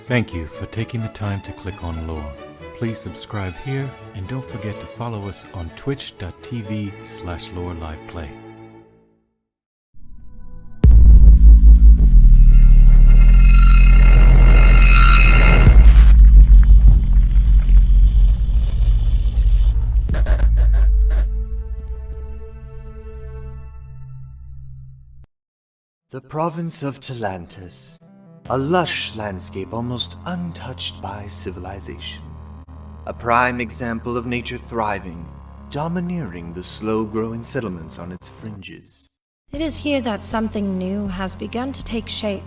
Thank you for taking the time to click on L.O.R.E. Please subscribe here and don't forget to follow us on twitch.tv/LoreLivePlay. The province of Talantis, a lush landscape almost untouched by civilization. A prime example of nature thriving, domineering the slow-growing settlements on its fringes. It is here that something new has begun to take shape.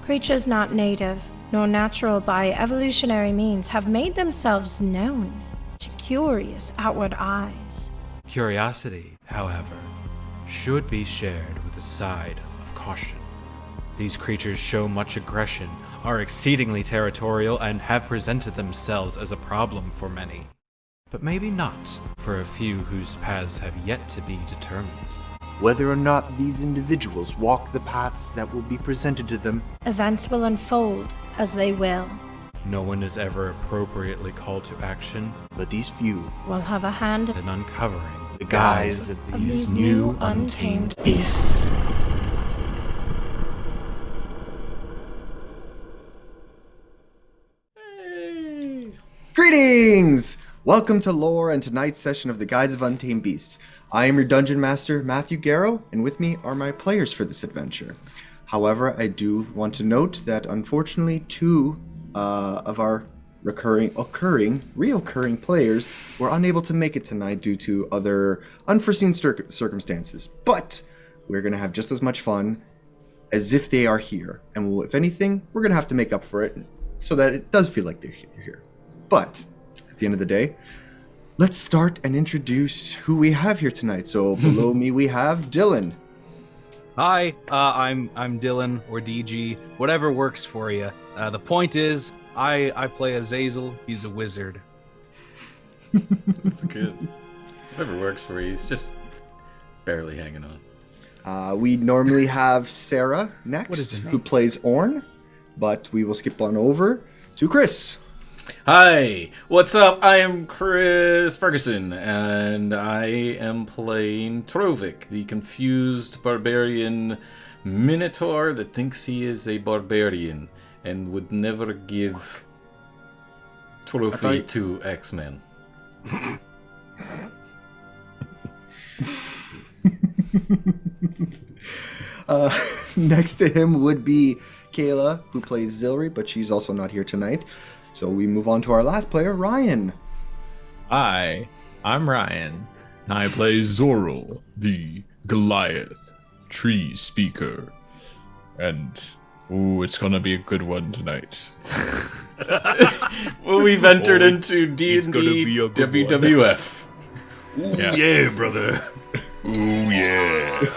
Creatures not native, nor natural by evolutionary means have made themselves known to curious outward eyes. Curiosity, however, should be shared with a side of caution. These creatures show much aggression, are exceedingly territorial, and have presented themselves as a problem for many. But maybe not for a few whose paths have yet to be determined. Whether or not these individuals walk the paths that will be presented to them, Events will unfold as they will. No one is ever appropriately called to action, but these few, Will have a hand in uncovering the guise of of these these new new untamed untamed beasts. Greetings! Welcome to L.O.R.E. and tonight's session of the Guise of Untamed Beasts. I am your Dungeon Master, Mathew Garro, and with me are my players for this adventure. However, I do want to note that unfortunately two of our reoccurring players were unable to make it tonight due to other unforeseen circumstances. But we're going to have just as much fun as if they are here. And if anything, we're going to have to make up for it so that it does feel like they're here. But at the end of the day, let's start and introduce who we have here tonight. So below me we have Dylan. Hi, I'm Dylan, or DG, whatever works for you. The point is, I play Azazel. He's a wizard. That's good. Whatever works for you. He's just barely hanging on. We normally have Sarah next, who plays Orn, but we will skip on over to Chris. Hi, what's up? I am Chris Ferguson, and I am playing Trovik, the confused barbarian minotaur that thinks he is a barbarian and would never give trophy to X-Men. Next to him would be Kayla, who plays Zilri, but she's also not here tonight. So we move on to our last player, Ryan. Hi, I'm Ryan, and I play Zorro, the Goliath tree speaker. And, it's gonna be a good one tonight. Well, we've entered into it's gonna D&D be a good WWF. Ooh, yes. Yeah, brother. Ooh, yeah.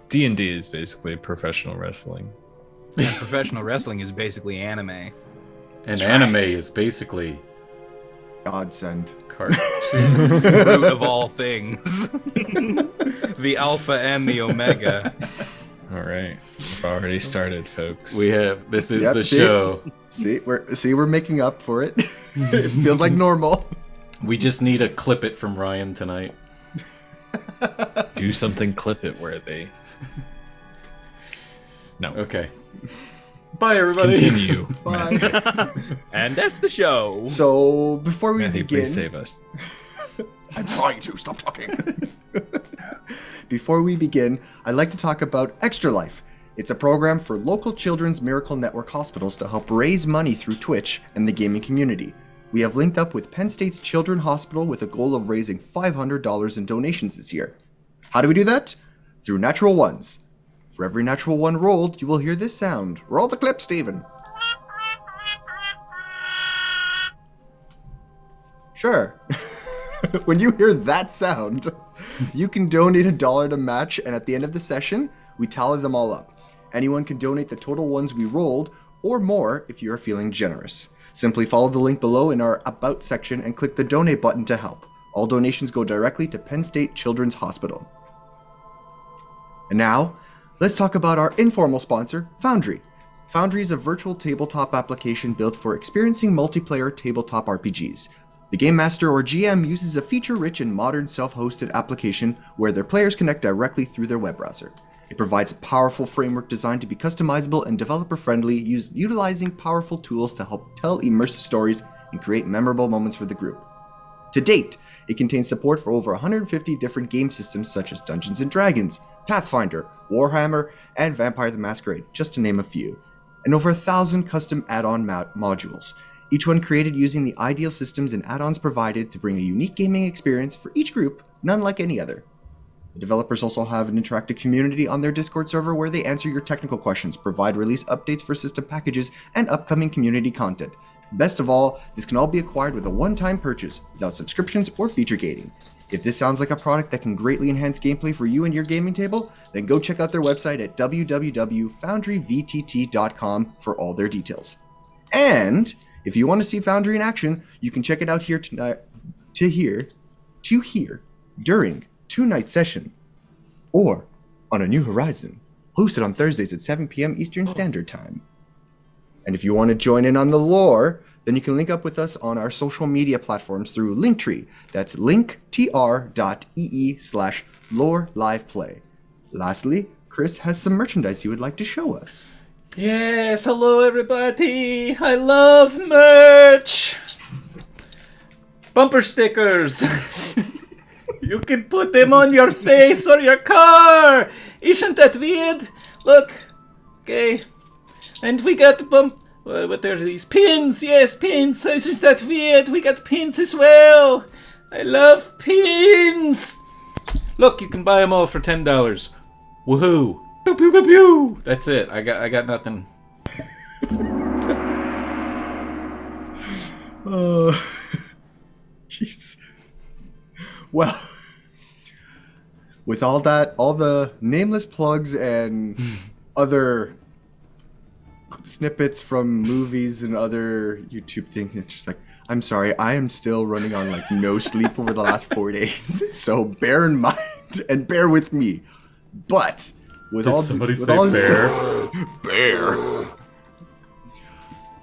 D&D is basically professional wrestling. And professional wrestling is basically anime. And That's anime right. is basically Godsend. cartoon. Root of all things. The alpha and the omega. All right, we've already started, folks. This is Yep, the see? show. We're making up for it. It feels like normal. We just need to clip it from Ryan tonight. Do something clip it worthy. No. Okay. Bye, everybody. Continue. Bye. And that's the show. So before we Matthew, begin, please save us. I'm trying to stop talking. Before we begin, I'd like to talk about Extra Life. It's a program for local Children's Miracle Network hospitals to help raise money through Twitch and the gaming community. We have linked up with Penn State's Children's Hospital with a goal of raising $500 in donations this year. How do we do that? Through natural ones. For every natural one rolled, you will hear this sound. Roll the clip, Steven. Sure. When you hear that sound, you can donate $1 to match, and at the end of the session, we tally them all up. Anyone can donate the total ones we rolled, or more if you are feeling generous. Simply follow the link below in our About section and click the Donate button to help. All donations go directly to Penn State Children's Hospital. And now, let's talk about our informal sponsor, Foundry. Foundry is a virtual tabletop application built for experiencing multiplayer tabletop RPGs. The Game Master or GM uses a feature-rich and modern self-hosted application where their players connect directly through their web browser. It provides a powerful framework designed to be customizable and developer-friendly, utilizing powerful tools to help tell immersive stories and create memorable moments for the group. To date, it contains support for over 150 different game systems such as Dungeons & Dragons, Pathfinder, Warhammer, and Vampire the Masquerade, just to name a few, and over 1,000 custom add-on modules, each one created using the ideal systems and add-ons provided to bring a unique gaming experience for each group, none like any other. The developers also have an interactive community on their Discord server where they answer your technical questions, provide release updates for system packages, and upcoming community content. Best of all, this can all be acquired with a one-time purchase, without subscriptions or feature gating. If this sounds like a product that can greatly enhance gameplay for you and your gaming table, then go check out their website at www.foundryvtt.com for all their details. And if you want to see Foundry in action, you can check it out here tonight to hear during two-night session or on A New Horizon, hosted on Thursdays at 7 p.m. Eastern Standard Time. And if you want to join in on the lore, then you can link up with us on our social media platforms through Linktree. That's linktr.ee/loreliveplay. Lastly, Chris has some merchandise he would like to show us. Yes, hello everybody! I love merch! Bumper stickers! You can put them on your face or your car! Isn't that weird? Look, okay. And we got what are these? Pins! Yes, pins! Isn't that weird? We got pins as well! I love pins! Look, you can buy them all for $10. Woohoo! Pew, pew, pew, pew. That's it. I got nothing. Oh, jeez. Well, with all the nameless plugs and other snippets from movies and other YouTube things, it's just like, I'm sorry, I am still running on like no sleep over the last 4 days, so bear in mind and bear with me. But with Did all somebody with say all bear? Bear.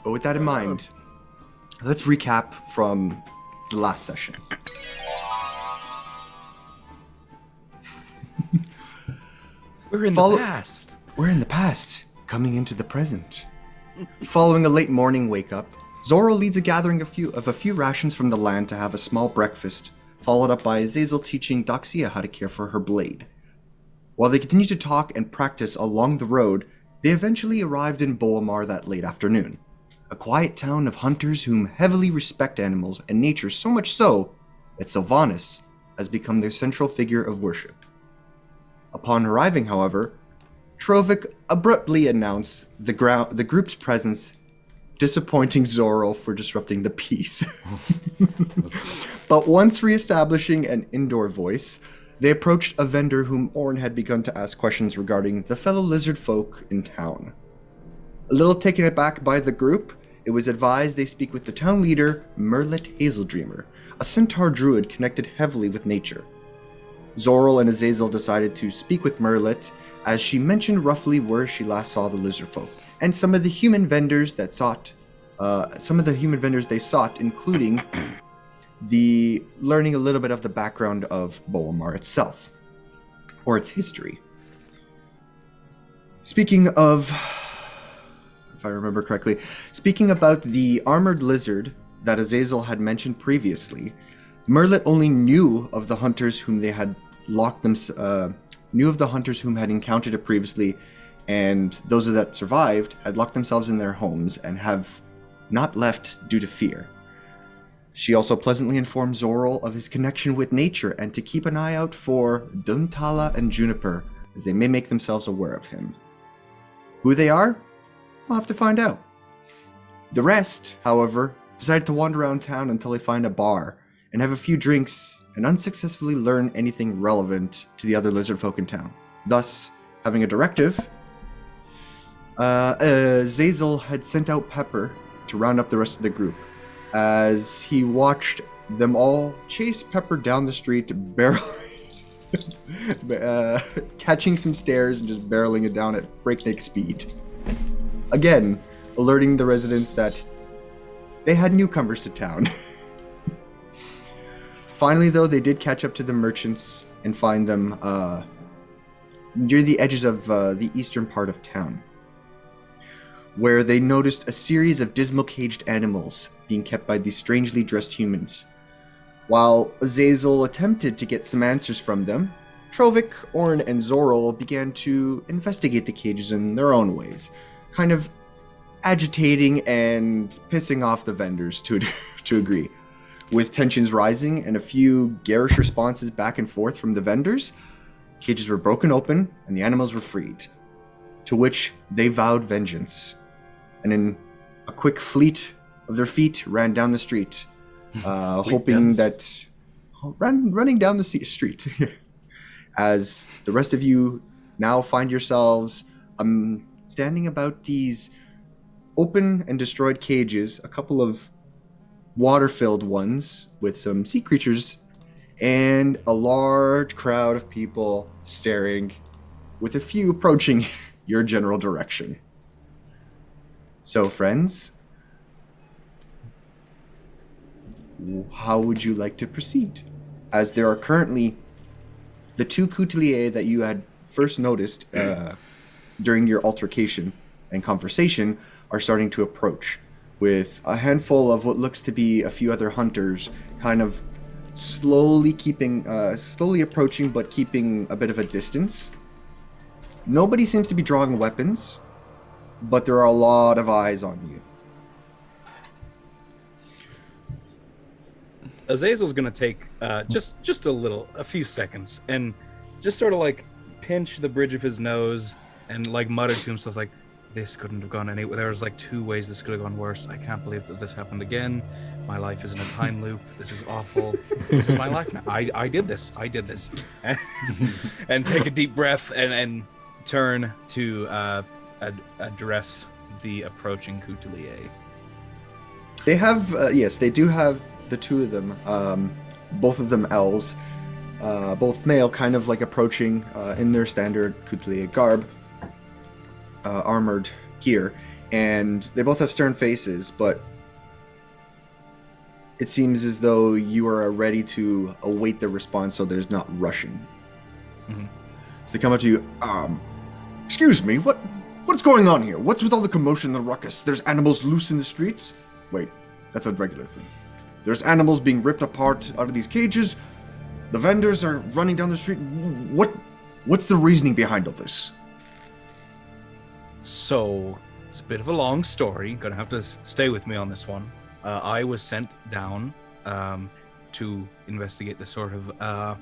But with that in mind, let's recap from the last session. We're in the past. We're in the past, coming into the present. Following a late morning wake-up, Zoro leads a gathering of a few rations from the land to have a small breakfast, followed up by Azazel teaching Doxia how to care for her blade. While they continued to talk and practice along the road, they eventually arrived in Boamar that late afternoon, a quiet town of hunters whom heavily respect animals and nature so much so that Sylvanas has become their central figure of worship. Upon arriving, however, Trovic abruptly announced the group's presence, disappointing Zoro for disrupting the peace. But once re-establishing an indoor voice, they approached a vendor whom Orn had begun to ask questions regarding the fellow lizard folk in town. A little taken aback by the group, it was advised they speak with the town leader, Merlet Hazeldreamer, a centaur druid connected heavily with nature. Zoril and Azazel decided to speak with Merlet, as she mentioned roughly where she last saw the lizard folk, and some of the human vendors they sought, including the learning a little bit of the background of Boamar itself, or its history. Speaking of, if I remember correctly, speaking about the armored lizard that Azazel had mentioned previously, Merlet only knew of the hunters whom they had whom had encountered it previously, and those that survived had locked themselves in their homes and have not left due to fear. She also pleasantly informed Zoril of his connection with nature and to keep an eye out for Duntala and Juniper, as they may make themselves aware of him. Who they are? We'll have to find out. The rest, however, decided to wander around town until they find a bar and have a few drinks and unsuccessfully learn anything relevant to the other lizard folk in town. Thus, having a directive, Zazel had sent out Pepper to round up the rest of the group, as he watched them all chase Pepper down the street, catching some stairs and just barreling it down at breakneck speed. again, alerting the residents that they had newcomers to town. Finally, though, they did catch up to the merchants and find them near the edges of the eastern part of town, where they noticed a series of dismal caged animals being kept by these strangely dressed humans. While Azazel attempted to get some answers from them, Trovik, Orn, and Zoril began to investigate the cages in their own ways, kind of agitating and pissing off the vendors to agree. With tensions rising and a few garish responses back and forth from the vendors, cages were broken open and the animals were freed, to which they vowed vengeance. And in a quick fleet of their feet ran down the street, hoping that... running down the street. As the rest of you now find yourselves standing about these open and destroyed cages, a couple of water-filled ones with some sea creatures, and a large crowd of people staring, with a few approaching your general direction. So, friends, how would you like to proceed? As there are currently the two couteliers that you had first noticed during your altercation and conversation are starting to approach, with a handful of what looks to be a few other hunters kind of slowly approaching, but keeping a bit of a distance. Nobody seems to be drawing weapons, but there are a lot of eyes on you. Azazel's gonna take just a few seconds, and just sort of like pinch the bridge of his nose and like mutter to himself like, "This couldn't have gone anywhere. There was like 2 ways this could have gone worse. I can't believe that this happened again. My life is in a time loop. This is awful. This is my life now. I did this. And take a deep breath and turn to address the approaching coutelier. They have, yes, they do have the two of them, both of them elves, both male, kind of like approaching in their standard coutelier garb, armored gear, and they both have stern faces, but it seems as though you are ready to await the response, so there's not rushing. Mm-hmm. So they come up to you, excuse me, what's going on here? What's with all the commotion and the ruckus? There's animals loose in the streets? Wait, that's a regular thing. There's animals being ripped apart out of these cages. The vendors are running down the street. What's the reasoning behind all this? So, it's a bit of a long story. Gonna have to stay with me on this one. I was sent down to investigate the sort of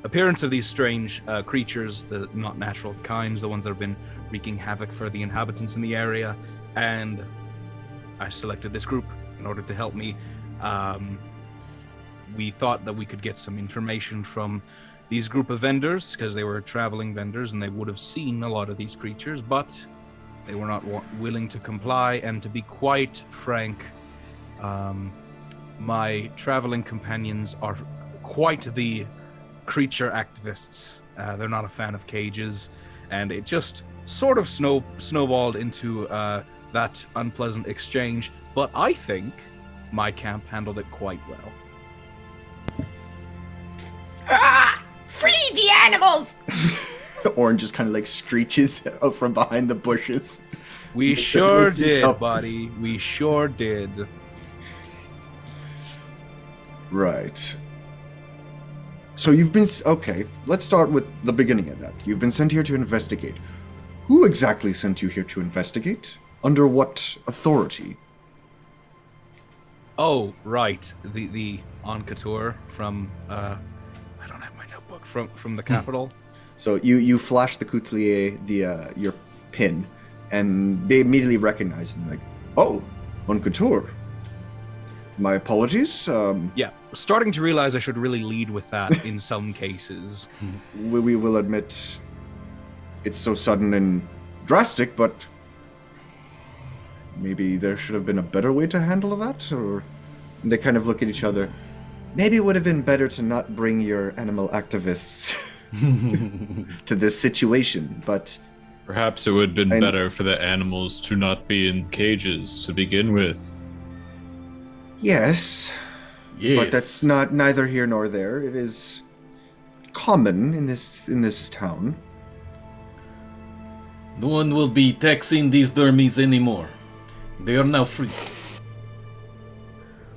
appearance of these strange creatures, the not natural kinds, the ones that have been wreaking havoc for the inhabitants in the area, and I selected this group in order to help me. We thought that we could get some information from these group of vendors, because they were traveling vendors and they would have seen a lot of these creatures, but they were not willing to comply. And to be quite frank, my traveling companions are quite the creature activists. They're not a fan of cages, and it just sort of snowballed into that unpleasant exchange. But I think my camp handled it quite well. Free the animals! Orange just kind of like screeches out from behind the bushes. We sure did, buddy. We sure did. Right. So you've been... Okay, let's start with the beginning of that. You've been sent here to investigate. Who exactly sent you here to investigate? Under what authority? Oh, right. The enquêteur from... I don't have my notebook. From the capital. So you flash the coutelier your pin, and they immediately recognize him. Like, oh, enquêteur. My apologies. Yeah, starting to realize I should really lead with that in some cases. We will admit it's so sudden and drastic, but maybe there should have been a better way to handle that? Or they kind of look at each other. Maybe it would have been better to not bring your animal activists to this situation, but Perhaps it would have been better for the animals to not be in cages to begin with. Yes, Yes. but that's neither here nor there. It is common in this town. No one will be taxing these dummies anymore. They are now free.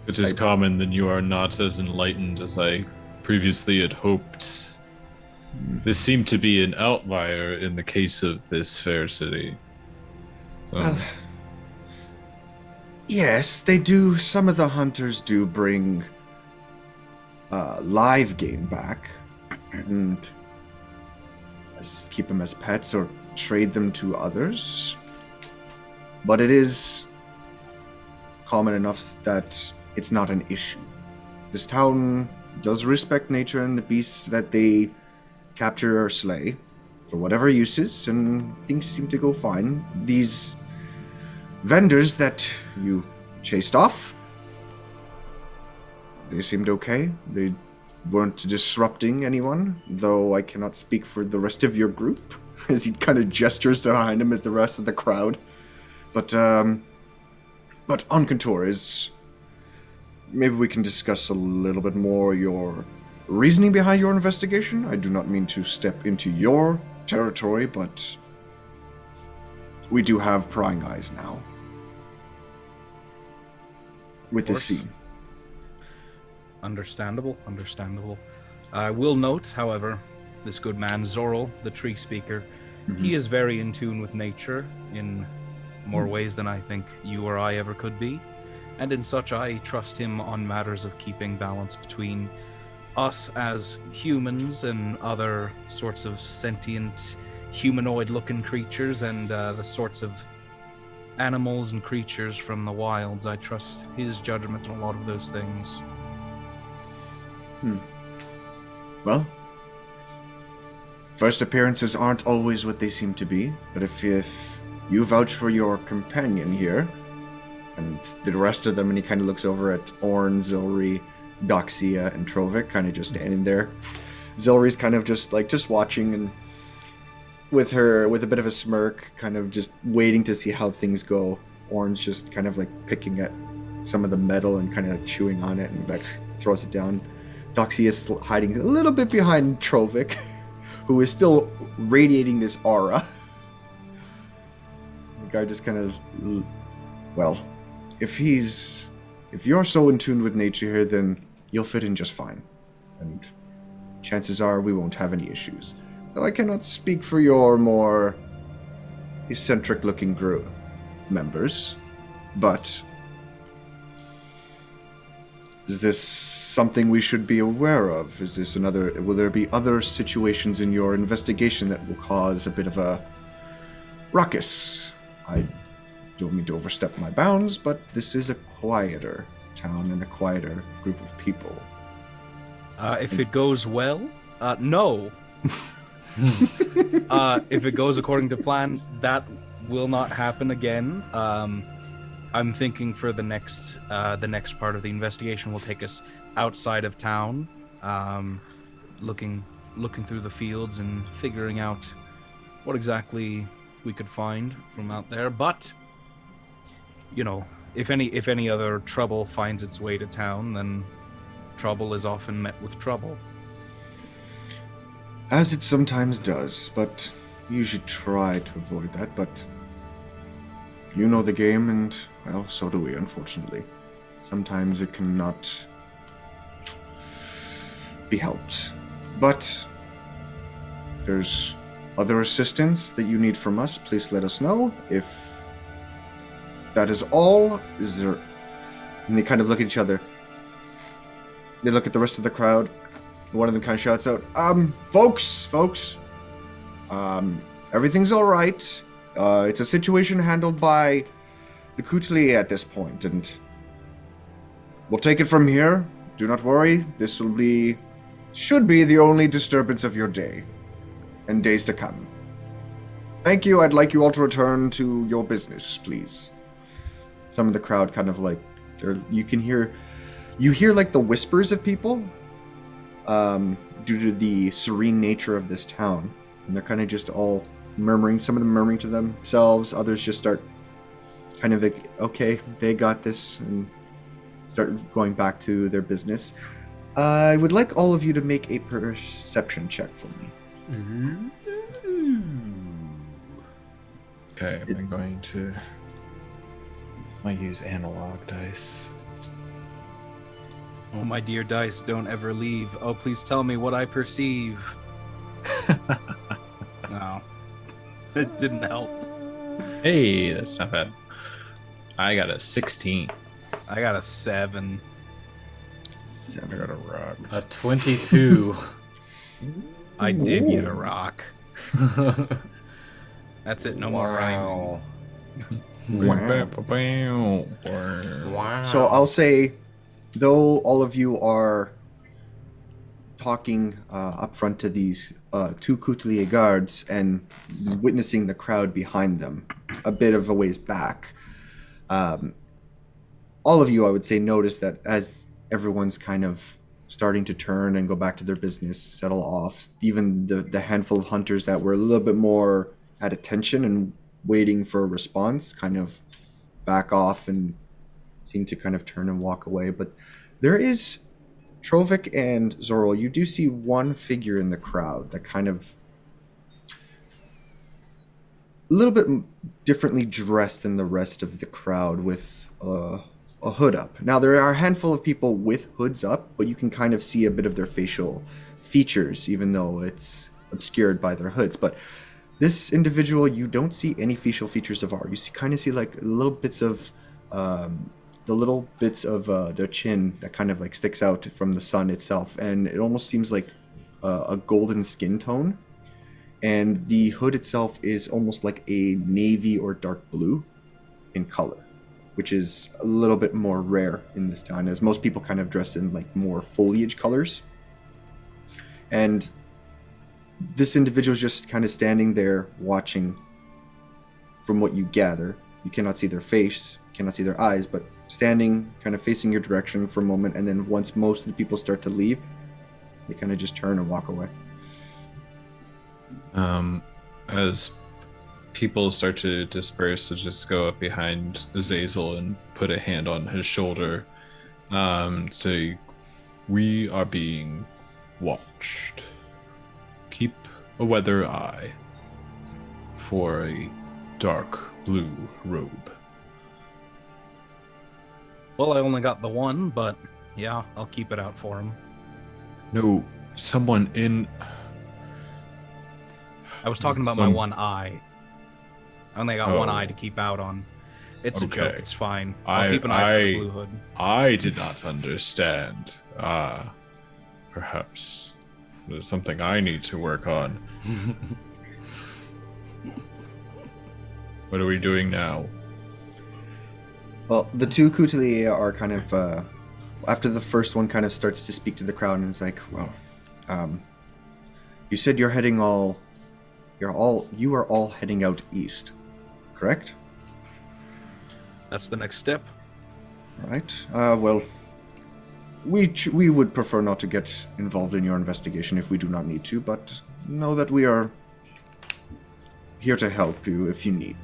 It is common that you are not as enlightened as I previously had hoped. This seemed to be an outlier in the case of this fair city. So, Yes, they do. Some of the hunters do bring live game back and keep them as pets or trade them to others. But it is common enough that it's not an issue. This town does respect nature and the beasts that they capture or slay for whatever uses, and things seem to go fine. These vendors that you chased off, they seemed okay. They weren't disrupting anyone, though I cannot speak for the rest of your group, as he kind of gestures behind him as the rest of the crowd. But on Contour is... Maybe we can discuss a little bit more your reasoning behind your investigation. I do not mean to step into your territory, but we do have prying eyes now with this scene. Understandable. I will note, however, this good man Zorro, the tree speaker, he is very in tune with nature in more ways than I think you or I ever could be. And in such, I trust him on matters of keeping balance between us as humans and other sorts of sentient, humanoid-looking creatures and the sorts of animals and creatures from the wilds. I trust his judgment on a lot of those things. Well, first appearances aren't always what they seem to be, but if you vouch for your companion here, and the rest of them, and he kind of looks over at Orn, Zilri, Doxia, and Trovic, kind of just standing there. Zilri's kind of just watching, and with a bit of a smirk, kind of just waiting to see how things go. Orn's just kind of like picking at some of the metal and kind of like chewing on it and like throws it down. Doxia is hiding a little bit behind Trovic, who is still radiating this aura. The guy just kind of, well, if you're so in tune with nature here, then you'll fit in just fine. And chances are we won't have any issues. Though I cannot speak for your more eccentric-looking group members, but is this something we should be aware of? Will there be other situations in your investigation that will cause a bit of a ruckus? I don't mean to overstep my bounds, but this is a quieter town and a quieter group of people. If it goes well, no. If it goes according to plan, that will not happen again. I'm thinking for the next part of the investigation will take us outside of town, looking through the fields and figuring out what exactly we could find from out there. But you know, if any other trouble finds its way to town, then trouble is often met with trouble. As it sometimes does, but you should try to avoid that. But you know the game, and, well, so do we, unfortunately. Sometimes it cannot be helped. But if there's other assistance that you need from us, please let us know. If that is all, is there... And they kind of look at each other. They look at the rest of the crowd. One of them kind of shouts out, folks, everything's all right. It's a situation handled by the Coutelier at this point, and we'll take it from here. Do not worry. This should be the only disturbance of your day and days to come. Thank you. I'd like you all to return to your business, please. Some of the crowd kind of like, you hear like the whispers of people, due to the serene nature of this town, and they're kind of just all murmuring, some of them murmuring to themselves, others just start kind of like, okay, they got this, and start going back to their business. I would like all of you to make a perception check for me. Okay, I'm going to... I use analog dice. Oh, my dear dice, don't ever leave. Oh, please tell me what I perceive. No. It didn't help. Hey, that's not bad. I got a 16. I got a 7. I got a rock. A 22. I did get a rock. That's it, no more rhyming. Wow. So I'll say, though all of you are talking up front to these two Coutelier guards and witnessing the crowd behind them a bit of a ways back, all of you, I would say, notice that as everyone's kind of starting to turn and go back to their business, settle off, even the handful of hunters that were a little bit more at attention and waiting for a response kind of back off and seem to kind of turn and walk away. But there is Trovic and Zorro. You do see one figure in the crowd that kind of a little bit differently dressed than the rest of the crowd with a hood up. Now, there are a handful of people with hoods up, but you can kind of see a bit of their facial features, even though it's obscured by their hoods. But this individual, you don't see any facial features of art. You kind of see like little bits of their chin that kind of like sticks out from the sun itself, and it almost seems like a golden skin tone. And the hood itself is almost like a navy or dark blue in color, which is a little bit more rare in this town, as most people kind of dress in like more foliage colors. And this individual is just kind of standing there watching. From what you gather, you cannot see their face, cannot see their eyes, but standing kind of facing your direction for a moment, and then once most of the people start to leave, they kind of just turn and walk away. As people start to disperse, to just go up behind Azazel and put a hand on his shoulder, say, "We are being watched. Keep a weather eye for a dark blue robe." Well, I only got the one, but yeah, I'll keep it out for him. No, someone in... I was talking about my one eye. I only got one eye to keep out on. It's Okay. a joke, it's fine. I'll keep an eye for the blue hood. I did not understand. Perhaps there's something I need to work on. What are we doing now? Well, the two Coutelier are kind of, after the first one kind of starts to speak to the crowd, and it's like, well, you said you are all heading out east, correct? That's the next step. All right. Well, we would prefer not to get involved in your investigation if we do not need to, but know that we are here to help you if you need.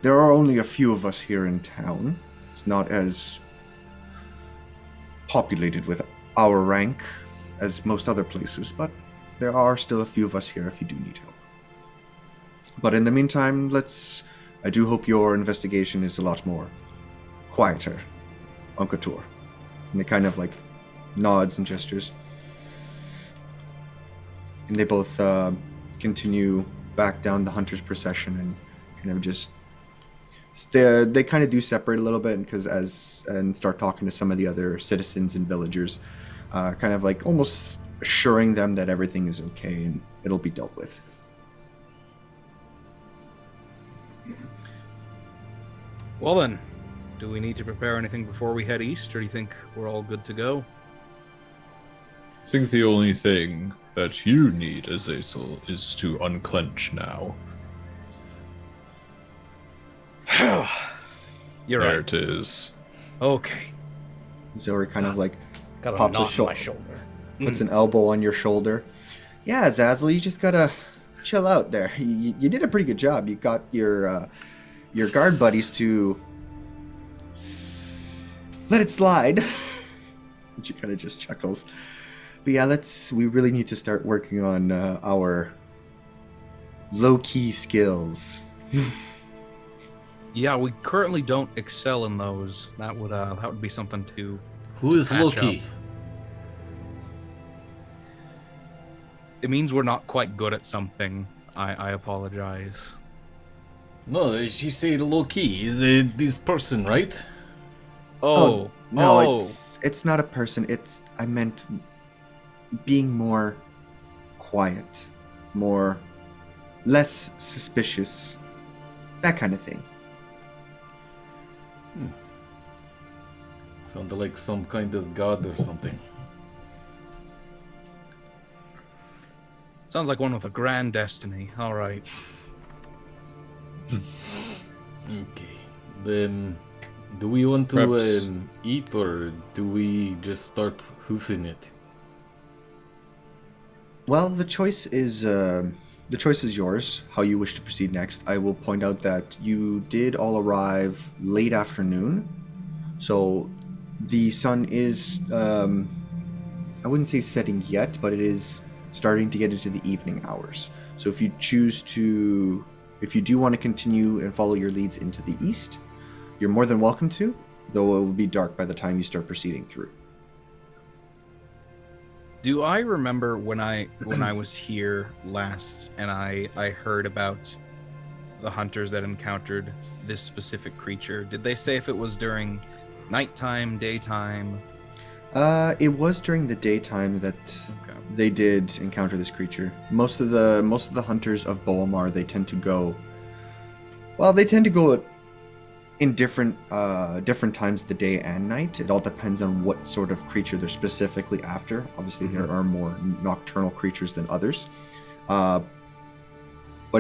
There are only a few of us here in town. It's not as populated with our rank as most other places, but there are still a few of us here if you do need help. But in the meantime, I do hope your investigation is a lot more quieter, en couture. And they kind of like nods and gestures. And they both continue back down the hunter's procession and kind of just they kind of do separate a little bit and start talking to some of the other citizens and villagers, kind of like almost assuring them that everything is okay and it'll be dealt with. Well then, do we need to prepare anything before we head east, or do you think we're all good to go? I think the only thing that you need, Azazel, is to unclench now. You're There right. it is. Okay. Zoe kind of like Got a pops knot his in my shoulder. puts an elbow on your shoulder. Yeah, Zazzle, you just gotta chill out there. You did a pretty good job. You got your guard buddies to let it slide. And she kind of just chuckles. But yeah, we really need to start working on our low-key skills. Yeah, we currently don't excel in those. That would be something to. Who is patch Loki? up. It means we're not quite good at something. I apologize. No, she said Loki is this person, right? Oh, no, it's not a person. I meant being more quiet, less suspicious, that kind of thing. Sounded like some kind of god or something. Sounds like one with a grand destiny. All right. Okay. Then, do we want to Perhaps- eat, or do we just start hoofing it? Well, the choice is yours. How you wish to proceed next. I will point out that you did all arrive late afternoon, so the sun is I wouldn't say setting yet, but it is starting to get into the evening hours. So if you do want to continue and follow your leads into the east, you're more than welcome to, though it will be dark by the time you start proceeding through. Do I remember when I was here last and I heard about the hunters that encountered this specific creature? Did they say if it was during nighttime, daytime? It was during the daytime that they did encounter this creature. Most of the hunters of Boamar, they tend to go in different times of the day and night. It all depends on what sort of creature they're specifically after. Obviously, there are more nocturnal creatures than others. But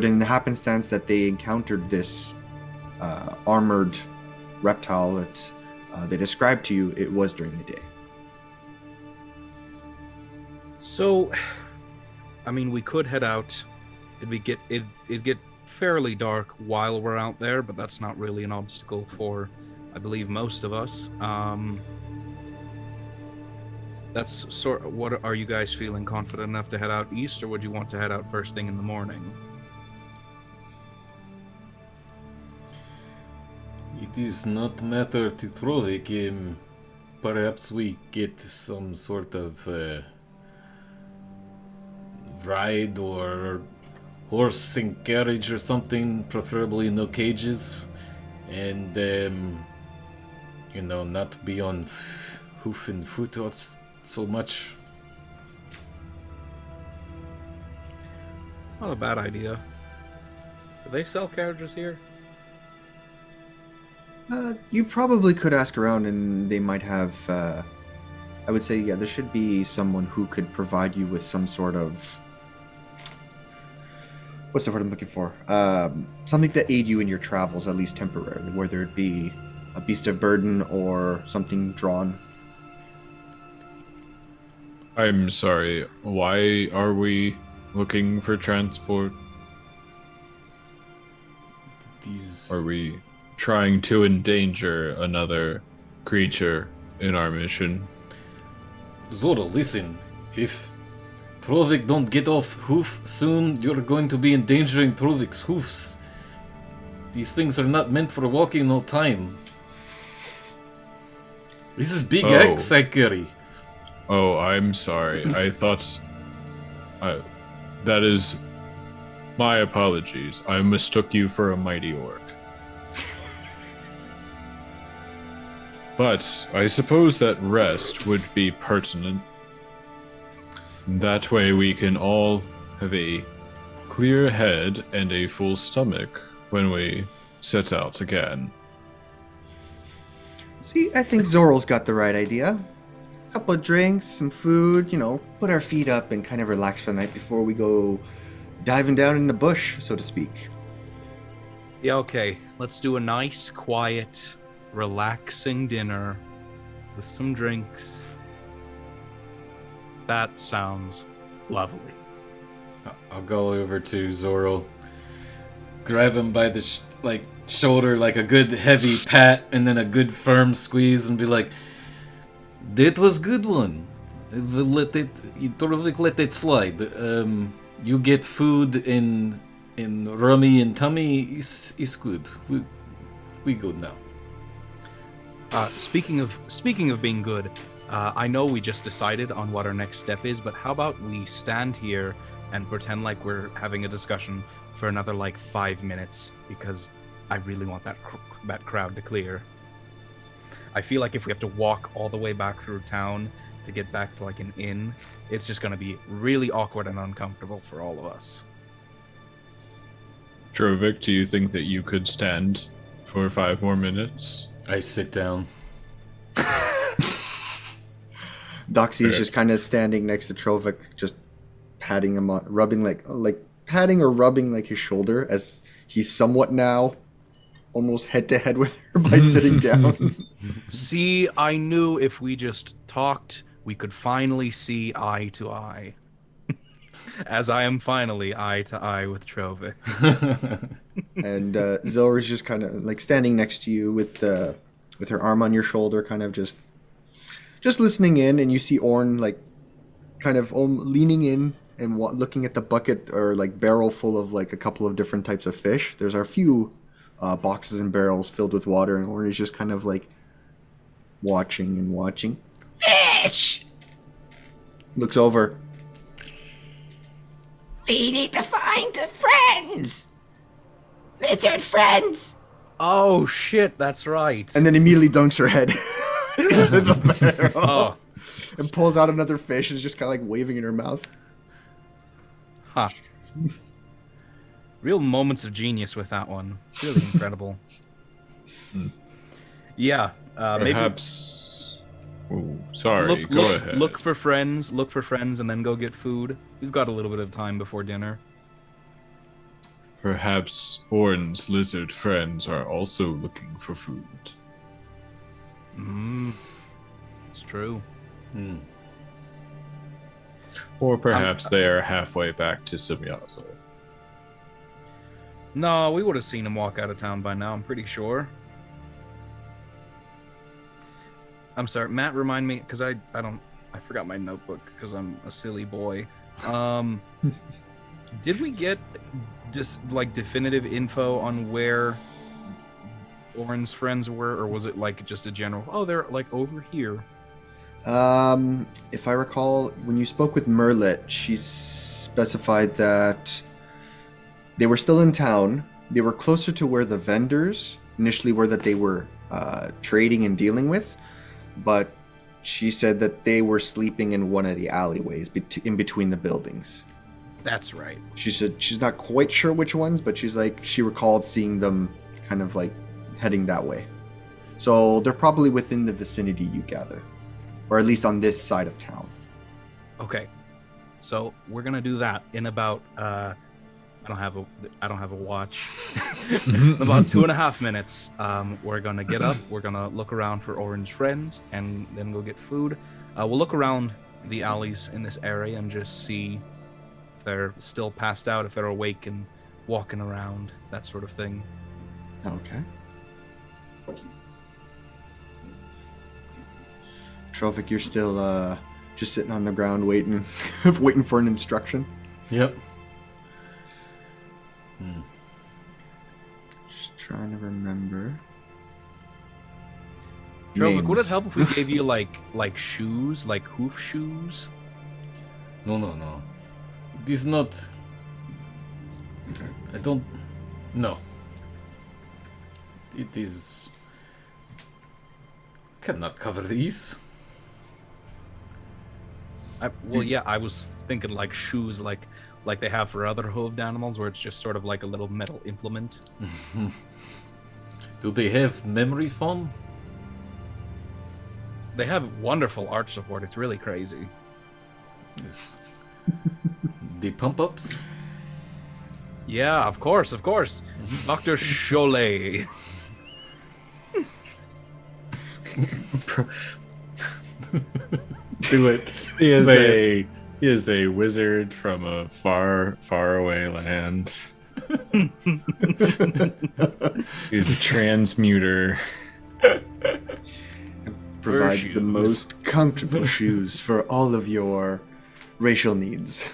in the happenstance that they encountered this armored reptile that they described to you, it was during the day. So, I mean, we could head out. It'd get fairly dark while we're out there, but that's not really an obstacle for, I believe, most of us. That's sort of, what are you guys feeling confident enough to head out east, or would you want to head out first thing in the morning? It is not matter to Trovik. Perhaps we get some sort of ride or horse and carriage or something, preferably no cages, and not be on hoof and foot so much. It's not a bad idea. Do they sell carriages here? You probably could ask around, and they might have. I would say, yeah, there should be someone who could provide you with some sort of. What's the word I'm looking for? Something to aid you in your travels, at least temporarily, whether it be a beast of burden or something drawn. I'm sorry, why are we looking for transport? Are we trying to endanger another creature in our mission? Zoro, listen. If Trovik don't get off hoof soon, you're going to be endangering Trovik's hoofs. These things are not meant for walking all time. This is big eggs I carry. Oh, I'm sorry. I thought... that is... My apologies. I mistook you for a mighty orc. But I suppose that rest would be pertinent. That way we can all have a clear head and a full stomach when we set out again. See, I think Zoral's got the right idea. A couple of drinks, some food, put our feet up and kind of relax for the night before we go diving down in the bush, so to speak. Yeah, okay. Let's do a nice, quiet, relaxing dinner with some drinks. That sounds lovely. I'll go over to Zoro, grab him by the shoulder, like a good heavy pat, and then a good firm squeeze, and be like, "That was good one. We'll let it slide. You get food in rummy and tummy is good. We good now." Speaking of being good, I know we just decided on what our next step is, but how about we stand here and pretend like we're having a discussion for another 5 minutes, because I really want that crowd to clear. I feel like if we have to walk all the way back through town to get back to an inn, it's just going to be really awkward and uncomfortable for all of us. Trovik, do you think that you could stand for 5 more minutes? I sit down. Doxy is just kind of standing next to Trovik, just patting him on, rubbing patting or rubbing his shoulder, as he's somewhat now almost head to head with her by sitting down. See, I knew if we just talked, we could finally see eye to eye. As I am finally eye to eye with Trovik. And Zora is just kind of standing next to you with her arm on your shoulder, kind of just listening in, and you see Orn kind of leaning in and looking at the bucket or barrel full of a couple of different types of fish. There's a few boxes and barrels filled with water, and Orn is just kind of watching and watching. Fish! Looks over. We need to find the friends! Lizard friends! Oh shit, that's right. And then immediately dunks her head into the barrel. Oh. And pulls out another fish and is just kind of waving in her mouth. Huh. Real moments of genius with that one. Really incredible. Yeah, Perhaps. Ooh, sorry. maybe Go ahead. look for friends, and then go get food. We've got a little bit of time before dinner. Perhaps Orn's lizard friends are also looking for food. It's true. Or perhaps they are halfway back to Simyazo. No, we would have seen him walk out of town by now, I'm pretty sure. I'm sorry, Matt, remind me, because I forgot my notebook because I'm a silly boy. Did we get definitive info on where Oren's friends were, or was it just a general, oh, they're over here? If I recall, when you spoke with Merlet, she specified that they were still in town. They were closer to where the vendors initially were that they were trading and dealing with, but she said that they were sleeping in one of the alleyways in between the buildings. That's right. She said she's not quite sure which ones, but she recalled seeing them kind of heading that way. So they're probably within the vicinity, you gather. Or at least on this side of town. Okay, so we're gonna do that in about I don't have a watch. About 2.5 minutes. We're gonna get up. We're gonna look around for Orange friends, and then go get food. We'll look around the alleys in this area and just see if they're still passed out, if they're awake and walking around, that sort of thing. Okay. Trovik, you're still just sitting on the ground waiting for an instruction. Yep. Just trying to remember. Trovik, would it Names. help if we gave you like shoes, like hoof shoes? No. It is not. I don't. No. It is. Cannot cover these. I was thinking like shoes, like they have for other hooved animals, where it's just sort of like a little metal implement. Do they have memory foam? They have wonderful arch support. It's really crazy. Yes. The pump ups? Yeah, of course. Dr. Cholet. Do it. Say He is a wizard from a far, far away land. He's a transmuter. Provides shoes. the most comfortable shoes for all of your racial needs.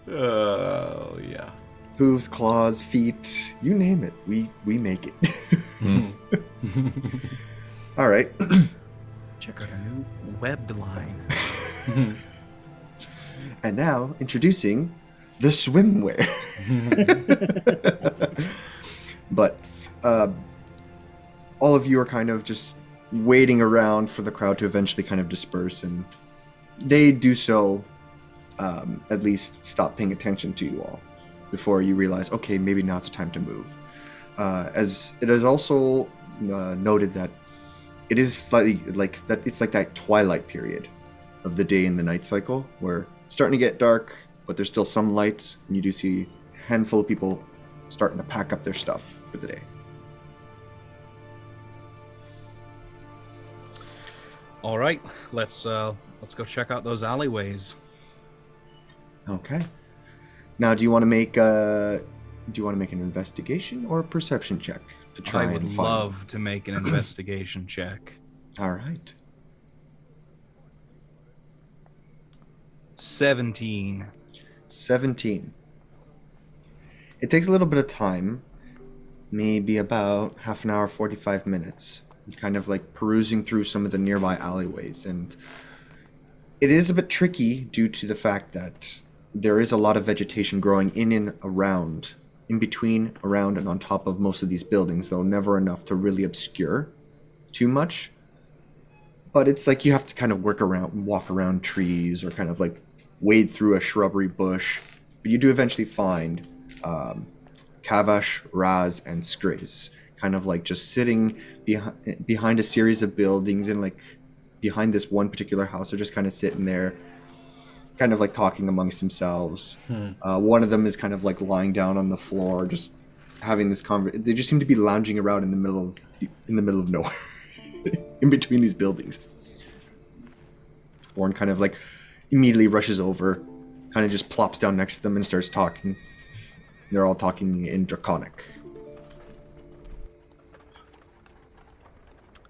Oh, yeah. Hooves, claws, feet, you name it. We make it. All right. Check out our new webbed line. And now introducing the swimwear. But all of you are kind of just waiting around for the crowd to eventually kind of disperse, and they do so at least stop paying attention to you all before you realize, okay, maybe now it's time to move. As it is also noted that it is slightly like that. It's like that twilight period of the day and the night cycle where it's starting to get dark, but there's still some light, and you do see a handful of people starting to pack up their stuff for the day. All right, let's go check out those alleyways. Okay. Now, do you want to make an investigation or a perception check to try I and would find love to make an investigation check. them? All right. 17. 17. It takes a little bit of time, maybe about half an hour, 45 minutes, kind of like perusing through some of the nearby alleyways. And it is a bit tricky due to the fact that there is a lot of vegetation growing in and around, in between, around, and on top of most of these buildings, though never enough to really obscure too much. But it's like you have to kind of walk around trees, or kind of like wade through a shrubbery bush. But you do eventually find Kavash, Raz, and Skriz, kind of like just sitting behind a series of buildings, and like behind this one particular house. They're just kind of sitting there, kind of like talking amongst themselves. One of them is kind of like lying down on the floor, just having this conversation. They just seem to be lounging around in the middle of nowhere, in between these buildings. Warren kind of like immediately rushes over, kind of just plops down next to them and starts talking. They're all talking in Draconic.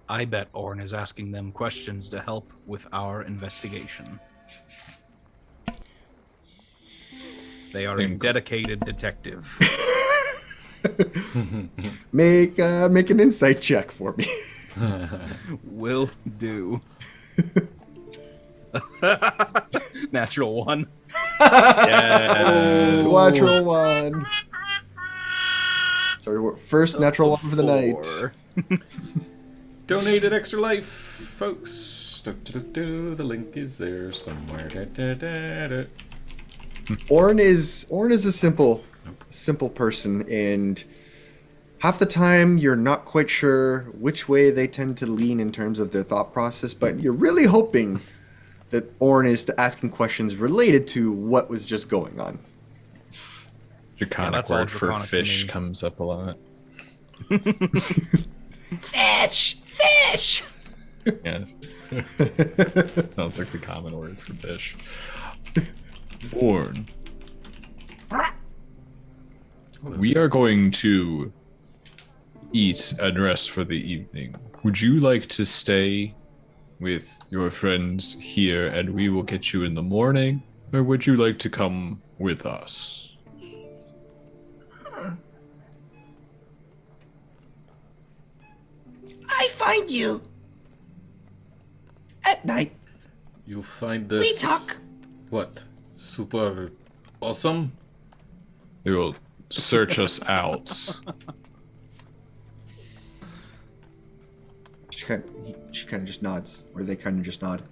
I bet Orn is asking them questions to help with our investigation. They are a dedicated detective. Make an insight check for me. Will do. Natural 1. Yeah. Natural 1. Sorry, first natural 1 for the night. Donated extra life, folks. The link is there somewhere. Orn is a simple person, and half the time you're not quite sure which way they tend to lean in terms of their thought process, but you're really hoping that Orn is asking questions related to what was just going on. Draconic that's all word for draconic to fish me. comes up a lot. Fish! Fish! Yes. Sounds like the common word for fish. Orn. We are going to eat and rest for the evening. Would you like to stay with your friends here and we will get you in the morning? Or would you like to come with us? I find you. At night, You'll find this. we talk. What? Super awesome? They will search us out. She kind of just nods, or they kind of just nod,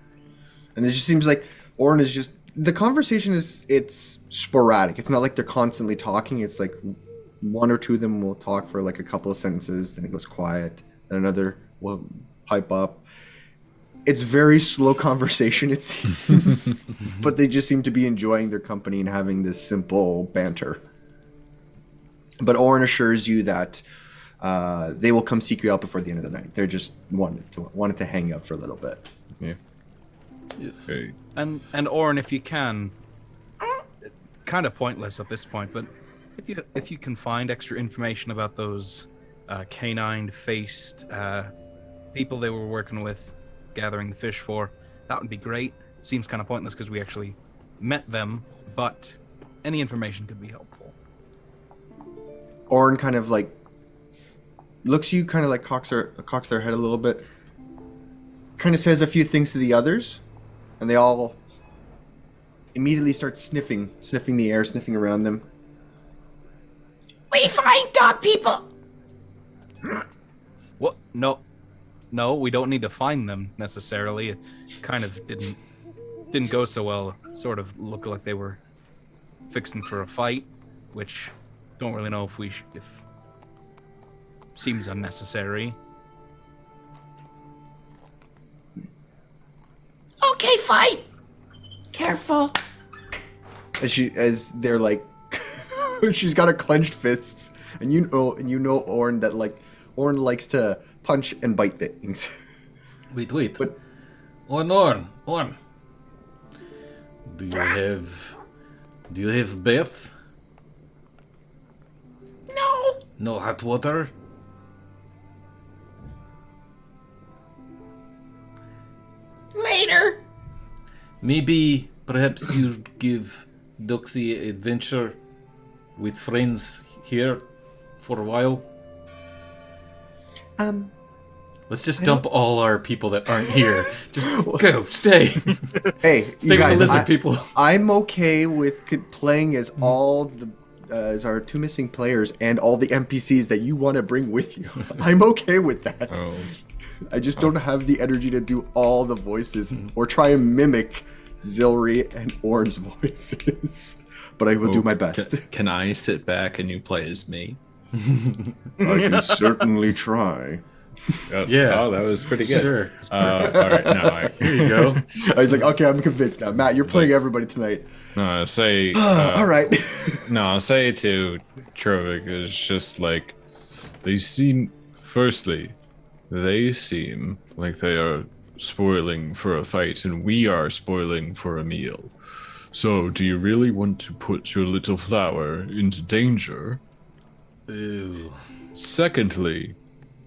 and it just seems like Orn is just the conversation it's sporadic. It's not like they're constantly talking. It's like one or two of them will talk for like a couple of sentences, then it goes quiet, then another will pipe up. It's very slow conversation, it seems, but they just seem to be enjoying their company and having this simple banter. But Orn assures you that they will come seek you out before the end of the night. They're just wanted to hang out for a little bit. Yeah. Yes. Okay. And Orin, if you can, kind of pointless at this point, but if you can find extra information about those canine-faced people they were working with, gathering the fish for, that would be great. Seems kind of pointless because we actually met them, but any information could be helpful. Orin kind of like looks at you, kind of like cocks their head a little bit, kind of says a few things to the others, and they all immediately start sniffing the air, sniffing around them. We find dog people. What? No, we don't need to find them necessarily. It kind of didn't go so well. Sort of looked like they were fixing for a fight, which don't really know if seems unnecessary. Okay, fight. Careful. As they're like, she's got her clenched fists, and you know Orin that like Orin likes to punch and bite things. Wait. But Orin. Do you have bath? No. No hot water? Later. Maybe perhaps you give Doxy adventure with friends here for a while? Let's just dump all our people that aren't here. Just go, stay. Hey, Stay you guys, with the lizard people. I'm okay with playing as all the as our two missing players and all the NPCs that you want to bring with you. I'm okay with that. Oh. I just don't have the energy to do all the voices or try and mimic Zilri and Orin's voices. But I will do my best. Can I sit back and you play as me? I can certainly try. Yes. Yeah. Oh, that was pretty good. Sure. All right. No, Here you go. I was like, okay, I'm convinced now. Matt, you're playing everybody tonight. no. Say. All right. No, I'll say to Trovik, it's just like they seem. Firstly, they seem like they are spoiling for a fight, and we are spoiling for a meal. So, do you really want to put your little flower into danger? Ew. Secondly,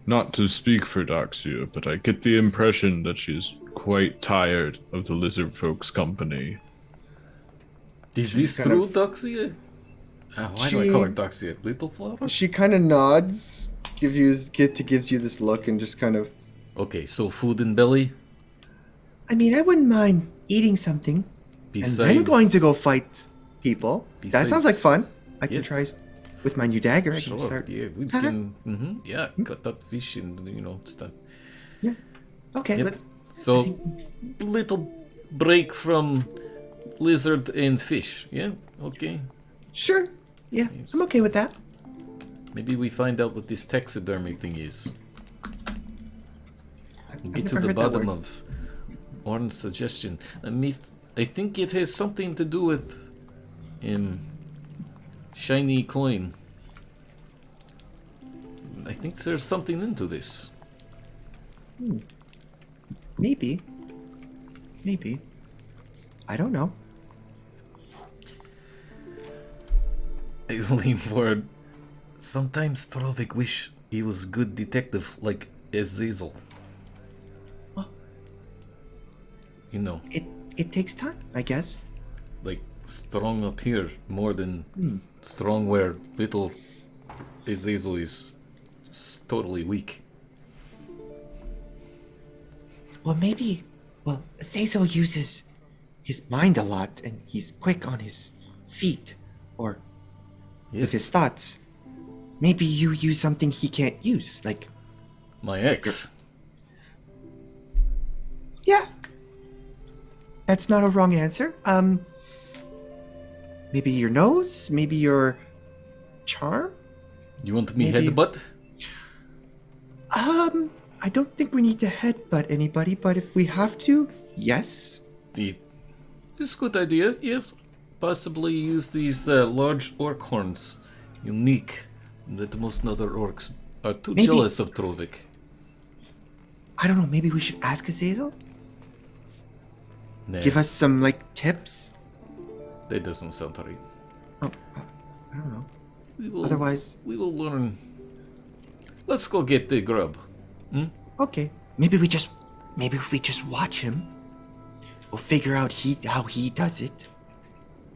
not to speak for Doxia, but I get the impression that she's quite tired of the lizard folks' company. Is this kind true, of- Doxia? Why do I call her Doxia? Little flower? She kind of nods, gives you this look, and just kind of. Okay, so food and belly? I mean, I wouldn't mind eating something. Besides, And I'm going to go fight people. That Besides- sounds like fun. I can Yes. try with my new dagger. I can Sure, start. yeah, we Uh-huh. can, cut that fish and, stuff. Okay, Yep. let's. So, little break from lizard and fish, yeah? Okay. Sure. Yeah, I'm okay with that. Maybe we find out what this taxidermy thing is. I've Get to never the heard that bottom word. of Orn's suggestion. I think it has something to do with shiny coin. I think there's something into this. Maybe. I don't know. I lean forward. Sometimes Trovik wish he was good detective like Azazel. You know, It takes time, I guess. like strong up here more than strong where little Azazel is totally weak. Well, maybe. Well, Azazel uses his mind a lot, and he's quick on his feet, or with his thoughts. Maybe you use something he can't use, like. My ex. Yeah. That's not a wrong answer. Maybe your nose? Maybe your charm? You want me Maybe- headbutt? I don't think we need to headbutt anybody, but if we have to, yes. This good idea, yes. Possibly use these large orc horns. Unique. That most other orcs are too Maybe- jealous of Trovik. I don't know, maybe we should ask Azazel? give us some, like, tips? That doesn't sound right. Oh, I don't know. We will learn. Let's go get the grub. Okay. Maybe if we just watch him, we'll figure out how he does it.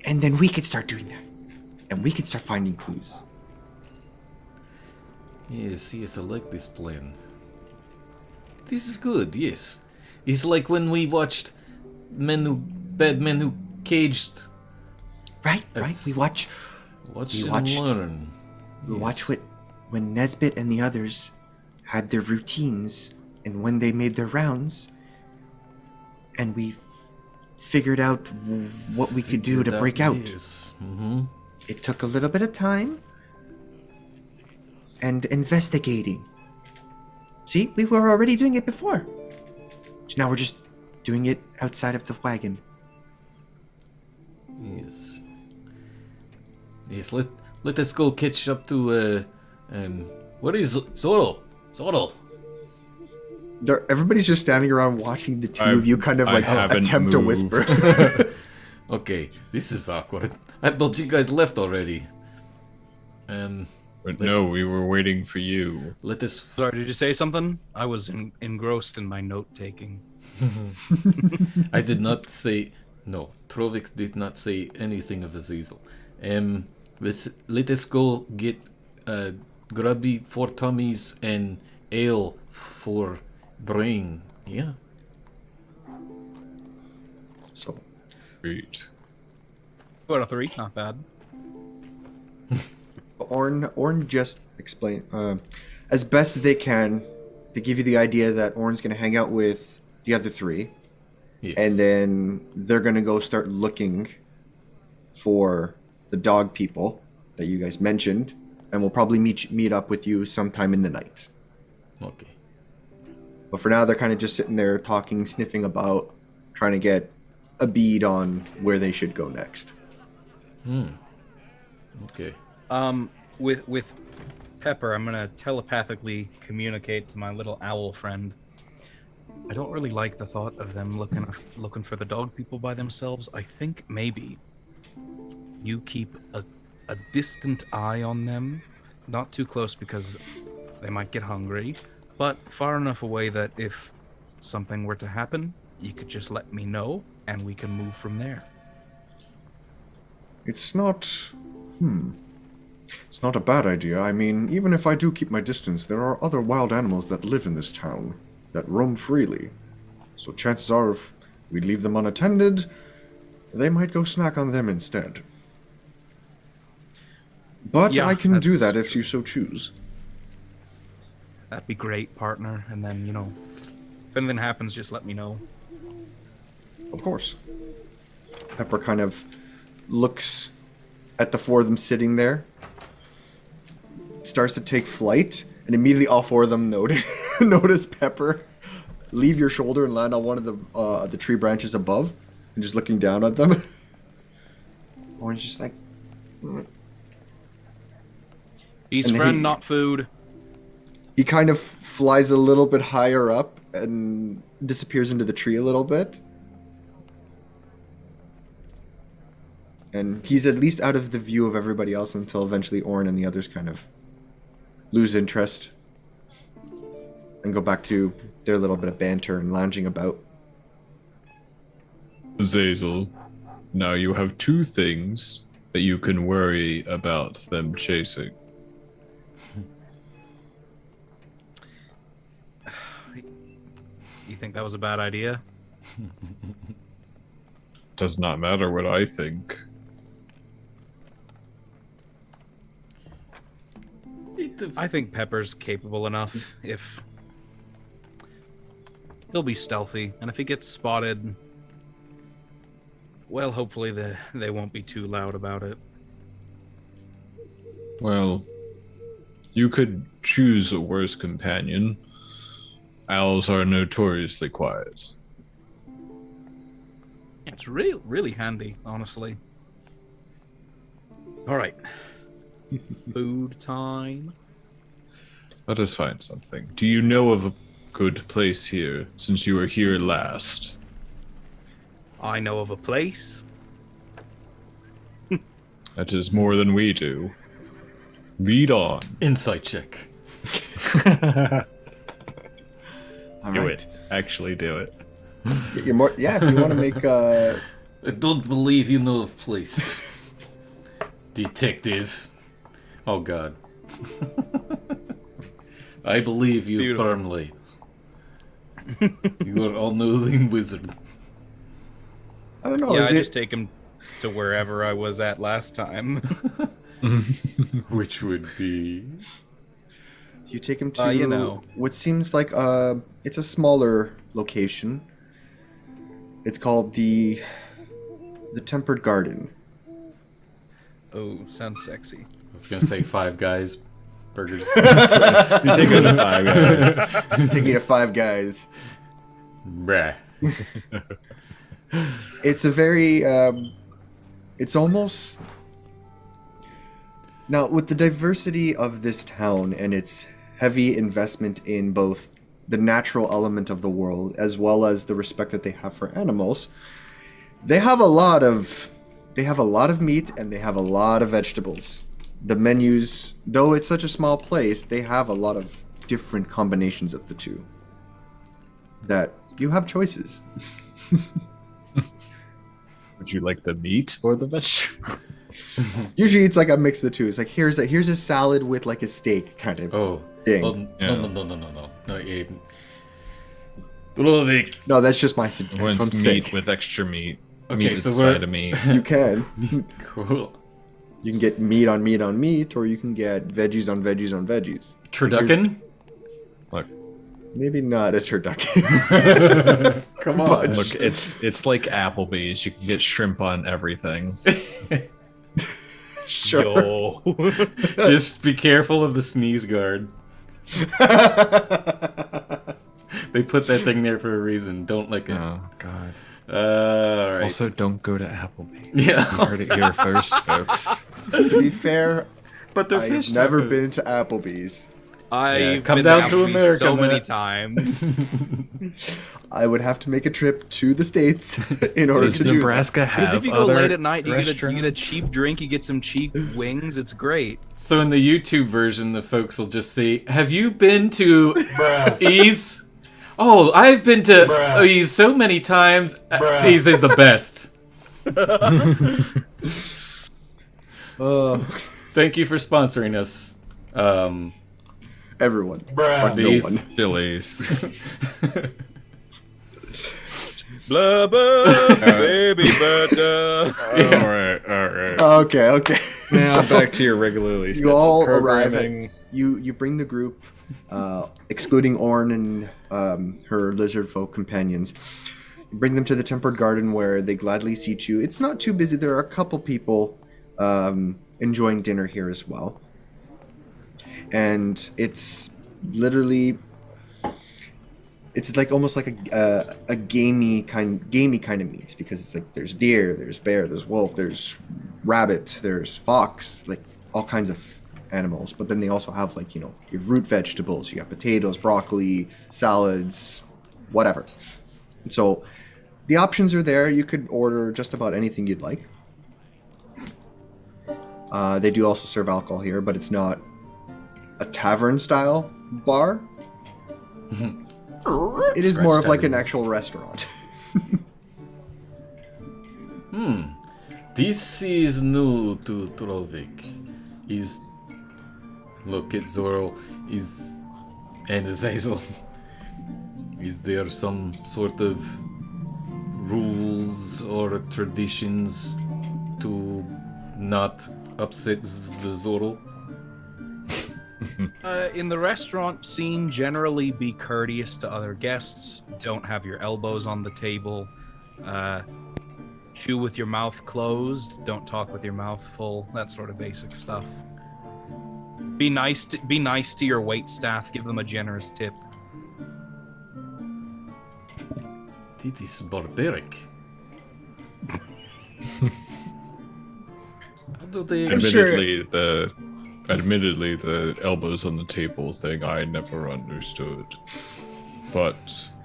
And then we could start doing that. And we could start finding clues. Yes, I like this plan. This is good, yes. It's like when we watched bad men who caged. Right. We watch Learn. We watch when Nesbit and the others had their routines and when they made their rounds, and we figured out what we could do to break out. Yes. Mm-hmm. It took a little bit of time and investigating. See, we were already doing it before. So now we're just doing it outside of the wagon. Yes. Yes, let us go catch up to what is Zoro? Everybody's just standing around watching the two of you kind of like attempt to whisper. Okay, this is awkward. I thought you guys left already. But no, we were waiting for you. Let us. Sorry, did you say something? I was engrossed in my note taking. I did not say. No, Trovik did not say anything of Azazel. Let us go get grubby for tummies and ale for brain. Yeah. So, Great. 2 out of 3, not bad. Orn just explain as best they can. They give you the idea that Orn's going to hang out with the other 3. Yes. And then they're going to go start looking for the dog people that you guys mentioned, and we'll probably meet up with you sometime in the night. Okay. But for now, they're kind of just sitting there talking, sniffing about, trying to get a bead on where they should go next. Okay. With Pepper, I'm gonna telepathically communicate to my little owl friend. I don't really like the thought of them looking for the dog people by themselves. I think maybe you keep a distant eye on them, not too close because they might get hungry, but far enough away that if something were to happen, you could just let me know and we can move from there. It's not a bad idea. I mean, even if I do keep my distance, there are other wild animals that live in this town, that roam freely. So chances are, if we leave them unattended, they might go snack on them instead. But Yeah, I can do that's that if you so choose. That'd be great, partner. And then, if anything happens, just let me know. Of course. Pepper kind of looks at the 4 of them sitting there, starts to take flight, and immediately all 4 of them notice Pepper leave your shoulder and land on one of the tree branches above, and just looking down at them. Orange just like... He's And friend, not food. He kind of flies a little bit higher up and disappears into the tree a little bit. And he's at least out of the view of everybody else until eventually Orin and the others kind of lose interest and go back to their little bit of banter and lounging about. Zazel, now you have 2 things that you can worry about them chasing. You think that was a bad idea? Does not matter what I think. I think Pepper's capable enough. If he'll be stealthy, and if he gets spotted, well, hopefully they won't be too loud about it. Well, you could choose a worse companion. Owls are notoriously quiet. It's really handy, honestly. All right, food time. Let us find something. Do you know of a good place here, since you were here last? I know of a place. That is more than we do. Lead on. Insight check. All Do right. it. Actually do it. You're more, yeah, if you want to make I don't believe you know of place. Detective. Oh god. I believe you Beautiful. firmly. You are all-knowing wizard. I don't know. Yeah, is I it just take him to wherever I was at last time. Which would be... you take him to you know. what seems like it's a smaller location. It's called the Tempered Garden. Oh, sounds sexy. I was gonna say Five Guys burgers. You take it to 5 guys. Taking to Five Guys. Bruh. It's a very it's almost now with the diversity of this town and its heavy investment in both the natural element of the world as well as the respect that they have for animals. They have a lot of meat and they have a lot of vegetables. The menus, though it's such a small place, they have a lot of different combinations of the two. That you have choices. Would you like the meat or the vegetable? Usually it's like a mix of the two. It's like here's a salad with like a steak kind of Oh. thing. Oh, Yeah. no, Ludovic. No, that's just my suggestion. One's meat with extra meat. Okay, Meat so inside we're- of meat. You can. Cool. You can get meat on meat on meat, or you can get veggies on veggies on veggies. Turducken? Look, Maybe not a turducken. Come on. look, it's like Applebee's. You can get shrimp on everything. Sure. Yo. Just be careful of the sneeze guard. They put that thing there for a reason. Don't lick it. Oh God. Alright. Also, don't go to Applebee's. Yeah. You heard it here first, folks. To be fair, But they're I've fish never tacos. been to Applebee's. I've come been down to Applebee's America, so many man. times. I would have to make a trip to the States in order Does to do Nebraska Because have if you go other late at night, you get a restaurants? cheap drink, you get some cheap wings. It's great. So in the YouTube version, the folks will just say, "Have you been to Ease?" Oh, I've been to Ease so many times. Ease is the best. Thank you for sponsoring us. everyone. But no These. one. Chili's. Blubber, baby butter. All right. Okay. Now So- back to your regularly You scheduled all arrive programming. at you bring the group, excluding Orn and her lizard folk companions. You bring them to the Tempered Garden where they gladly seat you. It's not too busy. There are a couple people enjoying dinner here as well, and it's literally it's like almost like a gamey kind of meats because it's like there's deer, there's bear, there's wolf, there's rabbit, there's fox, like all kinds of animals. But then they also have like your root vegetables. You got potatoes, broccoli, salads, whatever. And so the options are there. You could order just about anything you'd like. They do also serve alcohol here, but it's not a tavern style bar. It is more of like an actual restaurant. This is new to Trovik. Look at Zoro. And Zazel. Is there some sort of rules or traditions to not upset the Zoro? In the restaurant scene, generally be courteous to other guests. Don't have your elbows on the table. Chew with your mouth closed. Don't talk with your mouth full. That sort of basic stuff. Be nice to your wait staff. Give them a generous tip. This is barbaric. How do they Admittedly, the elbows on the table thing I never understood. But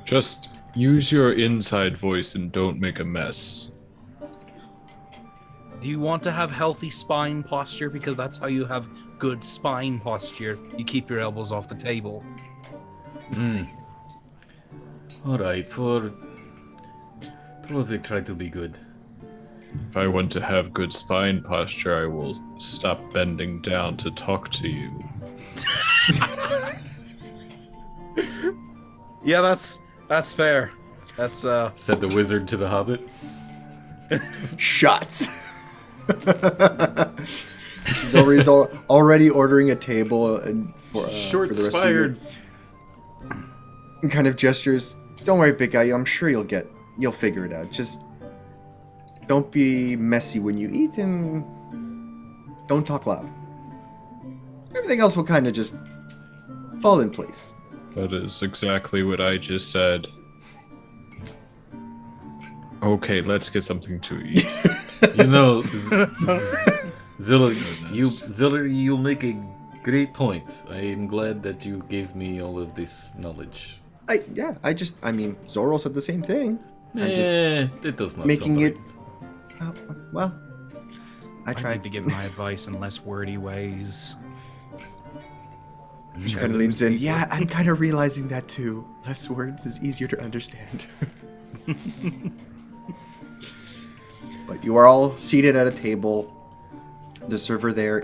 just use your inside voice and don't make a mess. Do you want to have healthy spine posture? Because that's how you have good spine posture. You keep your elbows off the table. Alright, for Trovik, try to be good. If I want to have good spine posture, I will stop bending down to talk to you. Yeah, that's fair. That's Said the wizard to the hobbit. Shots. Zori's already ordering a table and for Short for the rest spired. of you. Kind of gestures. Don't worry, big guy. I'm sure you'll figure it out. Just don't be messy when you eat and don't talk loud. Everything else will kind of just fall in place. That is exactly what I just said. Okay, let's get something to eat. You know, Zilla, you make a great point. I am glad that you gave me all of this knowledge. I mean, Zoro said the same thing. I'm just It does not making sound it. right. Well, I I tried. need to give my advice in less wordy ways. She kind of leans in. Yeah, I'm kind of realizing that too. Less words is easier to understand. But you are all seated at a table. The server there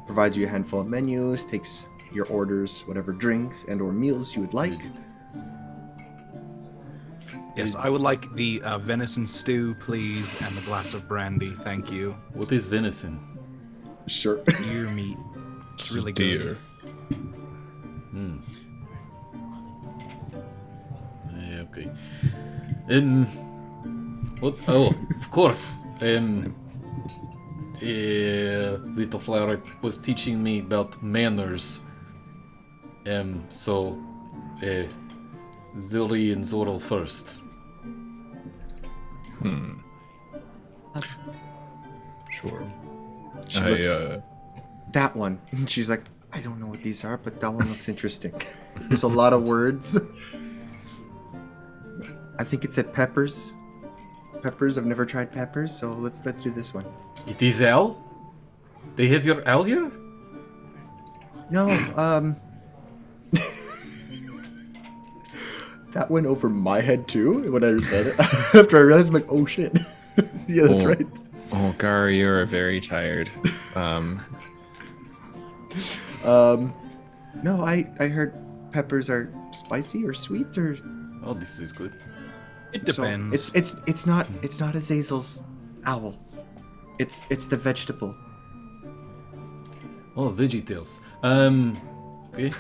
provides you a handful of menus, takes your orders, whatever drinks and or meals you would like. Yes, I would like the venison stew, please, and the glass of brandy. Thank you. What is venison? Sure. Deer meat. It's really good. Dear. Okay. What? Oh, of course. Little Flower was teaching me about manners. So, Zilli and Zorl first. Sure. She looks, that one. And she's like, I don't know what these are, but that one looks interesting. There's a lot of words. I think it said peppers. Peppers. I've never tried peppers, so let's do this one. It is L? They have your L here? No, that went over my head too when I said it. After I realized, I'm like, oh shit. Yeah, that's right. Oh, Gary, you're very tired. No, I heard peppers are spicy or sweet or. Oh, this is good. It depends. So it's not Azazel's owl. It's the vegetable. Oh, VeggieTales. Okay.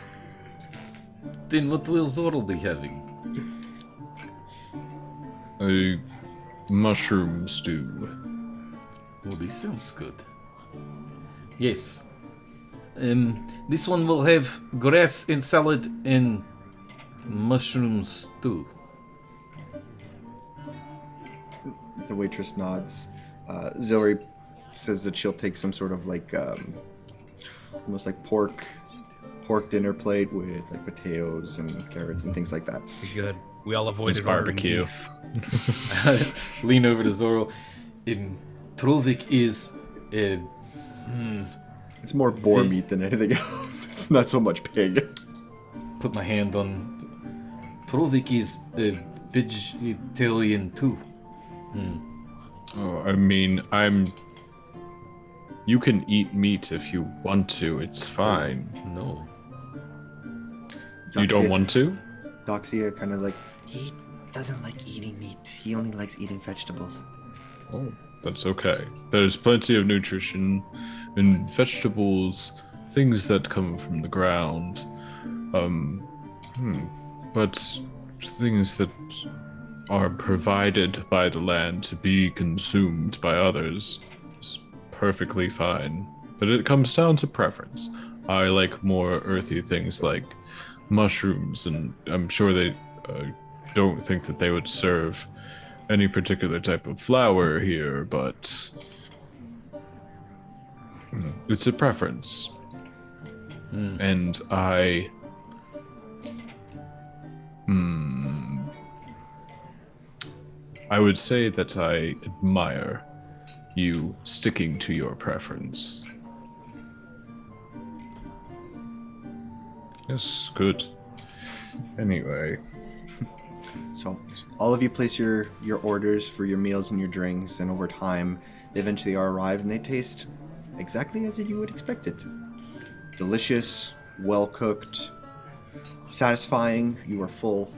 Then what will Zorl be having? A mushroom stew. Oh, this sounds good. Yes. This one will have grass and salad and mushroom stew. The waitress nods. Zoe says that she'll take some sort of like almost like pork dinner plate with like potatoes and carrots and things like that. Good. We all avoided It's barbecue. Lean over to Zorro. Trovik is It's more boar meat than anything else. It's not so much pig. put my hand on. Trovik is vegetarian too. Oh, I mean, you can eat meat if you want to. It's fine. No. You don't want to? Doxia kind of like, he doesn't like eating meat. He only likes eating vegetables. Oh, that's okay. There's plenty of nutrition in vegetables, things that come from the ground. But things that are provided by the land to be consumed by others is perfectly fine. But it comes down to preference. I like more earthy things like mushrooms, and I'm sure they don't think that they would serve any particular type of flower here, but it's a preference. And I I would say that I admire you sticking to your preference. Yes, good. Anyway. So, all of you place your orders for your meals and your drinks, and over time, they eventually are arrived, and they taste exactly as you would expect it. Delicious, well-cooked, satisfying. You are full.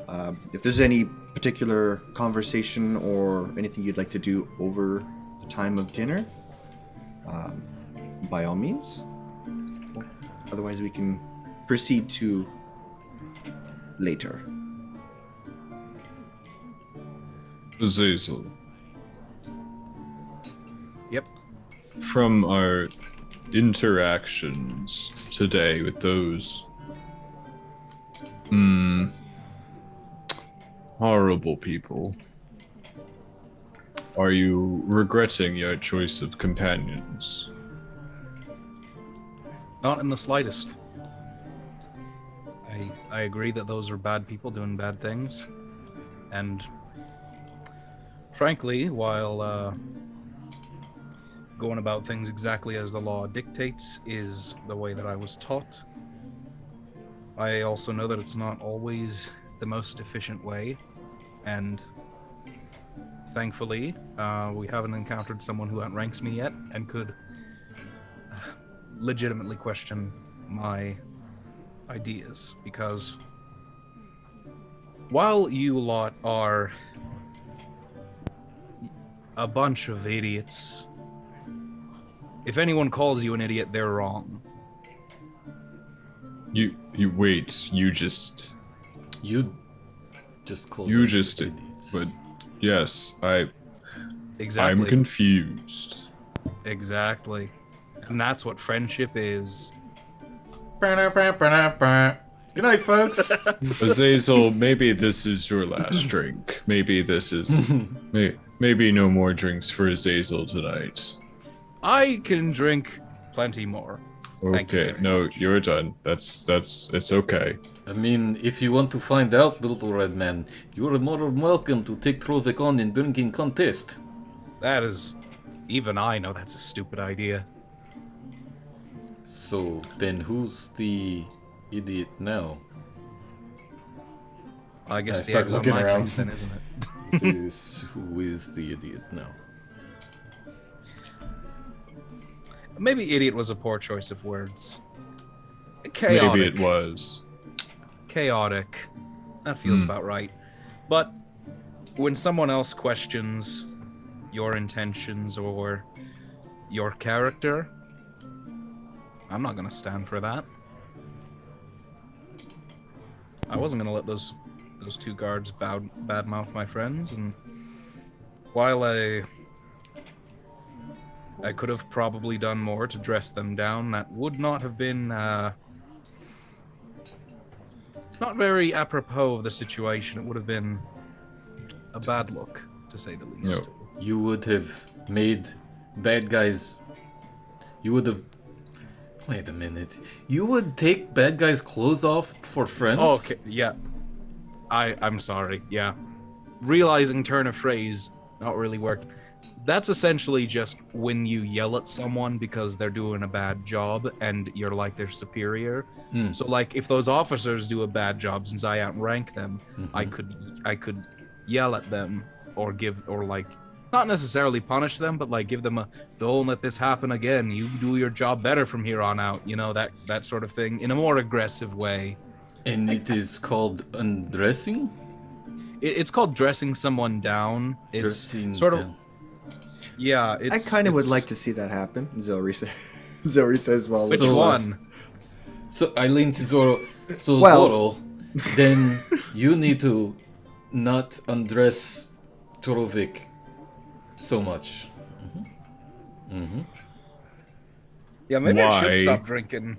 If there's any particular conversation or anything you'd like to do over the time of dinner, by all means. Otherwise, we can proceed to later. Azazel. Yep. From our interactions today with those horrible people, are you regretting your choice of companions? Not in the slightest. I agree that those are bad people doing bad things. And frankly, while going about things exactly as the law dictates is the way that I was taught, I also know that it's not always the most efficient way. And thankfully, we haven't encountered someone who outranks me yet and could legitimately question my ideas, because while you lot are a bunch of idiots, if anyone calls you an idiot, they're wrong. You wait, you just called you us just idiots. But yes, Exactly. I'm confused. Exactly. And that's what friendship is. Good night, folks. Azazel, maybe this is your last drink. Maybe this is maybe no more drinks for Azazel tonight. I can drink plenty more. Thank you Okay, very no, much. you're done. That's it's okay. I mean, if you want to find out, little red man, you're more than welcome to take Trovik on in drinking contest. That is, even I know that's a stupid idea. So, then who's the idiot now? I guess I the start egg's on looking my around. face then, isn't it? Who is the idiot now? Maybe idiot was a poor choice of words. Chaotic. Maybe it was. Chaotic. That feels about right. But when someone else questions your intentions or your character, I'm not gonna stand for that. I wasn't gonna let those two guards badmouth my friends, and while I could have probably done more to dress them down, that would not have been not very apropos of the situation. It would have been a bad look, to say the least. No. You would have made bad guys. You would have. Wait a minute. You would take bad guys' clothes off for friends? Oh, okay, yeah. I'm sorry, yeah. Realizing turn of phrase not really worked. That's essentially just when you yell at someone because they're doing a bad job and you're like their superior. So like if those officers do a bad job, since I outrank them, I could yell at them or like not necessarily punish them, but like give them a don't let this happen again. You do your job better from here on out, you know, that sort of thing in a more aggressive way. And it is called undressing? It's called dressing someone down. It's Dressing sort of down. yeah. I kind of would like to see that happen. Zoe says, "Well, Which So, one? So I lean to Zoro. So Well- Zoro, then you need to not undress Trovik so much. Yeah, maybe I should Why? stop drinking.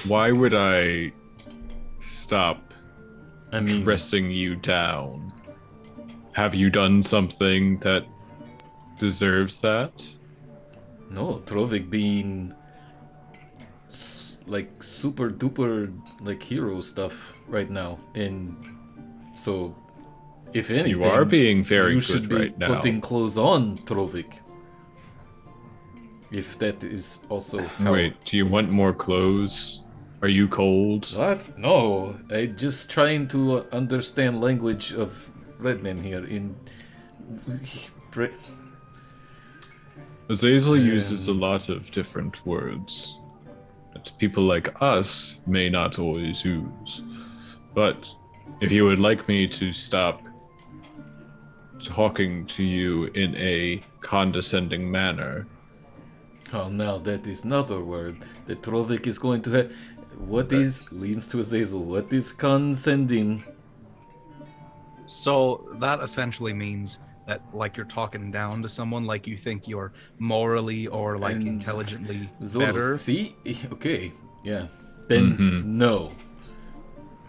Why would I stop I mean, dressing you down? Have you done something that deserves that? no, Trovik being like super duper like hero stuff right now, and so If anything, You are being very you good should be right now. putting clothes on, Trovik. If that is also how... Wait, do you want more clothes? Are you cold? What? No, I just trying to understand language of Redmen here in... Azazel uses a lot of different words that people like us may not always use. But if you would like me to stop talking to you in a condescending manner... Oh, now that is not a word that Trovik is going to have. What is, leans to Azazel, what is condescending? So that essentially means that, like, you're talking down to someone, like you think you're morally or, like, And intelligently Zoro, better. see? Okay, yeah. Then, no.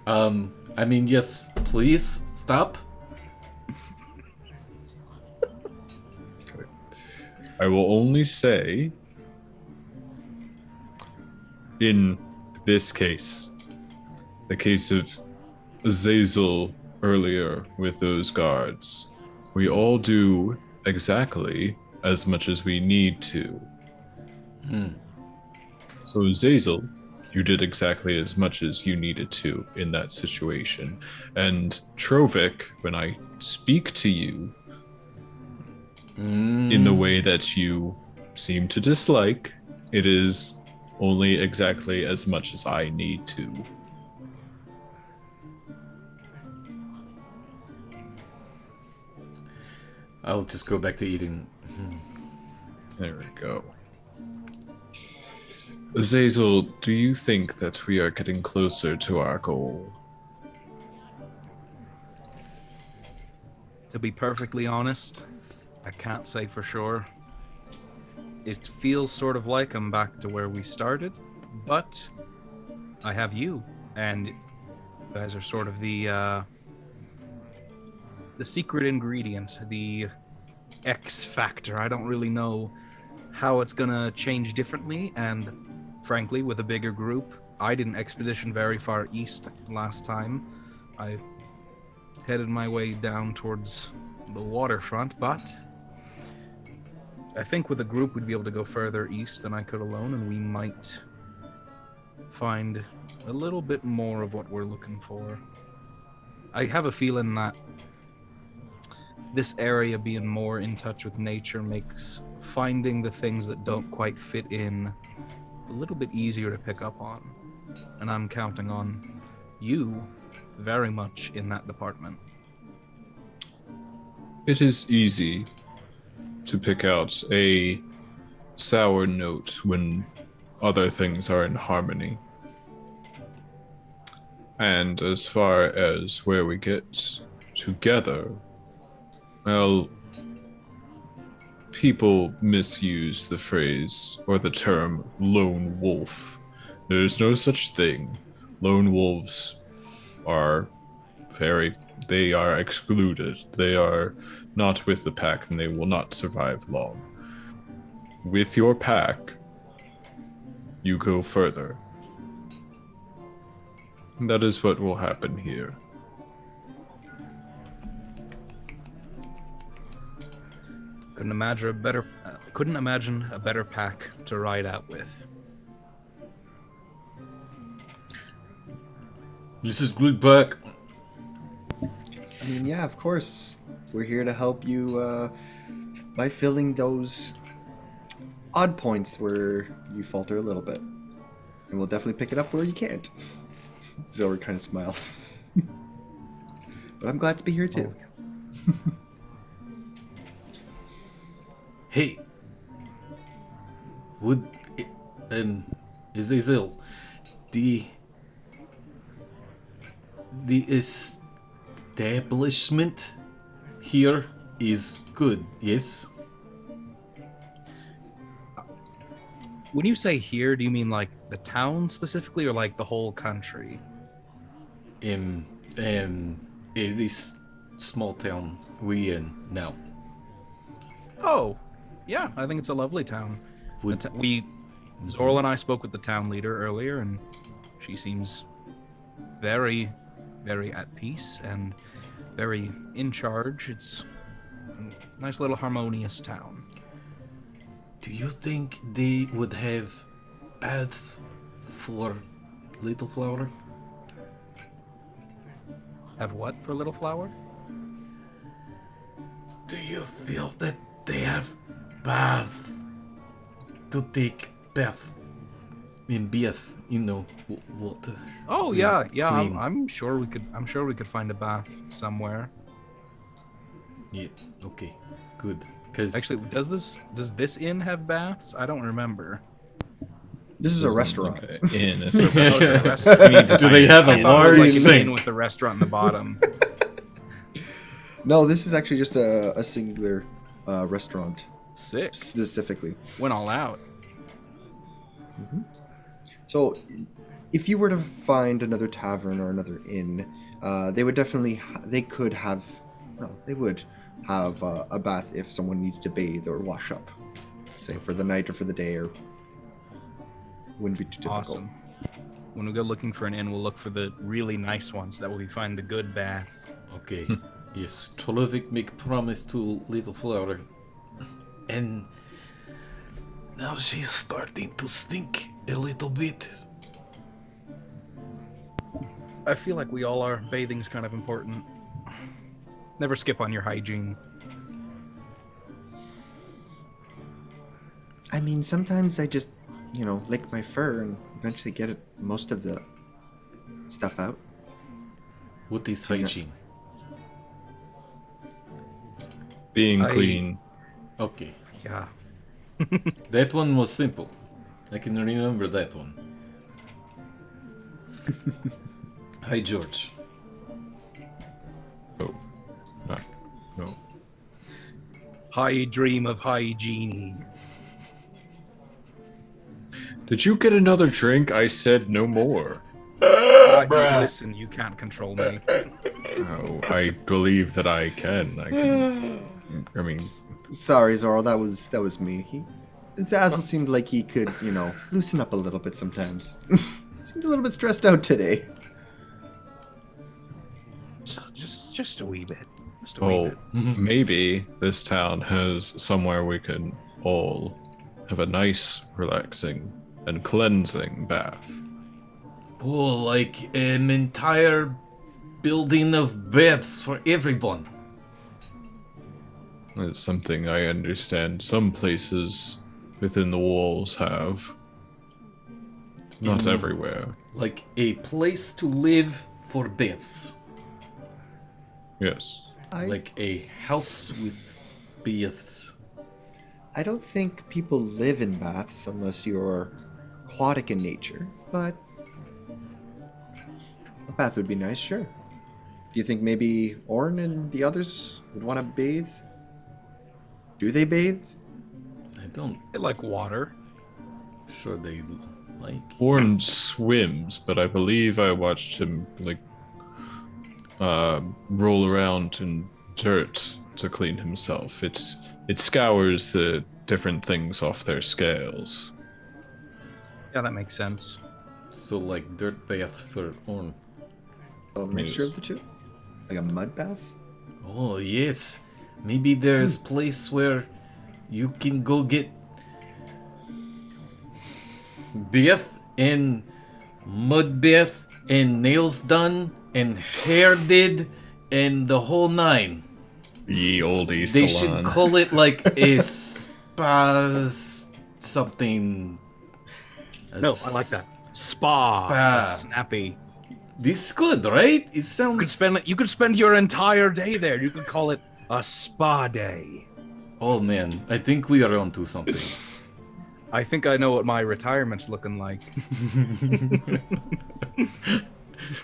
I mean, yes, please, stop. I will only say, in this case, the case of Azazel earlier with those guards, we all do exactly as much as we need to. So Azazel, you did exactly as much as you needed to in that situation. And Trovik, when I speak to you, in the way that you seem to dislike, it is only exactly as much as I need to. I'll just go back to eating. There we go. Azazel, do you think that we are getting closer to our goal? To be perfectly honest, I can't say for sure. It feels sort of like I'm back to where we started, but I have you, and you guys are sort of the secret ingredient, the X factor. I don't really know how it's gonna change differently, and frankly, with a bigger group, I didn't expedition very far east last time. I headed my way down towards the waterfront, but I think with a group we'd be able to go further east than I could alone, and we might find a little bit more of what we're looking for. I have a feeling that this area being more in touch with nature makes finding the things that don't quite fit in a little bit easier to pick up on. And I'm counting on you very much in that department. It is easy to pick out a sour note when other things are in harmony. And as far as where we get together, well, people misuse the phrase or the term lone wolf. There's no such thing. Lone wolves are they are excluded. They are not with the pack, and they will not survive long. With your pack, you go further. And that is what will happen here. Couldn't imagine a better pack to ride out with. This is good back. I mean, yeah, of course. We're here to help you by filling those odd points where you falter a little bit. And we'll definitely pick it up where you can't. Zora kind of smiles. But I'm glad to be here too. Hey, would Azazel, the establishment here is good, yes? When you say here, do you mean like the town specifically, or like the whole country? This small town we in now. Oh, yeah, I think it's a lovely town. Zorl and I spoke with the town leader earlier, and she seems very, very at peace, and very in charge. It's a nice little harmonious town. Do you think they would have baths for Little Flower? Have what for Little Flower? Do you feel that they have baths to take bath in bath, water? Oh yeah. Clean. I'm sure we could find a bath somewhere. Yeah. Okay. Good. Because Actually, does this inn have baths? I don't remember. This is a restaurant. Like a inn. It's Oh, it's a restaurant. do they have a I thought it was large like an inn sink? with a restaurant in the bottom. No, this is actually just a singular restaurant Sick. specifically. Went all out. So, if you were to find another tavern or another inn, they would definitely they would have a bath if someone needs to bathe or wash up, say for the night or for the day, or wouldn't be too difficult. Awesome. When we go looking for an inn, we'll look for the really nice ones that we find the good bath. Okay. Yes, Trolovik make promise to Little Flower. And now she's starting to stink a little bit. I feel like we all are. Bathing's kind of important. Never skip on your hygiene. I mean, sometimes I just, lick my fur and eventually get most of the stuff out. What is hygiene? being clean. Okay. Yeah. That one was simple. I can remember that one. Hi, George. Oh. No. High dream of hygiene. Did you get another drink? I said no more. Listen, you can't control me. Oh, I believe that I can. I mean, Sorry, Zoro, that was me. Zaz seemed like he could, loosen up a little bit sometimes. Seemed a little bit stressed out today. Just a wee bit. Just a wee bit. maybe this town has somewhere we can all have a nice, relaxing, and cleansing bath. Oh, like an entire building of beds for everyone. It's something I understand some places within the walls have. Not everywhere. Like a place to live for beds. Yes. Like a house with beds. I don't think people live in baths unless you're aquatic in nature, but a bath would be nice, sure. Do you think maybe Orn and the others would want to bathe? Do they bathe? I don't. They like water. Sure they like. Orn swims, but I believe I watched him roll around in dirt to clean himself. It scours the different things off their scales. Yeah, that makes sense. So like dirt bath for Orn. A mixture of the two? Like a mud bath? Oh yes. Maybe there's place where you can go get bath and mud bath and nails done and hair did and the whole nine. Ye olde They salon. should call it like a spa something. No, I like that. Spa. Spa. That's snappy. This is good, right? It sounds. You could spend your entire day there. You could call it a spa day. Oh man, I think we are onto something. I think I know what my retirement's looking like.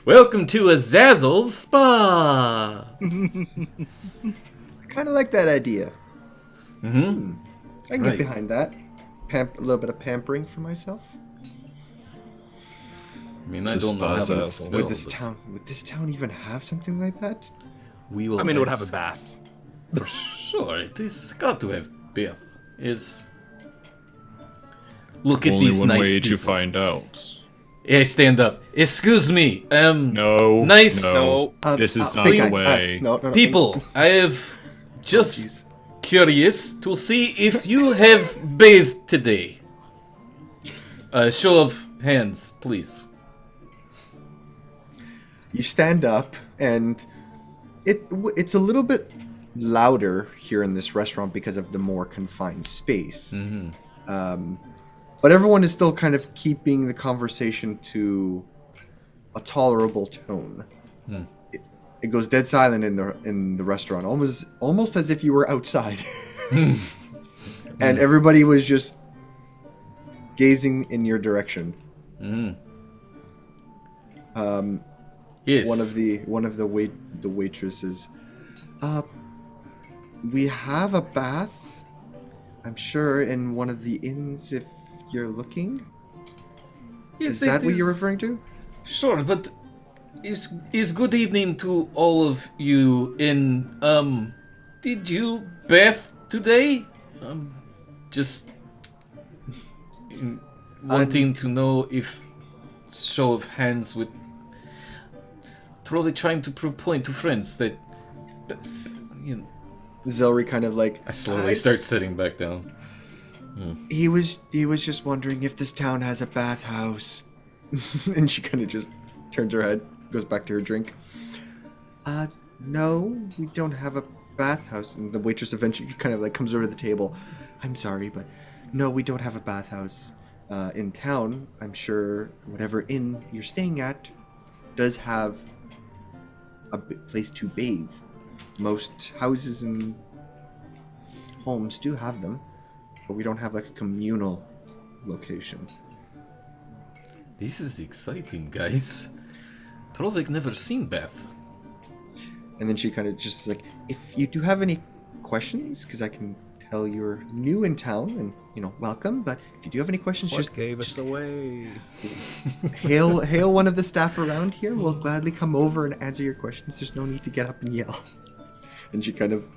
Welcome to Azazel's Spa. I kind of like that idea. Mm-hmm. I can get behind that. A little bit of pampering for myself. I mean, I don't know how to spell, Would this town even have something like that? We will. I mean, it would have a bath. For sure, it's got to have bath. It's. Look at Only these one nice way people. to find out. I stand up. Excuse me. No. Nice. No. This is not big the guy, way. no. People, I have just jeez. curious to see if you have bathed today. Show of hands, please. You stand up, and it's a little bit louder here in this restaurant because of the more confined space. But everyone is still kind of keeping the conversation to a tolerable tone. It goes dead silent in the restaurant, almost as if you were outside, and everybody was just gazing in your direction. Yes. One of the waitresses. We have a bath, I'm sure, in one of the inns if you're looking. Yes, Is that what you're referring to? Sure, but is good evening to all of you in did you bath today? Just wanting to know if show of hands with Trolley trying to prove point to friends that you know. Zelry kind of like... I slowly start sitting back down. He was just wondering if this town has a bathhouse. And she kind of just turns her head, goes back to her drink. No, we don't have a bathhouse. And the waitress eventually kind of like comes over to the table. I'm sorry, but no, we don't have a bathhouse in town. I'm sure whatever inn you're staying at does have a place to bathe. Most houses and homes do have them, but we don't have like a communal location. This is exciting, guys. Trovik never seen Beth. And then she kind of just like, if you do have any questions, because I can tell you're new in town and, you know, welcome, but if you do have any questions, What gave us away? hail one of the staff around here. We'll gladly come over and answer your questions. There's no need to get up and yell. And she kind of...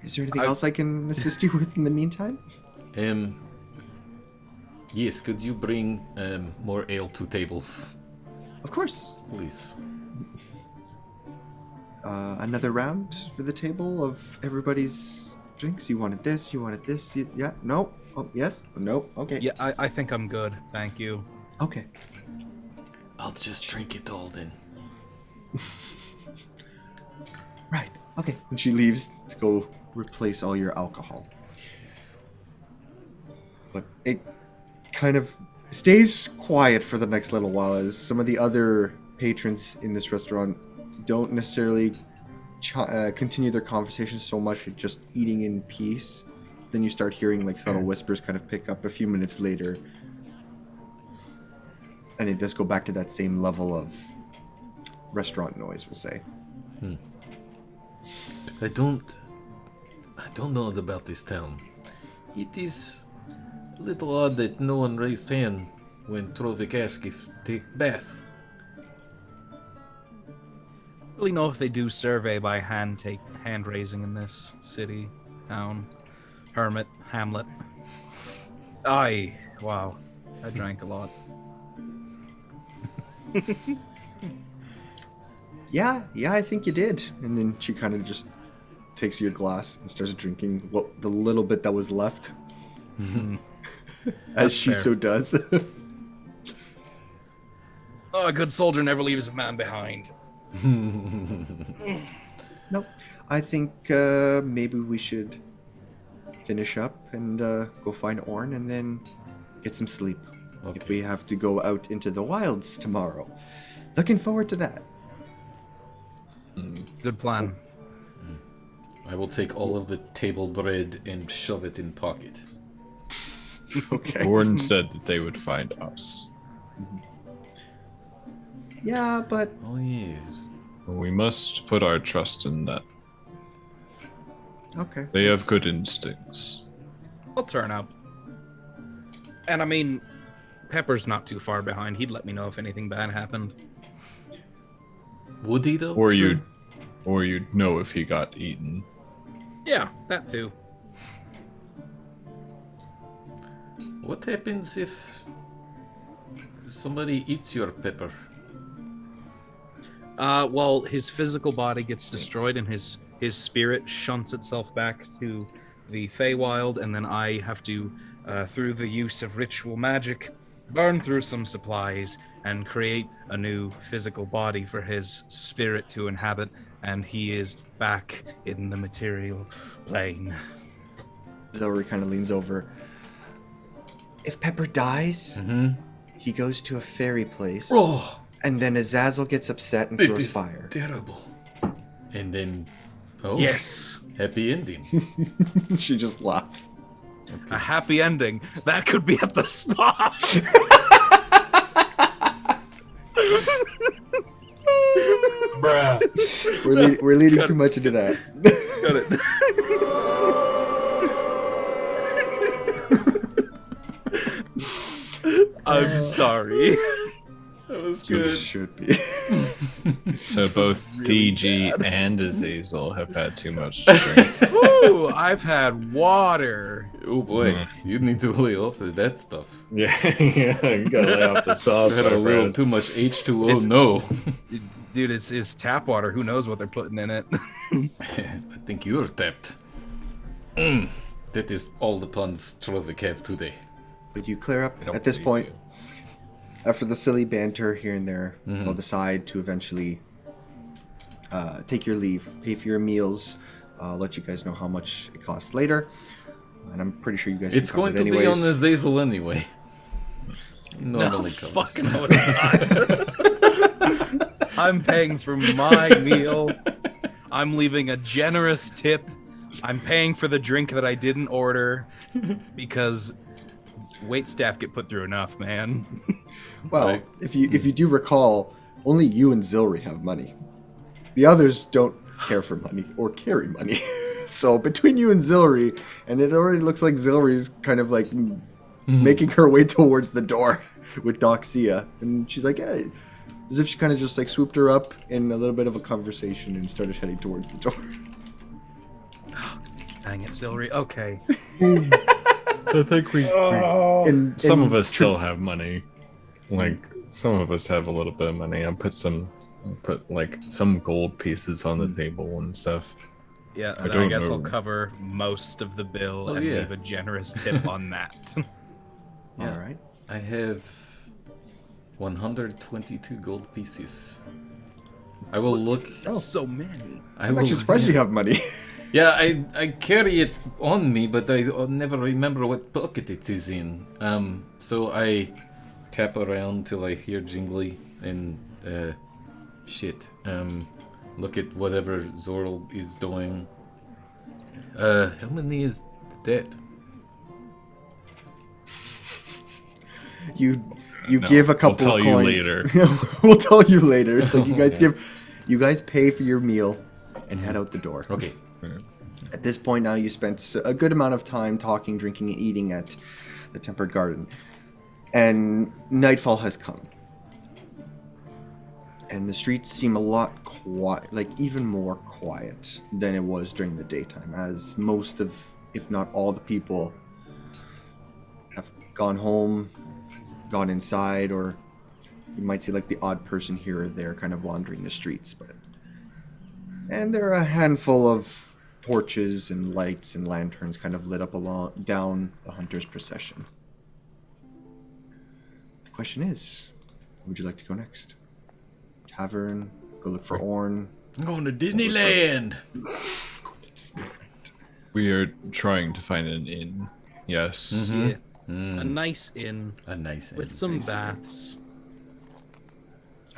Is there anything else I can assist you with in the meantime? Yes, could you bring more ale to table? Of course. Please. Another round for the table of everybody's drinks. You wanted this, yeah, no, oh, yes, no, okay. Yeah, I think I'm good, thank you. Okay. I'll just drink it all then. Right, okay. And she leaves to go replace all your alcohol. But it kind of stays quiet for the next little while as some of the other patrons in this restaurant don't necessarily continue their conversations so much, just eating in peace. Then you start hearing like subtle whispers kind of pick up a few minutes later. And it does go back to that same level of restaurant noise, we'll say. I don't know about this town. It is a little odd that no one raised hand when Trovik asked if take bath. Really know if they do survey by hand raising in this city, town, hermit, hamlet. Wow, I drank a lot. Yeah, I think you did. And then she kind of just takes your glass and starts drinking the little bit that was left. As she fair. so does. Oh, a good soldier never leaves a man behind. Nope. I think maybe we should finish up and go find Orn and then get some sleep. Okay. If we have to go out into the wilds tomorrow. Looking forward to that. Good plan. I will take all of the table bread and shove it in pocket. Okay. Orn said that they would find us. Yeah, but Oh yes. We must put our trust in that. okay. They have good instincts. I'll turn up. And I mean, Pepper's not too far behind. He'd let me know if anything bad happened. Would he though? Or you'd know if he got eaten. Yeah, that too. What happens if somebody eats your pepper? Well, his physical body gets destroyed and his spirit shunts itself back to the Feywild, and then I have to, through the use of ritual magic, burn through some supplies and create a new physical body for his spirit to inhabit, and he is back in the material plane. L.O.R.E kind of leans over. If Pepper dies, he goes to a fairy place. Oh, And then Azazel gets upset and it throws is fire. terrible. And then, Yes, happy ending. She just laughs. a happy ending. That could be at the spot. Bruh. We're leading too much into that. Got it. I'm sorry. That was You good. should be. So both really DG bad. and Azazel have had too much to drink. Ooh, I've had water. Oh boy, you need to lay off of that stuff. Yeah, you gotta lay off the sauce. You had a my little friend. too much H2O. It's- No. Dude, it's tap water. Who knows what they're putting in it? I think you're tapped. That is all the puns Trovic have today. But you clear up don't at this believe point. you. After the silly banter here and there, we'll decide to eventually take your leave, pay for your meals. I'll let you guys know how much it costs later. And I'm pretty sure you guys It's can cover going to it be anyways. on Azazel anyway. He normally covers. Fuck no, it's not. I'm paying for my meal. I'm leaving a generous tip. I'm paying for the drink that I didn't order because wait staff get put through enough, man. Well, Right. if you do recall, only you and Zilri have money. The others don't care for money or carry money. So between you and Zilri, and it already looks like Zilri's kind of like making her way towards the door with Doxia, and she's like, hey, as if she kind of just like swooped her up in a little bit of a conversation and started heading towards the door. Dang it, Zilri. Okay. I think we And some of us still have money. Like some of us have a little bit of money. I put like some gold pieces on the table and stuff. Yeah, I and I don't guess I'll know. cover most of the bill Oh, and yeah. leave a generous tip on that. Yeah. All right. I have 122 gold pieces. I will look. That's so many. I I'm will. actually surprised you have money. Yeah, I carry it on me, but I never remember what pocket it is in. So I tap around till I hear jingly and shit. Look at whatever Zorl is doing. How many is that? You No, give a we'll couple tell of you coins. later. We'll tell you later. It's like you guys pay for your meal and head out the door. Okay. At this point now, you spent a good amount of time talking, drinking, and eating at the Tempered Garden, and nightfall has come. And the streets seem a lot quiet, like even more quiet than it was during the daytime, as most of, if not all, the people have gone home, gone inside, or you might see like the odd person here or there kind of wandering the streets. And there are a handful of torches and lights and lanterns kind of lit up down the hunter's procession. The question is, where would you like to go next? Tavern? Go look for Orn? I'm going to Disneyland. We are trying to find an inn. Yes. Yeah. A nice inn A nice with inn. some baths.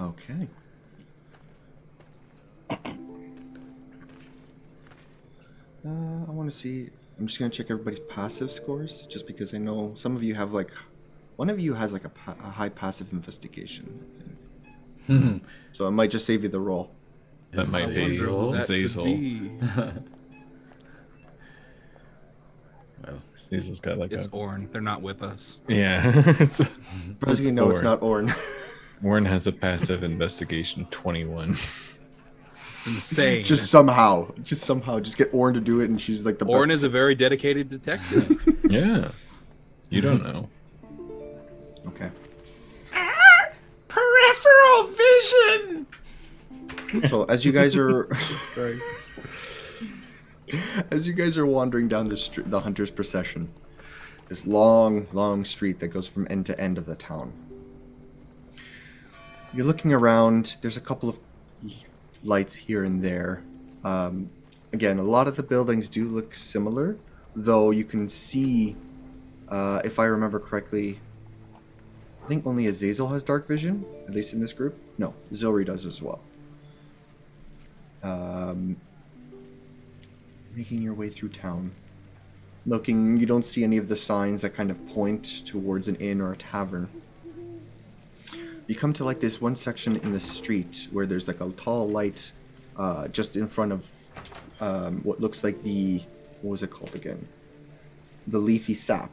Okay. I want to see. I'm just gonna check everybody's passive scores, just because I know some of you have like, one of you has like a high passive investigation, I think. So I might just save you the roll. That might be Azazel. That could Azazel. be. Well, Azazel's got like It's a Orn. They're not with us. yeah. It's Surprisingly, no, it's Orn. not Orn. Warren has a passive investigation 21. It's insane. just somehow, just get Orn to do it, and she's like the Orn best. is a very dedicated detective. Yeah. You don't know. Okay. vision! So as you guys are wandering down the hunter's procession, this long street that goes from end to end of the town, you're looking around. There's a couple of lights here and there. Again, a lot of the buildings do look similar, though you can see, if I remember correctly, I think only Azazel has dark vision, at least in this group. No, Zilri does as well. Making your way through town. Looking, you don't see any of the signs that kind of point towards an inn or a tavern. You come to like this one section in the street where there's like a tall light just in front of what looks like what was it called again? The leafy sap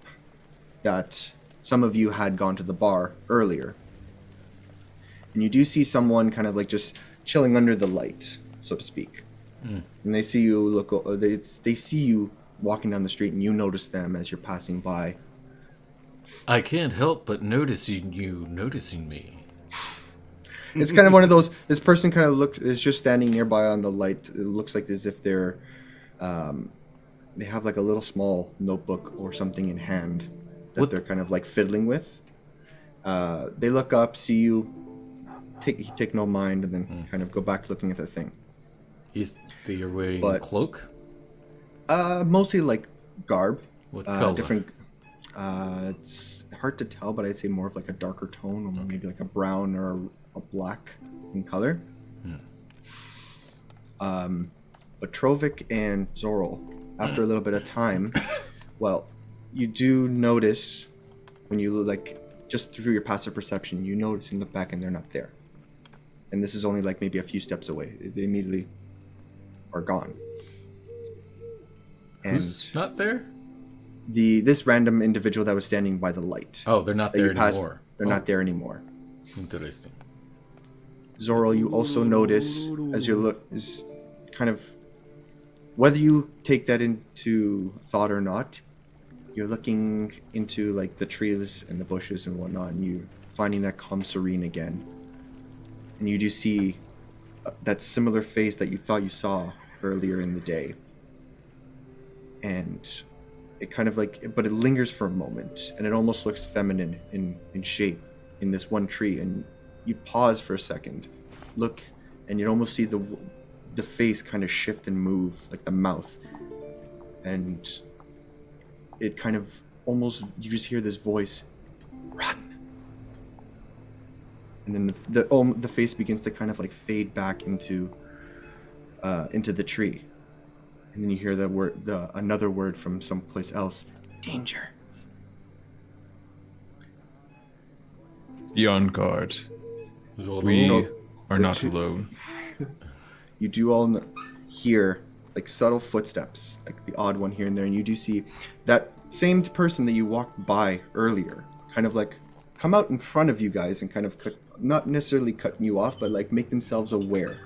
that some of you had gone to the bar earlier. And you do see someone kind of like just chilling under the light, so to speak. And they see you they see you walking down the street, and you notice them as you're passing by. I can't help but noticing you noticing me. It's kind of one of those, this person kind of is just standing nearby on the light. It looks like as if they're, they have like a little small notebook or something in hand that they're kind of like fiddling with. They look up, see you, take no mind, and then kind of go back to looking at the thing. They're wearing a cloak? Mostly like garb. What color? Different. It's hard to tell, but I'd say more of like a darker tone, or maybe like a brown or a black in color. But Trovic and Zorol, after a little bit of time, well, you do notice when you like just through your passive perception, you notice and look back, and they're not there. And this is only like maybe a few steps away. They immediately are gone. And who's not there? This random individual that was standing by the light. Oh, they're not there anymore. They're not there anymore. Interesting. Zorro, you also notice as you look, is kind of, whether you take that into thought or not, you're looking into like the trees and the bushes and whatnot, and you finding that calm serene again. And you do see that similar face that you thought you saw earlier in the day. And it kind of like, but it lingers for a moment, and it almost looks feminine in shape in this one tree. And you pause for a second, look, and you almost see the face kind of shift and move, like the mouth. And it kind of almost, you just hear this voice, "Run." And then the face begins to kind of like fade back into the tree. And then you hear another word from someplace else, "Danger." Be on guard. We are not alone. You do all hear like subtle footsteps, like the odd one here and there, and you do see that same person that you walked by earlier, kind of like come out in front of you guys and kind of not necessarily cutting you off, but like make themselves aware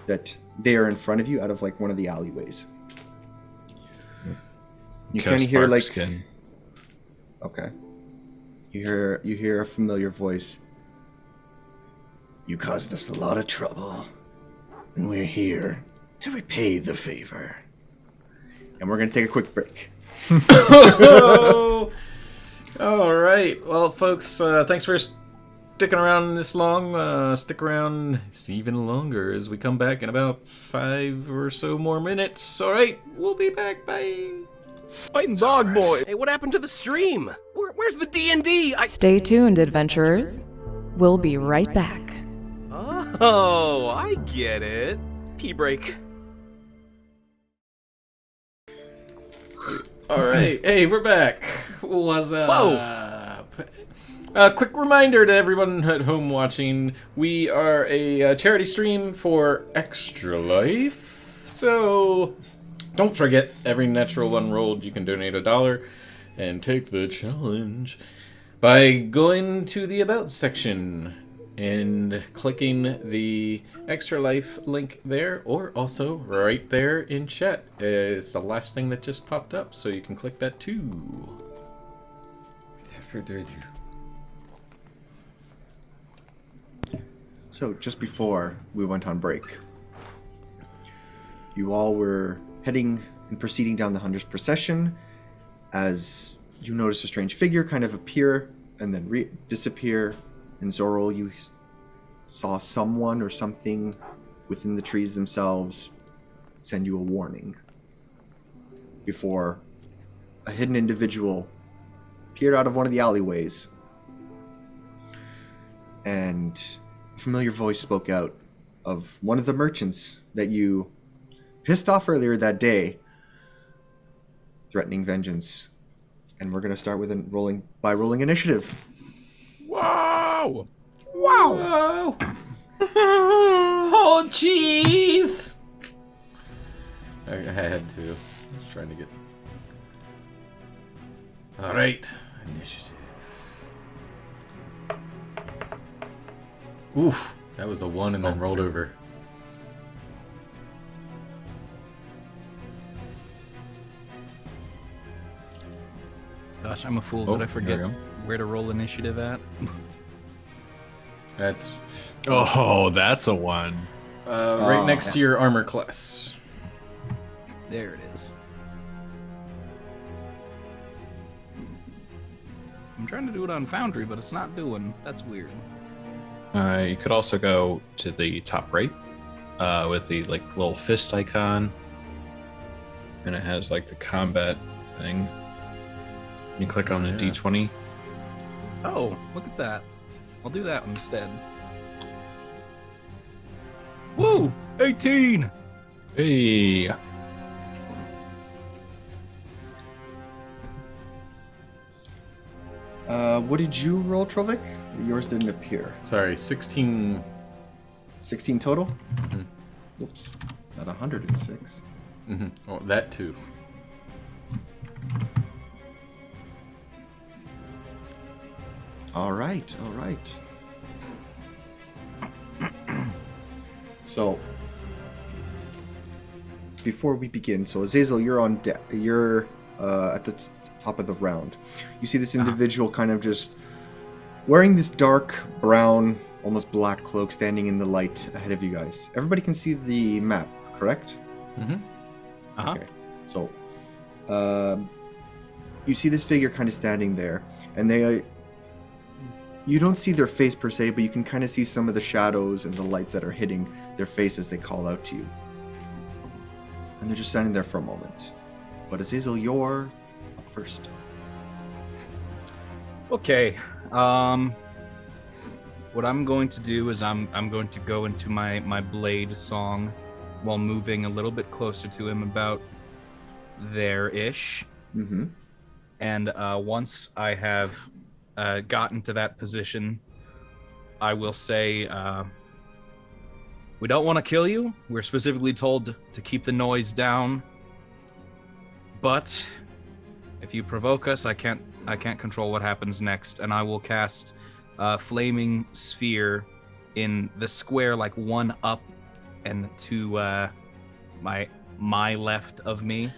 that they are in front of you out of like one of the alleyways. You kind of hear like, okay, you hear a familiar voice. "You caused us a lot of trouble, and we're here to repay the favor." And we're gonna take a quick break. All right. Well, folks, thanks for sticking around this long. Stick around even longer as we come back in about 5 or so more minutes. All right, we'll be back. Bye. Fighting dog boy. Hey, what happened to the stream? Where's the D&D? Stay tuned, adventurers. We'll be right back. Oh, I get it. Pee break. All right. Hey, we're back. What's up? Whoa. Quick reminder to everyone at home watching, we are a charity stream for Extra Life. So don't forget, every natural one rolled, you can donate $1 and take the challenge by going to the About section and clicking the Extra Life link there, or also right there in chat. It's the last thing that just popped up, so you can click that too. Without further ado. So, just before we went on break, you all were heading and proceeding down the Hunter's procession as you noticed a strange figure kind of appear and then disappear. And Zorro, you saw someone or something within the trees themselves send you a warning before a hidden individual appeared out of one of the alleyways, and a familiar voice spoke out of one of the merchants that you pissed off earlier that day, threatening vengeance. And we're going to start with rolling initiative. Wow! Wow! Oh, jeez! I had to. I was trying to get... Alright. Initiative. Oof. That was a 1 and then rolled over. Gosh, I'm a fool. Did I forget where to roll initiative at? That's... Oh, that's a 1. right next to your armor class. There it is. I'm trying to do it on Foundry, but it's not doing. That's weird. You could also go to the top right with the little fist icon, and it has the combat thing. You click on the D20. Oh, look at that. I'll do that instead. Woo! 18! Hey! What did you roll, Trovik? Yours didn't appear. Sorry, 16... 16 total? Mm-hmm. Oops. Not 106. Mm-hmm. Oh, that too. All right. So, before we begin, so Azazel, you're on deck. You're at the top of the round. You see this individual kind of just wearing this dark brown, almost black cloak, standing in the light ahead of you guys. Everybody can see the map, correct? Mm-hmm. Uh-huh. Okay. So, you see this figure kind of standing there, and they... you don't see their face per se, but you can kind of see some of the shadows and the lights that are hitting their face as they call out to you. And they're just standing there for a moment. But Azazel, you're up first. Okay. What I'm going to do is I'm going to go into my blade song while moving a little bit closer to him, about there-ish. Mm-hmm. And once I have gotten to that position, I will say, we don't want to kill you. We're specifically told to keep the noise down. But if you provoke us, I can't control what happens next, and I will cast Flaming Sphere in the square, one up and to my left of me.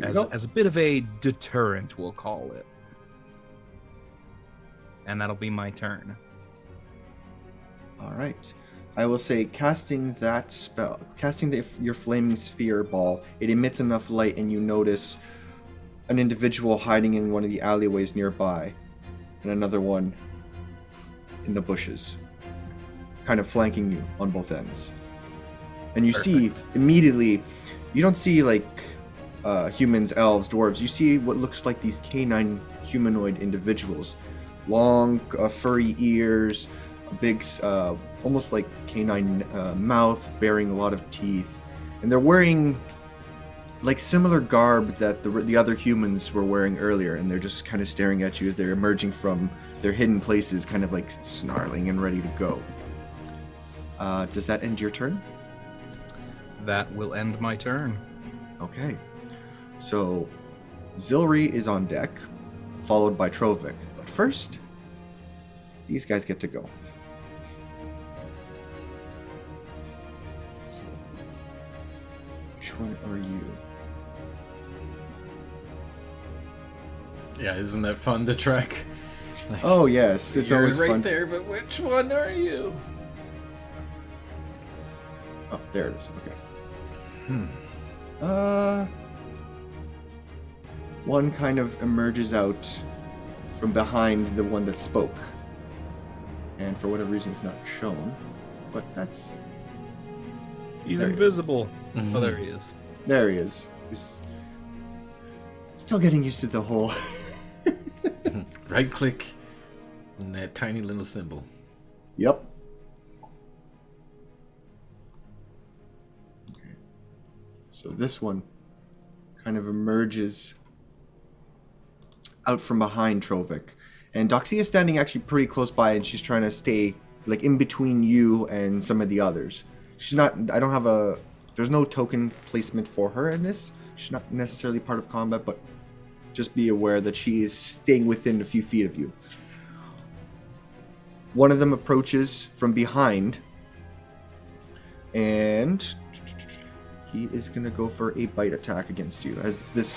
As a bit of a deterrent, we'll call it. And that'll be my turn. All right. I will say, casting that spell, your flaming sphere ball, it emits enough light, and you notice an individual hiding in one of the alleyways nearby, and another one in the bushes, kind of flanking you on both ends. And you see immediately, you don't see humans, elves, dwarves. You see what looks like these canine humanoid individuals, long furry ears, a big, almost like canine mouth, bearing a lot of teeth, and they're wearing similar garb that the other humans were wearing earlier, and they're just kind of staring at you as they're emerging from their hidden places, kind of snarling and ready to go. Does that end your turn? That will end my turn. Okay. So, Zilri is on deck, followed by Trovik. But first, these guys get to go. So, which one are you? Yeah, isn't that fun to track? Oh yes, it's You're always right fun. there, but which one are you? Oh, there it is. Okay. One kind of emerges out from behind the one that spoke, and for whatever reason, it's not shown. But that's He's There he is. invisible. Mhm. Oh, there he is. there. He is. He's still getting used to the whole. Right click on that tiny little symbol. Yep. Okay. So this one kind of emerges out from behind Trovic. And Doxia is standing actually pretty close by, and she's trying to stay like in between you and some of the others. She's not, I don't have a, there's no token placement for her in this. She's not necessarily part of combat, but just be aware that she is staying within a few feet of you. One of them approaches from behind, and he is gonna go for a bite attack against you as this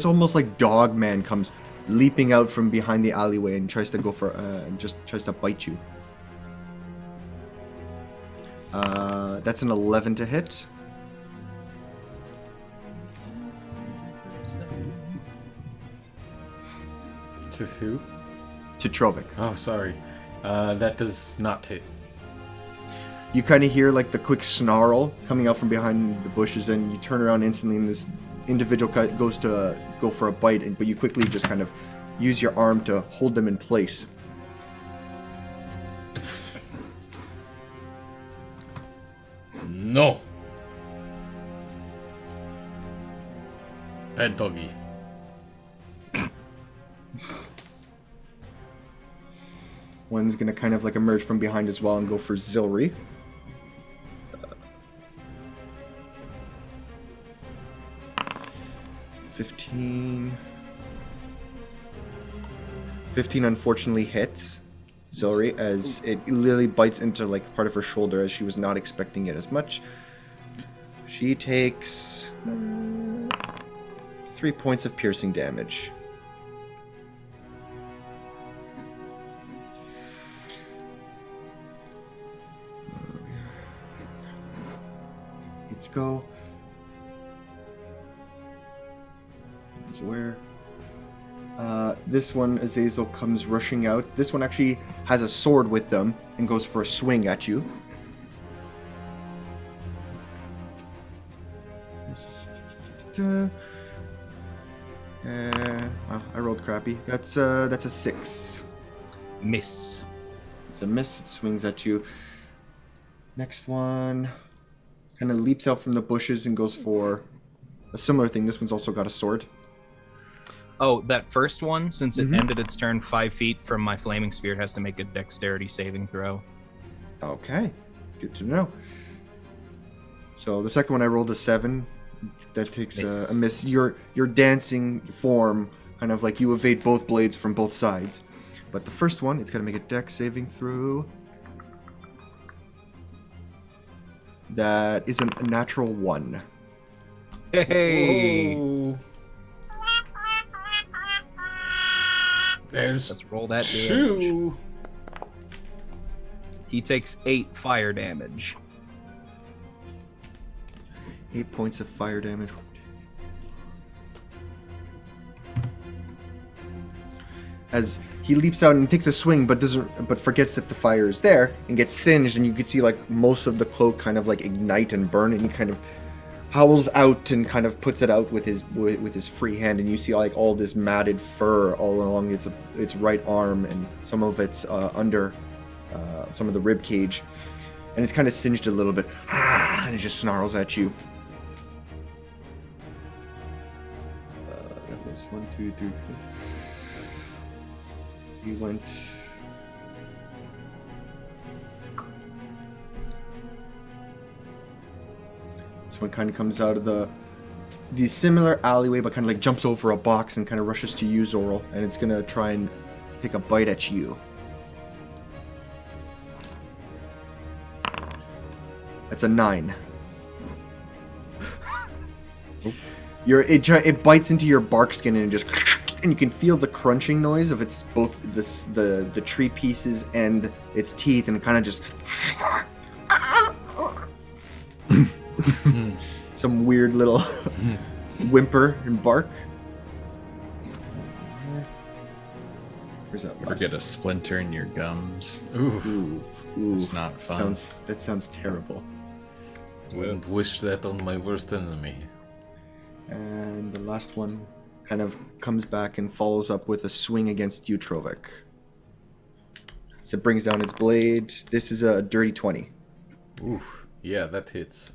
almost like dog man comes leaping out from behind the alleyway and tries to go for just tries to bite you. That's an 11 to hit. To who? To Trovic. Oh, sorry. That does not hit. You kind of hear like the quick snarl coming out from behind the bushes, and you turn around instantly, and this individual goes to go for a bite, but you quickly just kind of use your arm to hold them in place. No. Bad doggy. One's gonna kind of like emerge from behind as well and go for Zilri. 15 unfortunately hits Zilri as it literally bites into like part of her shoulder as she was not expecting it as much. She takes 3 points of piercing damage. Let's go. That's where. This one, Azazel comes rushing out. This one actually has a sword with them and goes for a swing at you. Wow, I rolled crappy. That's a 6. Miss. It's a miss. It swings at you. Next one kind of leaps out from the bushes and goes for a similar thing. This one's also got a sword. Oh, that first one, since it ended its turn 5 feet from my flaming sphere, it has to make a dexterity saving throw. Okay, good to know. So the second one I rolled a 7. That takes a miss. Your dancing form, kind of like you evade both blades from both sides. But the first one, it's got to make a dex saving throw. That is a natural 1. Hey! Whoa. There's Let's roll that damage. 2. He takes 8 fire damage. 8 points of fire damage. As he leaps out and takes a swing, but forgets that the fire is there and gets singed, and you can see like most of the cloak kind of like ignite and burn, and he kind of howls out and kind of puts it out with his free hand, and you see like all this matted fur all along its right arm and some of its under some of the rib cage, and it's kind of singed a little bit, and it just snarls at you. That was 1, 2, 3, 4. He went. This one kind of comes out of the similar alleyway, but kind of like jumps over a box and kind of rushes to you, Zoral, and it's gonna try and take a bite at you. That's a 9. It bites into your bark skin and it just and you can feel the crunching noise of its both the tree pieces and its teeth, and it kind of just some weird little whimper and bark. Where's that? Or get a splinter in your gums. Ooh. It's not fun. That sounds terrible. Wouldn't wish that on my worst enemy. And the last one kind of comes back and follows up with a swing against you, Trovik. So it brings down its blade. This is a dirty 20. Oof. Yeah, that hits.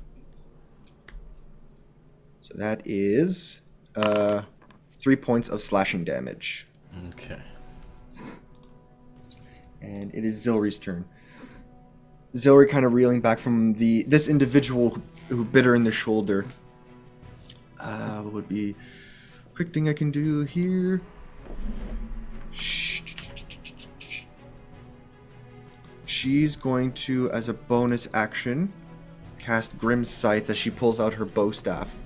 So that is 3 points of slashing damage. Okay. And it is Zilri's turn. Zilri kind of reeling back from this individual who bit her in the shoulder. What would be a quick thing I can do here? She's going to, as a bonus action, cast Grim Scythe as she pulls out her bow staff.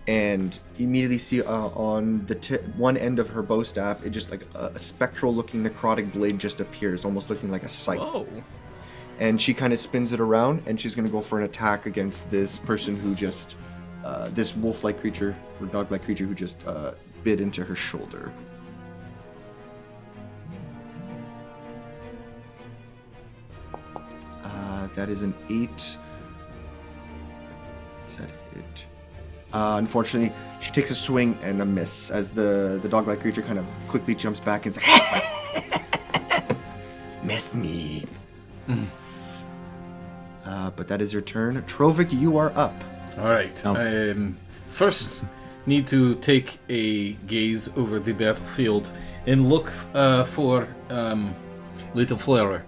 And you immediately see on the one end of her bow staff, it just like a spectral-looking necrotic blade just appears, almost looking like a scythe. Whoa. And she kind of spins it around, and she's going to go for an attack against this person who just, this wolf-like creature, or dog-like creature who just bit into her shoulder. That is an 8. Is that it? Unfortunately, she takes a swing and a miss as the dog-like creature kind of quickly jumps back and says, "Missed me." But that is your turn. Trovik, you are up. All right. First, need to take a gaze over the battlefield and look for Little Flower.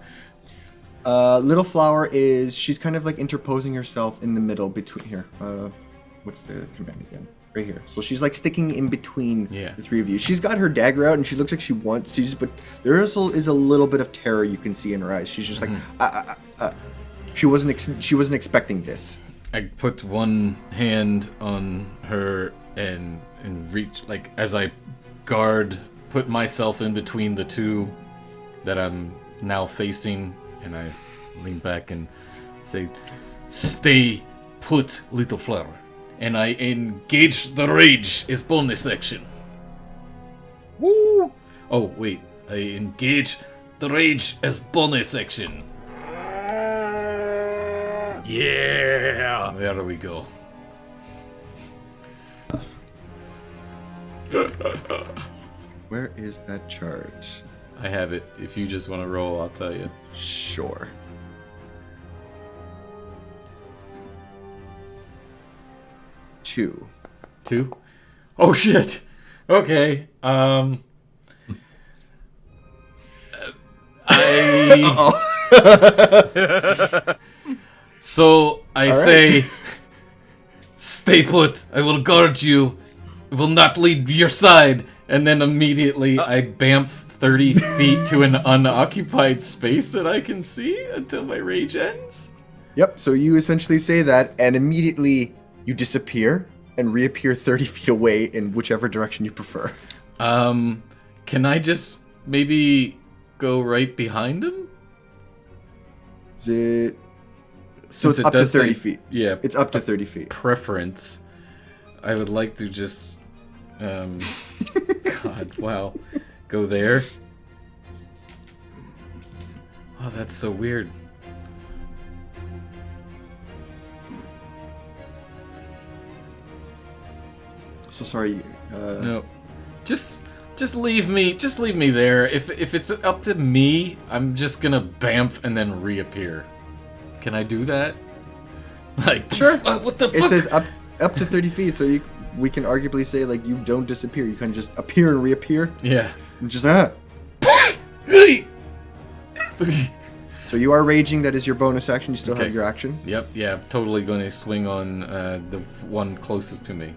Little Flower she's kind of like interposing herself in the middle between here. What's the command again? Right here. So she's like sticking in between the three of you. She's got her dagger out and she looks like she wants to, but there is a little bit of terror you can see in her eyes. She's just like, she wasn't expecting this. I put one hand on her and reach, like, as I put myself in between the two that I'm now facing, and I lean back and say, "Stay put, Little Flower." And I engage the rage as bonus action. Woo! Oh, wait. I engage the rage as bonus action. Yeah! There we go. Where is that chart? I have it. If you just want to roll, I'll tell you. Sure. 2. 2? Oh shit! Okay. So I say, "Stay put. I will guard you. I will not leave your side." And then immediately I bamf 30 feet to an unoccupied space that I can see until my rage ends. Yep. So you essentially say that, and immediately you disappear and reappear 30 feet away in whichever direction you prefer. Can I just maybe go right behind him? Is it? So Since it's up to does 30 say- feet. Yeah. It's up to 30 feet. Preference. I would like to just, God, wow. Go there. Oh, that's so weird. So sorry. No. Just leave me there. If it's up to me, I'm just gonna bamf and then reappear. Can I do that? Like, Sure. What the It fuck? says up to 30 feet, so we can arguably say like you don't disappear. You kind of just appear and reappear. Yeah. And just Hey! So you are raging. That is your bonus action. You still Okay. have your action. Yep, yeah, totally gonna swing on the one closest to me.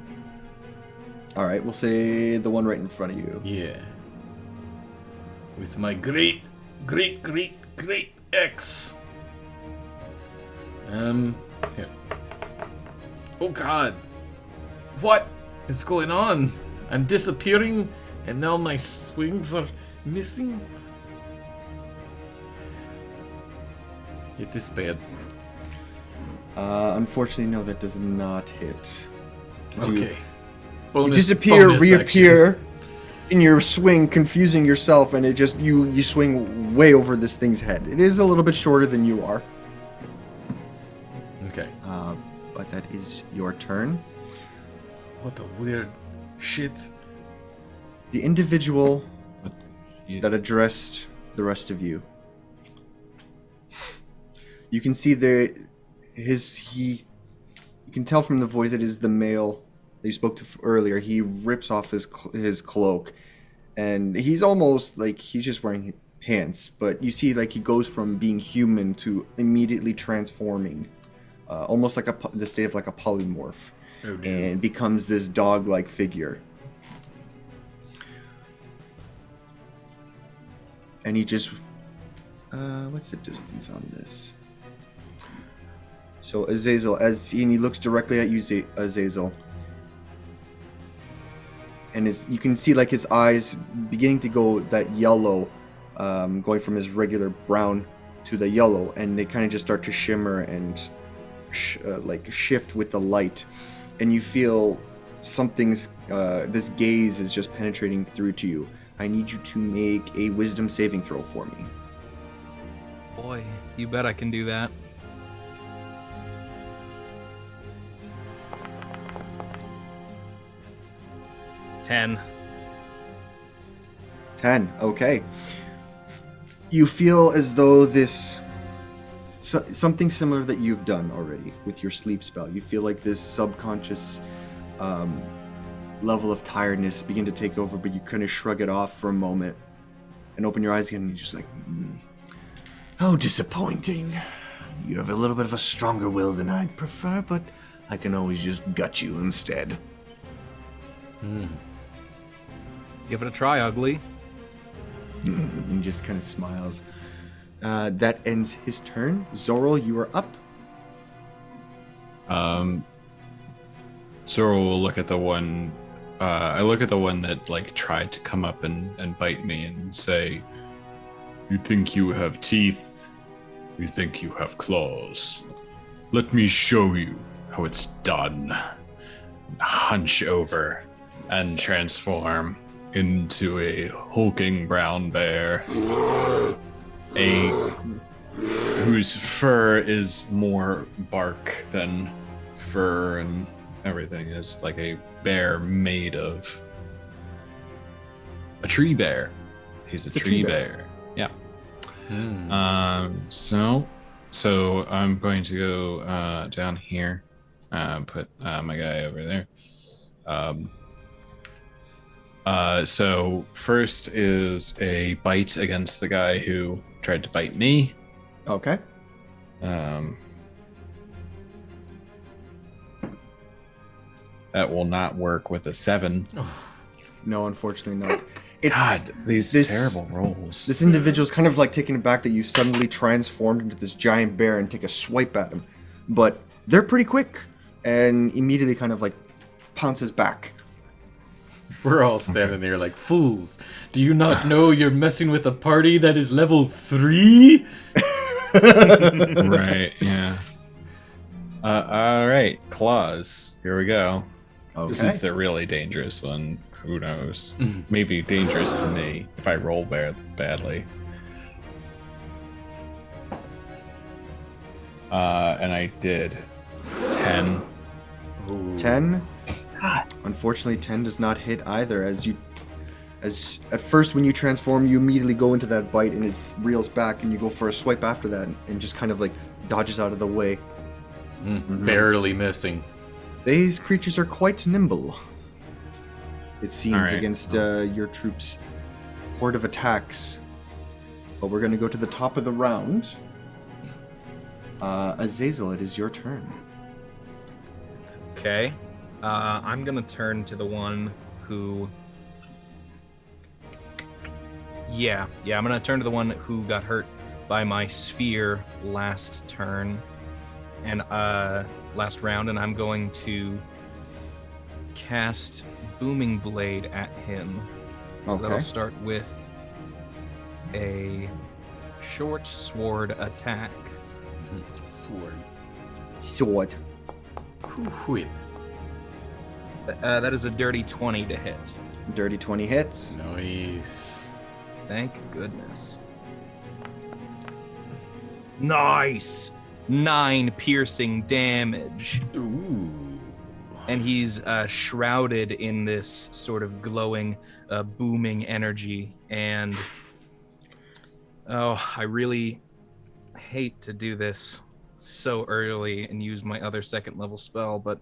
All right, we'll say the one right in front of you. Yeah. With my great X. Here. Oh god. What is going on? I'm disappearing And now my swings are missing. It is bad. Unfortunately, no, that does not hit. 'Cause you disappear, bonus reappear action. in your swing, confusing yourself, and it just you swing way over this thing's head. It is a little bit shorter than you are. Okay. But that is your turn. What a weird shit. The individual You- that addressed the rest of you. You can see you can tell from the voice it is the male that you spoke to earlier. He rips off his cloak, and he's almost like he's just wearing pants, but you see like he goes from being human to immediately transforming, almost like the state of like a polymorph, and becomes this dog-like figure. And he just, what's the distance on this? So Azazel, and he looks directly at you, Azazel, and you can see like his eyes beginning to go that yellow, going from his regular brown to the yellow, and they kind of just start to shimmer and like shift with the light, and you feel something's this gaze is just penetrating through to you. I need you to make a wisdom saving throw for me. Boy, you bet I can do that. Ten. 10. Okay. You feel as though this something similar that you've done already with your sleep spell. You feel like this subconscious level of tiredness begin to take over, but you kind of shrug it off for a moment and open your eyes again, and you're just like, how disappointing. You have a little bit of a stronger will than I'd prefer, but I can always just gut you instead. Give it a try, ugly. And just kind of smiles. That ends his turn. Zorro, you are up. Zoro will look at the one. I look at the one that like tried to come up and bite me and say, "You think you have teeth? You think you have claws? Let me show you how it's done." Hunch over and transform into a hulking brown bear, whose fur is more bark than fur, and everything is like a bear made of a tree bear. He's a tree bear. Yeah. So I'm going to go down here, put my guy over there. So first is a bite against the guy who tried to bite me. Okay. That will not work with a 7. No, unfortunately not. God, these terrible rolls. This individual's kind of like taken aback that you suddenly transformed into this giant bear and take a swipe at him. But they're pretty quick and immediately kind of like pounces back. We're all standing there like fools. Do you not know you're messing with a party that is level 3? Right, yeah. All right, claws. Here we go. Okay. This is the really dangerous one. Who knows? Maybe dangerous to me if I roll badly. And I did 10. 10? Unfortunately, 10 does not hit either. As at first when you transform, you immediately go into that bite and it reels back, and you go for a swipe after that and just kind of like dodges out of the way. Barely missing. These creatures are quite nimble, it seems, All right. against your troops' horde of attacks. But we're going to go to the top of the round. Azazel, it is your turn. Okay. I'm gonna turn to the one who... Yeah, I'm gonna turn to the one who got hurt by my sphere last turn. And last round, and I'm going to cast Booming Blade at him. So Okay. that'll start with a short sword attack. Sword. Whip. That is a dirty 20 to hit. Dirty 20 hits. Nice. Thank goodness. Nice! 9 piercing damage. Ooh. And he's shrouded in this sort of glowing, booming energy. And I really hate to do this so early and use my other second level spell, but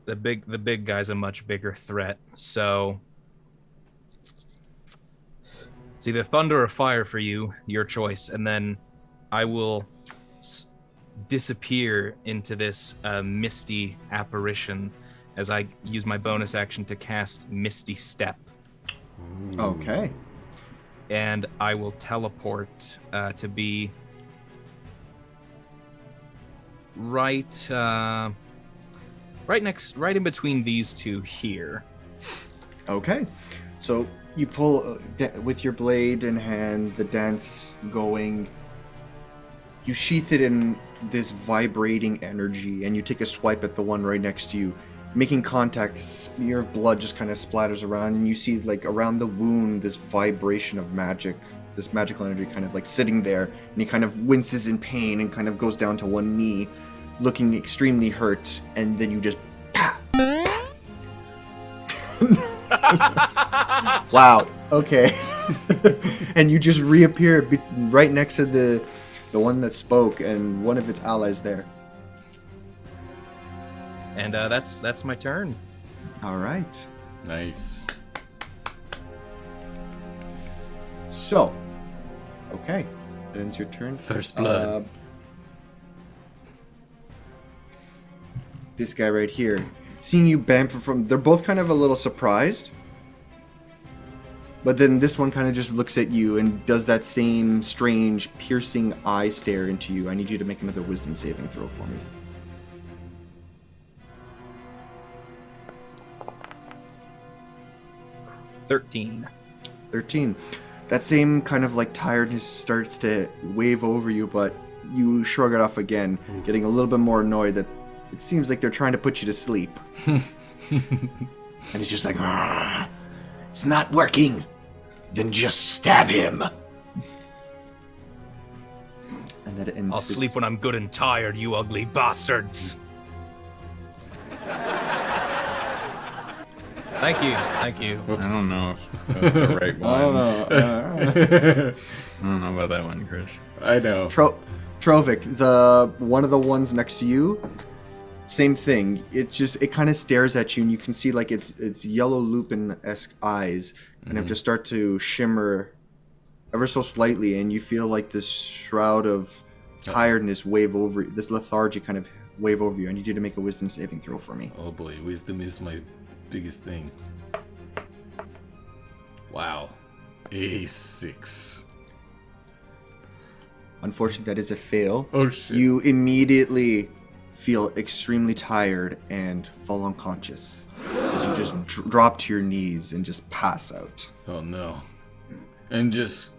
the big guy's a much bigger threat. So it's either thunder or fire for you, your choice, and then I will disappear into this misty apparition as I use my bonus action to cast Misty Step. Okay. And I will teleport to be right in between these two here. Okay. So you pull with your blade in hand, the dance going. You sheath it in this vibrating energy, and you take a swipe at the one right next to you, making contact. Smear of blood just kind of splatters around, and you see like around the wound this vibration of magic, this magical energy kind of like sitting there, and he kind of winces in pain and kind of goes down to one knee, looking extremely hurt, and then you just wow. Okay. And you just reappear right next to the one that spoke and one of its allies there. And that's my turn. All right. Nice. So, okay, that ends your turn. First blood. This guy right here, seeing you bam from, they're both kind of a little surprised. But then this one kind of just looks at you and does that same strange, piercing eye stare into you. I need you to make another wisdom saving throw for me. 13. 13. That same kind of like tiredness starts to wave over you, but you shrug it off again, getting a little bit more annoyed that it seems like they're trying to put you to sleep. And it's just like, It's not working. Then just stab him. and that ends. I'll his- sleep when I'm good and tired, you ugly bastards. Thank you. I don't know if that's the right one. I don't know. I don't know about that one, Chris. I know. Trovic, the one of the ones next to you, same thing. It kind of stares at you, and you can see like its yellow lupin-esque eyes kind of just start to shimmer ever so slightly, and you feel like this shroud of tiredness wave over you, this lethargy kind of wave over you. I need you to make a wisdom saving throw for me. Oh boy, wisdom is my biggest thing. Wow. A 6. Unfortunately, that is a fail. Oh shit. You immediately feel extremely tired and fall unconscious as you just drop to your knees and just pass out. Oh no. And just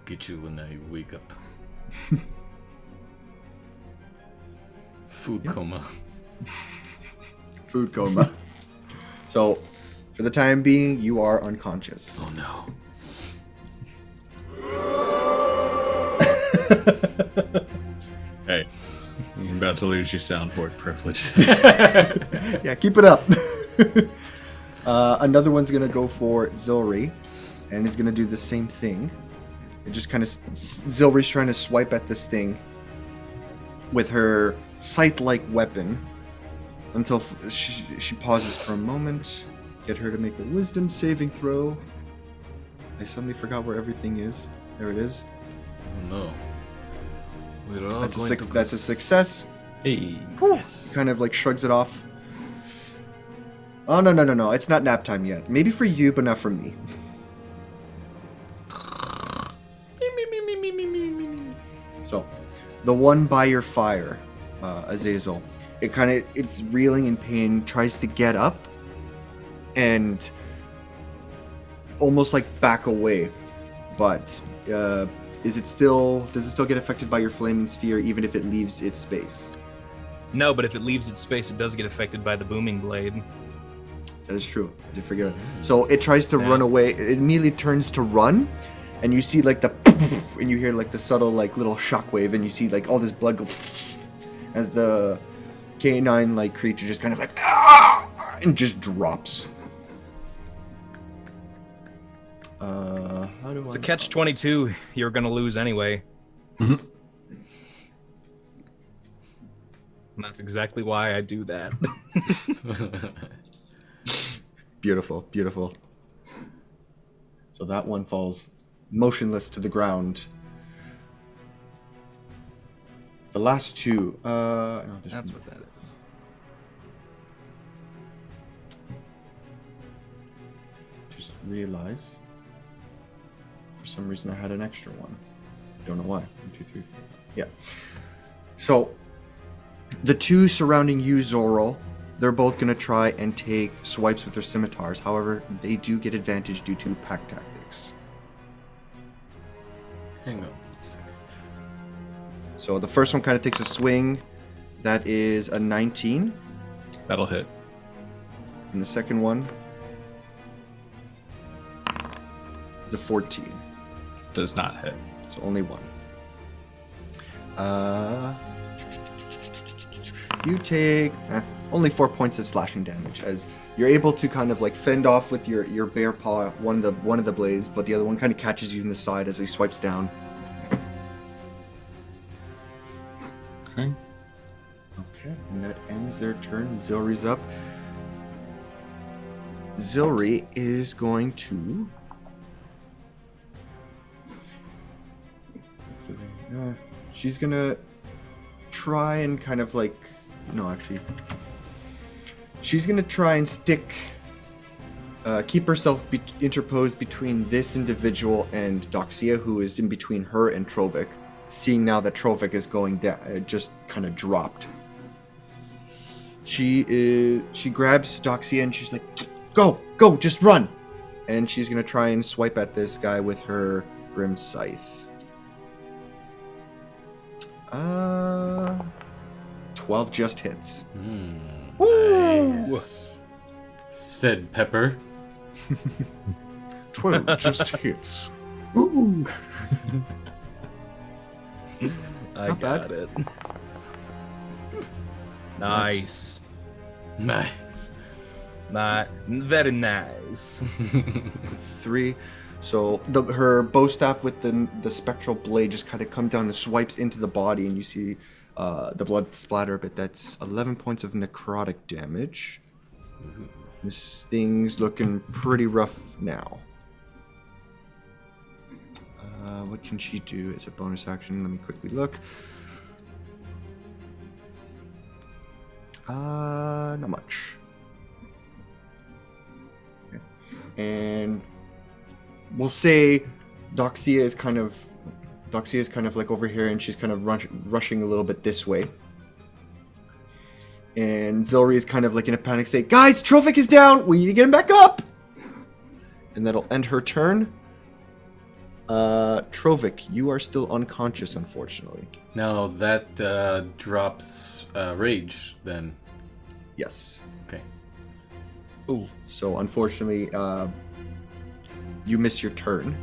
get you when I wake up. Food coma. Food coma. So, for the time being, you are unconscious. Oh no. Hey, you're about to lose your soundboard privilege. Yeah, keep it up. Another one's gonna go for Zilri, and he's gonna do the same thing. It just kind of Zilri's trying to swipe at this thing with her scythe-like weapon until she pauses for a moment. Get her to make a wisdom saving throw. I suddenly forgot where everything is. There it is. Oh no. We're all That's going to that's a success. Hey. Yes. Kind of like shrugs it off. Oh, no. It's not nap time yet. Maybe for you, but not for me. So, the one by your fire, Azazel, it's reeling in pain, tries to get up, and almost like back away. But does it still get affected by your flaming sphere even if it leaves its space? No, but if it leaves its space, it does get affected by the booming blade. That is true. I did forget. So it tries to run away. It immediately turns to run, and you see like the and you hear like the subtle like little shockwave, and you see like all this blood go as the canine like creature just kind of like and just drops. How do It's a catch-22. You're gonna lose anyway. Mm-hmm. And that's exactly why I do that. Beautiful, beautiful. So that one falls motionless to the ground. The last two. No, That's what that is. Just realized. For some reason, I had an extra one. Don't know why. 1, 2, 3, 4, 5. Yeah. So the two surrounding you, Zorro, they're both going to try and take swipes with their scimitars. However, they do get advantage due to pack tactics. Hang on a second. So the first one kind of takes a swing. That is a 19. That'll hit. And the second one is a 14. Does not hit. So only one. You take only 4 points of slashing damage as you're able to kind of like fend off with your bear paw one of the blades, but the other one kind of catches you in the side as he swipes down. Okay. Okay, and that ends their turn. Zilri's up. Zilri is going to. She's gonna try and kind of like. No, actually. She's gonna try and keep herself interposed between this individual and Doxia, who is in between her and Trovic. Seeing now that Trovic is going down, just kind of dropped. She grabs Doxia and she's like, "Go, just run!" And she's gonna try and swipe at this guy with her Grim Scythe. 12 just hits. Nice. Said Pepper. 12 just hits. Ooh. I Not got bad. it. Nice. Nice. Very nice. 3. So her bow staff with the spectral blade just kind of comes down and swipes into the body, and you see the blood splatter a bit. That's 11 points of necrotic damage. This thing's looking pretty rough now. What can she do as a bonus action? Let me quickly look. Not much. Okay. And we'll say Doxia is kind of like over here, and she's kind of rushing a little bit this way. And Zilri is kind of like in a panic state. Guys, Trovic is down. We need to get him back up. And that'll end her turn. Trovic, you are still unconscious, unfortunately. Now that drops rage then. Yes. Okay. Ooh. So unfortunately, you miss your turn.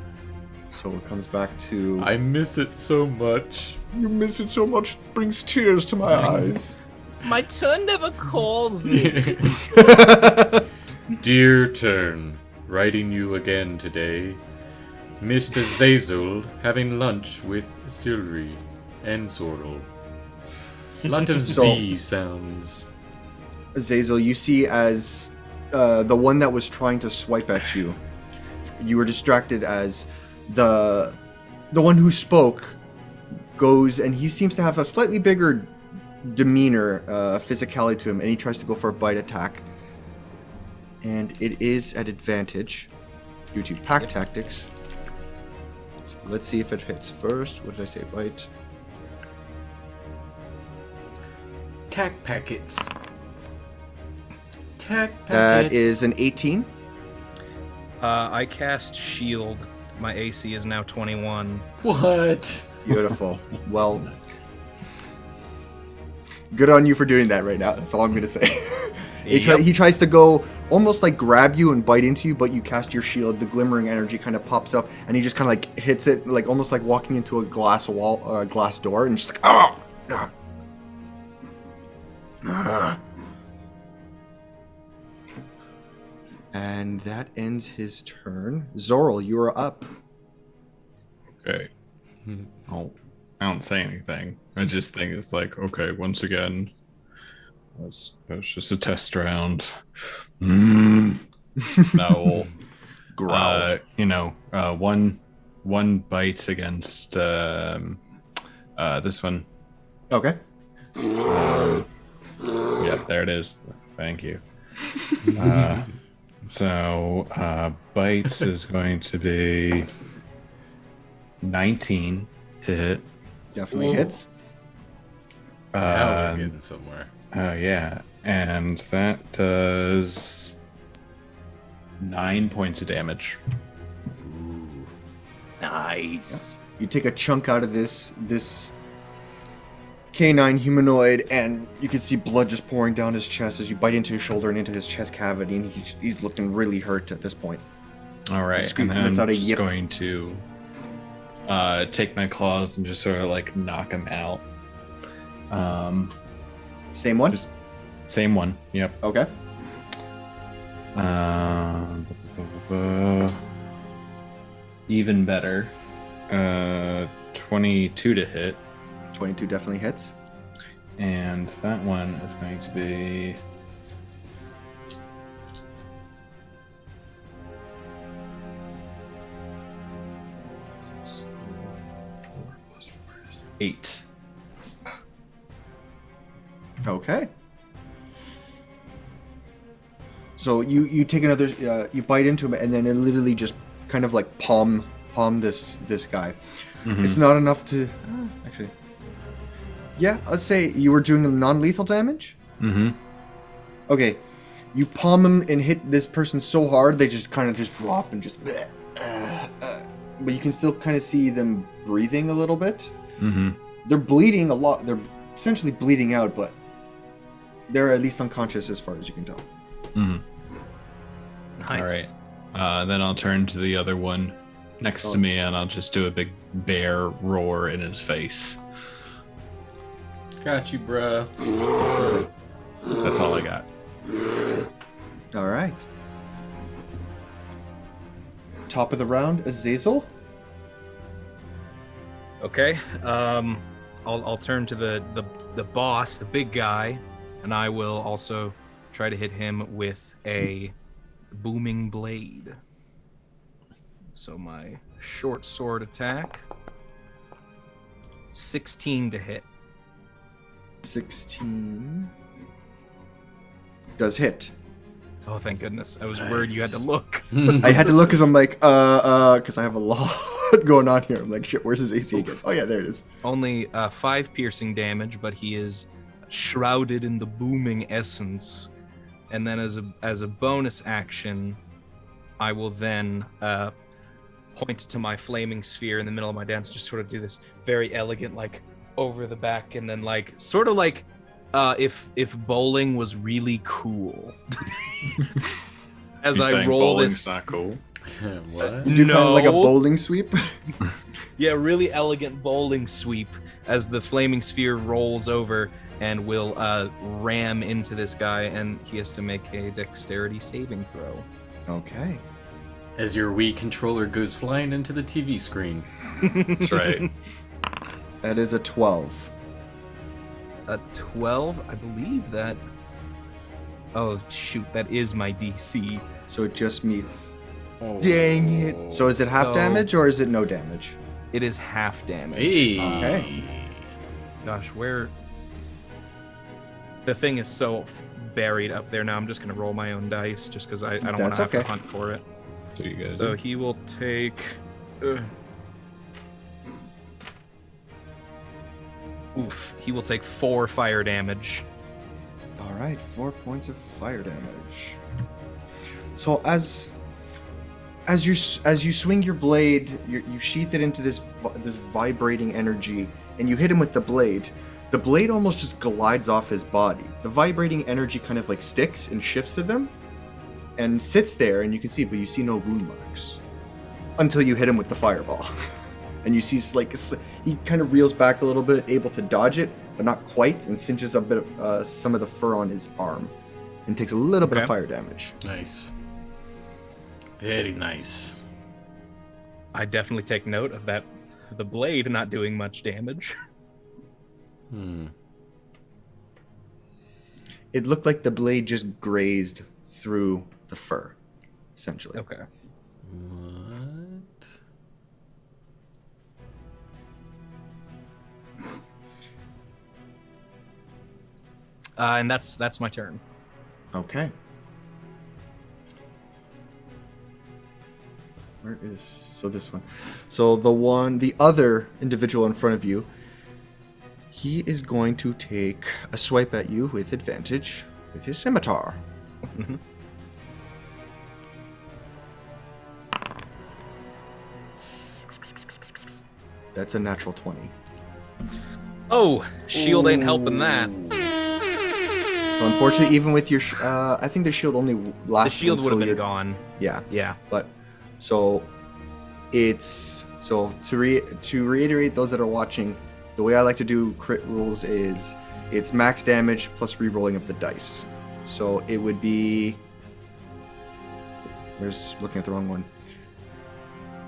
So it comes back to. I miss it so much. You miss it so much, it brings tears to my eyes. My turn never calls me. Dear turn, writing you again today. Mr. Zazel having lunch with Silri and Zorro. Lot of Z sounds. Azazel, you see as the one that was trying to swipe at you, you were distracted as the one who spoke goes, and he seems to have a slightly bigger demeanor, physicality to him, and he tries to go for a bite attack. And it is at advantage due to pack tactics. So let's see if it hits first. What did I say? Bite. Tack packets. Tack packets. That is an 18. I cast shield. My AC is now 21. What? Beautiful. Well, good on you for doing that right now. That's all I'm going to say. He tries to go almost like grab you and bite into you, but you cast your shield. The glimmering energy kind of pops up, and he just kind of like hits it, like almost like walking into a glass wall, glass door, and just like, oh! And that ends his turn. Zoril, you are up. Okay. I don't say anything. I just think it's like, okay, once again, that's just a test round. No. Growl. One bite against this one. Okay. Yeah, there it is. Thank you. So bite is going to be 19 to hit. Definitely hits. Now we're getting somewhere. Oh yeah, and that does 9 points of damage. Nice. You take a chunk out of this canine humanoid, and you can see blood just pouring down his chest as you bite into his shoulder and into his chest cavity, and he's looking really hurt at this point. All right, Scoop and lets I'm out a just yip. going to take my claws and just sort of like knock him out. Same one? Same one, yep. Okay. Even better. 22 to hit. 22 definitely hits. And that one is going to be... Eight. Okay. So you take another, you bite into him, and then it literally just kind of like palm this guy. Mm-hmm. It's not enough to, actually. Yeah, let's say you were doing them non-lethal damage. Mm-hmm. Okay, you palm him and hit this person so hard they just kind of just drop and just. But you can still kind of see them breathing a little bit. Mm-hmm. They're bleeding a lot. They're essentially bleeding out, but they're at least unconscious as far as you can tell. Mm-hmm. Nice. All right. Then I'll turn to the other one next to me, and I'll just do a big bear roar in his face. Got you, bruh. That's all I got. All right. Top of the round, Azazel. Okay. I'll turn to the boss, the big guy, and I will also try to hit him with a booming blade. So my short sword attack, 16 to hit. 16 does hit. Oh, thank goodness. I was worried you had to look. I had to look because I'm like, because I have a lot going on here. I'm like, shit, where's his AC again? Oh, yeah, there it is. Only 5 piercing damage, but he is shrouded in the booming essence. And then as a bonus action, I will then point to my flaming sphere in the middle of my dance, just sort of do this very elegant, like, over the back, and then, like, sort of like if bowling was really cool. As I roll this. Not cool. What? You do kind of like a bowling sweep. Yeah, really elegant bowling sweep as the flaming sphere rolls over and will ram into this guy, and he has to make a dexterity saving throw. Okay. As your Wii controller goes flying into the TV screen. That's right. That is a 12. A 12, I believe that. Oh shoot, that is my DC. So it just meets. Oh. Dang it. So is it half So- damage or is it no damage? It is half damage. Hey. Okay. Gosh, where? The thing is so buried up there now. I'm just gonna roll my own dice just because I don't want That's to have okay. to hunt for it. So you guys. So he will take. He will take 4 fire damage. All right, 4 points of fire damage. So as as you swing your blade, you sheath it into this vibrating energy, and you hit him with the blade. The blade almost just glides off his body. The vibrating energy kind of like sticks and shifts to them, and sits there, and you can see, but you see no wound marks until you hit him with the fireball, and you see like he kind of reels back a little bit, able to dodge it, but not quite, and cinches a bit of some of the fur on his arm, and takes a little bit of fire damage. Nice. Very nice. I definitely take note of that. The blade not doing much damage. It looked like the blade just grazed through the fur, essentially. Okay. What? And that's my turn. Okay. Where is this one? So the other individual in front of you, he is going to take a swipe at you with advantage with his scimitar. Mm-hmm. That's a natural 20. Oh, shield ain't helping that. So unfortunately, even with your, I think the shield only lasts. The shield would have been you're gone. Yeah. Yeah. But so to reiterate, those that are watching, the way I like to do crit rules is it's max damage plus re-rolling of the dice. So it would be. Where's looking at the wrong one?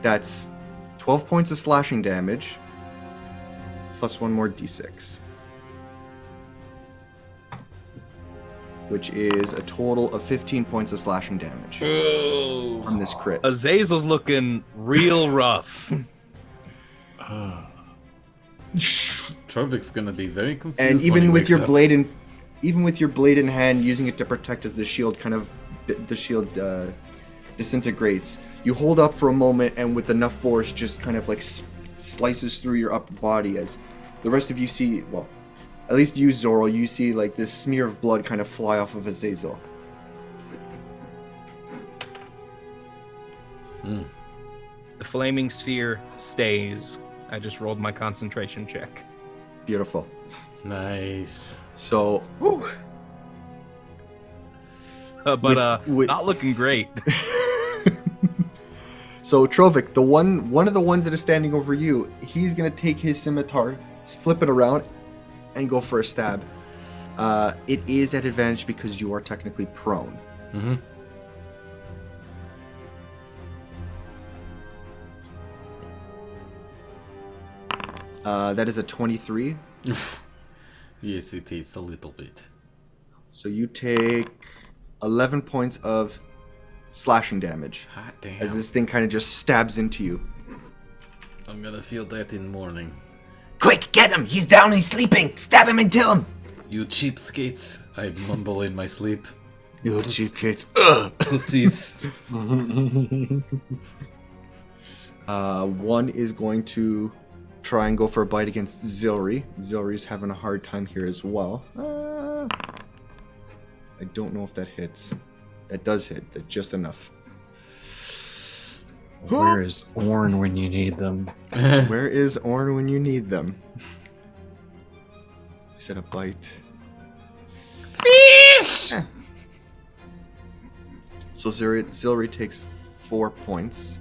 That's 12 points of slashing damage plus one more d6. Which is a total of 15 points of slashing damage from this crit. Azazel's looking real rough. Trovik's gonna be very confused. And when he even with wakes your up. blade in hand, using it to protect as the shield disintegrates, you hold up for a moment, and with enough force, just kind of like slices through your upper body. As the rest of you see, well, at least you, Zoro, you see like this smear of blood kind of fly off of Azazel. The flaming sphere stays. I just rolled my concentration check. Beautiful. Nice. So, but not looking great. So Trovik, one of the ones that is standing over you, he's gonna take his scimitar, flip it around, and go for a stab. It is at advantage because you are technically prone. Mm-hmm. That is a 23. Yes, it is a little bit. So you take 11 points of slashing damage. Hot damn. As this thing kind of just stabs into you. I'm gonna feel that in the morning. Quick, get him! He's down, he's sleeping! Stab him and kill him! You cheapskates, I mumble in my sleep. You cheapskates. Pussies. One is going to try and go for a bite against Zilri. Zilri's having a hard time here as well. I don't know if that hits. That does hit. That's just enough. Where is Orn when you need them? Where is Orn when you need them? I said a bite. Fish! So Zilri takes 4 points.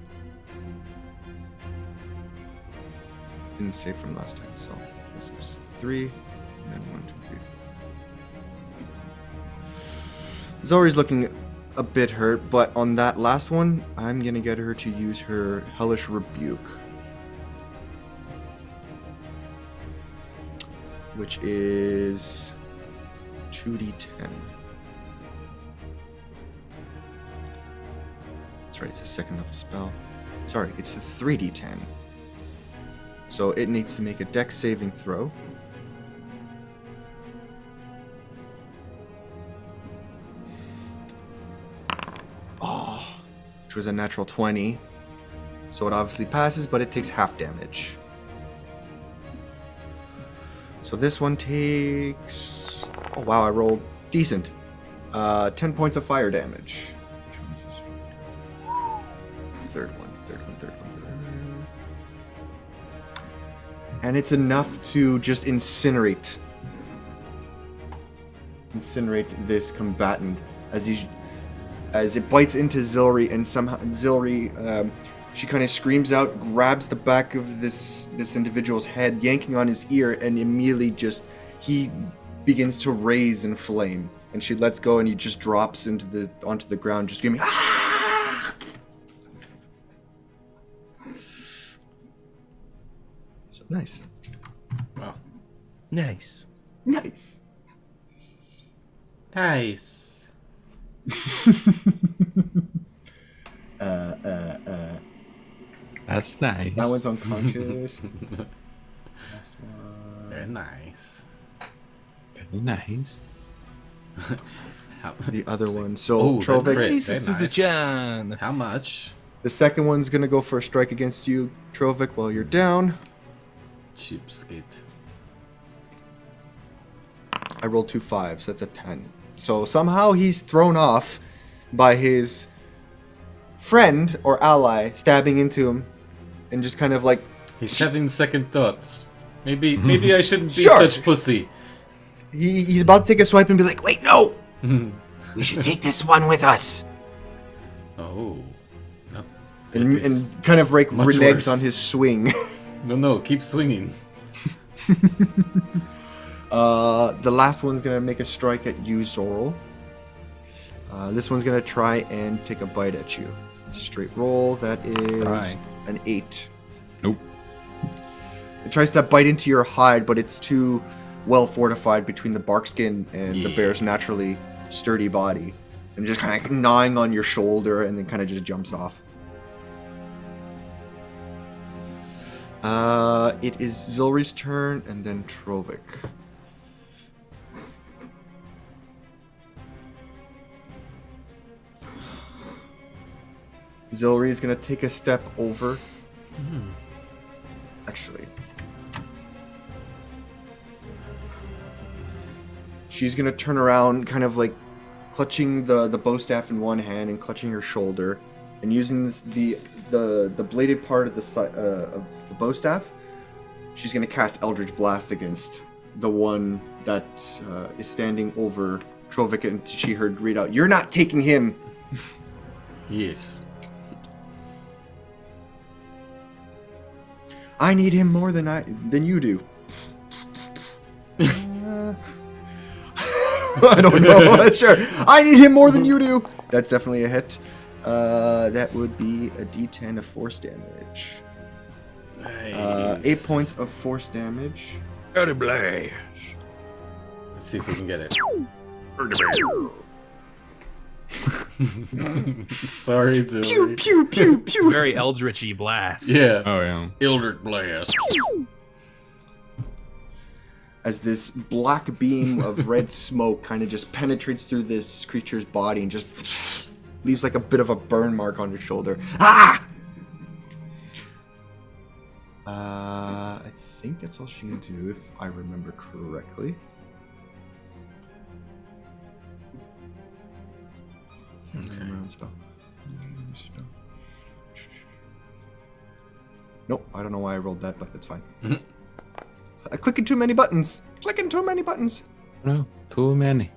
Didn't say from last time, so this is 3, and then 1, 2, 3. Zilri's looking a bit hurt, but on that last one, I'm gonna get her to use her Hellish Rebuke, which is 2d10. That's right, it's a second level spell. Sorry, it's a 3d10. So it needs to make a dex saving throw. Which was a natural 20. So it obviously passes, but it takes half damage. So this one takes... Oh wow, I rolled decent. 10 points of fire damage. Which one is this one? third one. And it's enough to just incinerate this combatant as it bites into Zilri, and somehow Zilri, she kind of screams out, grabs the back of this individual's head, yanking on his ear, and immediately he begins to raise in flame. And she lets go, and he just drops onto the ground, just screaming, "Ah!" So nice. Wow. Nice. Nice. Nice. That's nice. That one's unconscious. Very nice. Very nice. The other one. So Oh, Trovik, the crit. Jesus Very is a nice. Jan. How much? the second one's gonna go for a strike against you, Trovik, while you're down. Cheapskate. I rolled 2 5s. That's a 10. So somehow he's thrown off by his friend or ally stabbing into him, and just kind of like He's having second thoughts. Maybe I shouldn't be Sure. such pussy. he's about to take a swipe and be like, "Wait, no! We should take this one with us. Oh. No, And, that is- and kind of like much reneges worse. on his swing. No, keep swinging. The last one's gonna make a strike at you, Zorl. This one's gonna try and take a bite at you. Straight roll. That is Right. an 8. Nope. It tries to bite into your hide, but it's too well fortified between the bark skin and the Yeah. bear's naturally sturdy body, and just kind of gnawing on your shoulder, and then kind of just jumps off. It is Zilri's turn, and then Trovik. Zilri is gonna take a step over. Actually, she's gonna turn around, kind of like clutching the bow staff in one hand and clutching her shoulder, and using the bladed part of the bow staff. She's gonna cast Eldritch Blast against the one that is standing over Trovik, and she heard read out, "You're not taking him." Yes. I need him more than you do. I don't know. Sure. I need him more than you do. That's definitely a hit. That would be a D10 of force damage. Nice. 8 points of force damage. Let's see if we can get it. Sorry, Zilri. Pew, pew, pew, pew. Very Eldritchy blast. Yeah. Oh yeah. Eldritch Blast. As this black beam of red smoke kind of just penetrates through this creature's body and just leaves like a bit of a burn mark on your shoulder. Ah! I think that's all she can do, if I remember correctly. Round spell. Nope, I don't know why I rolled that, but it's fine. Clicking too many buttons. Clicking too many buttons. No, too many.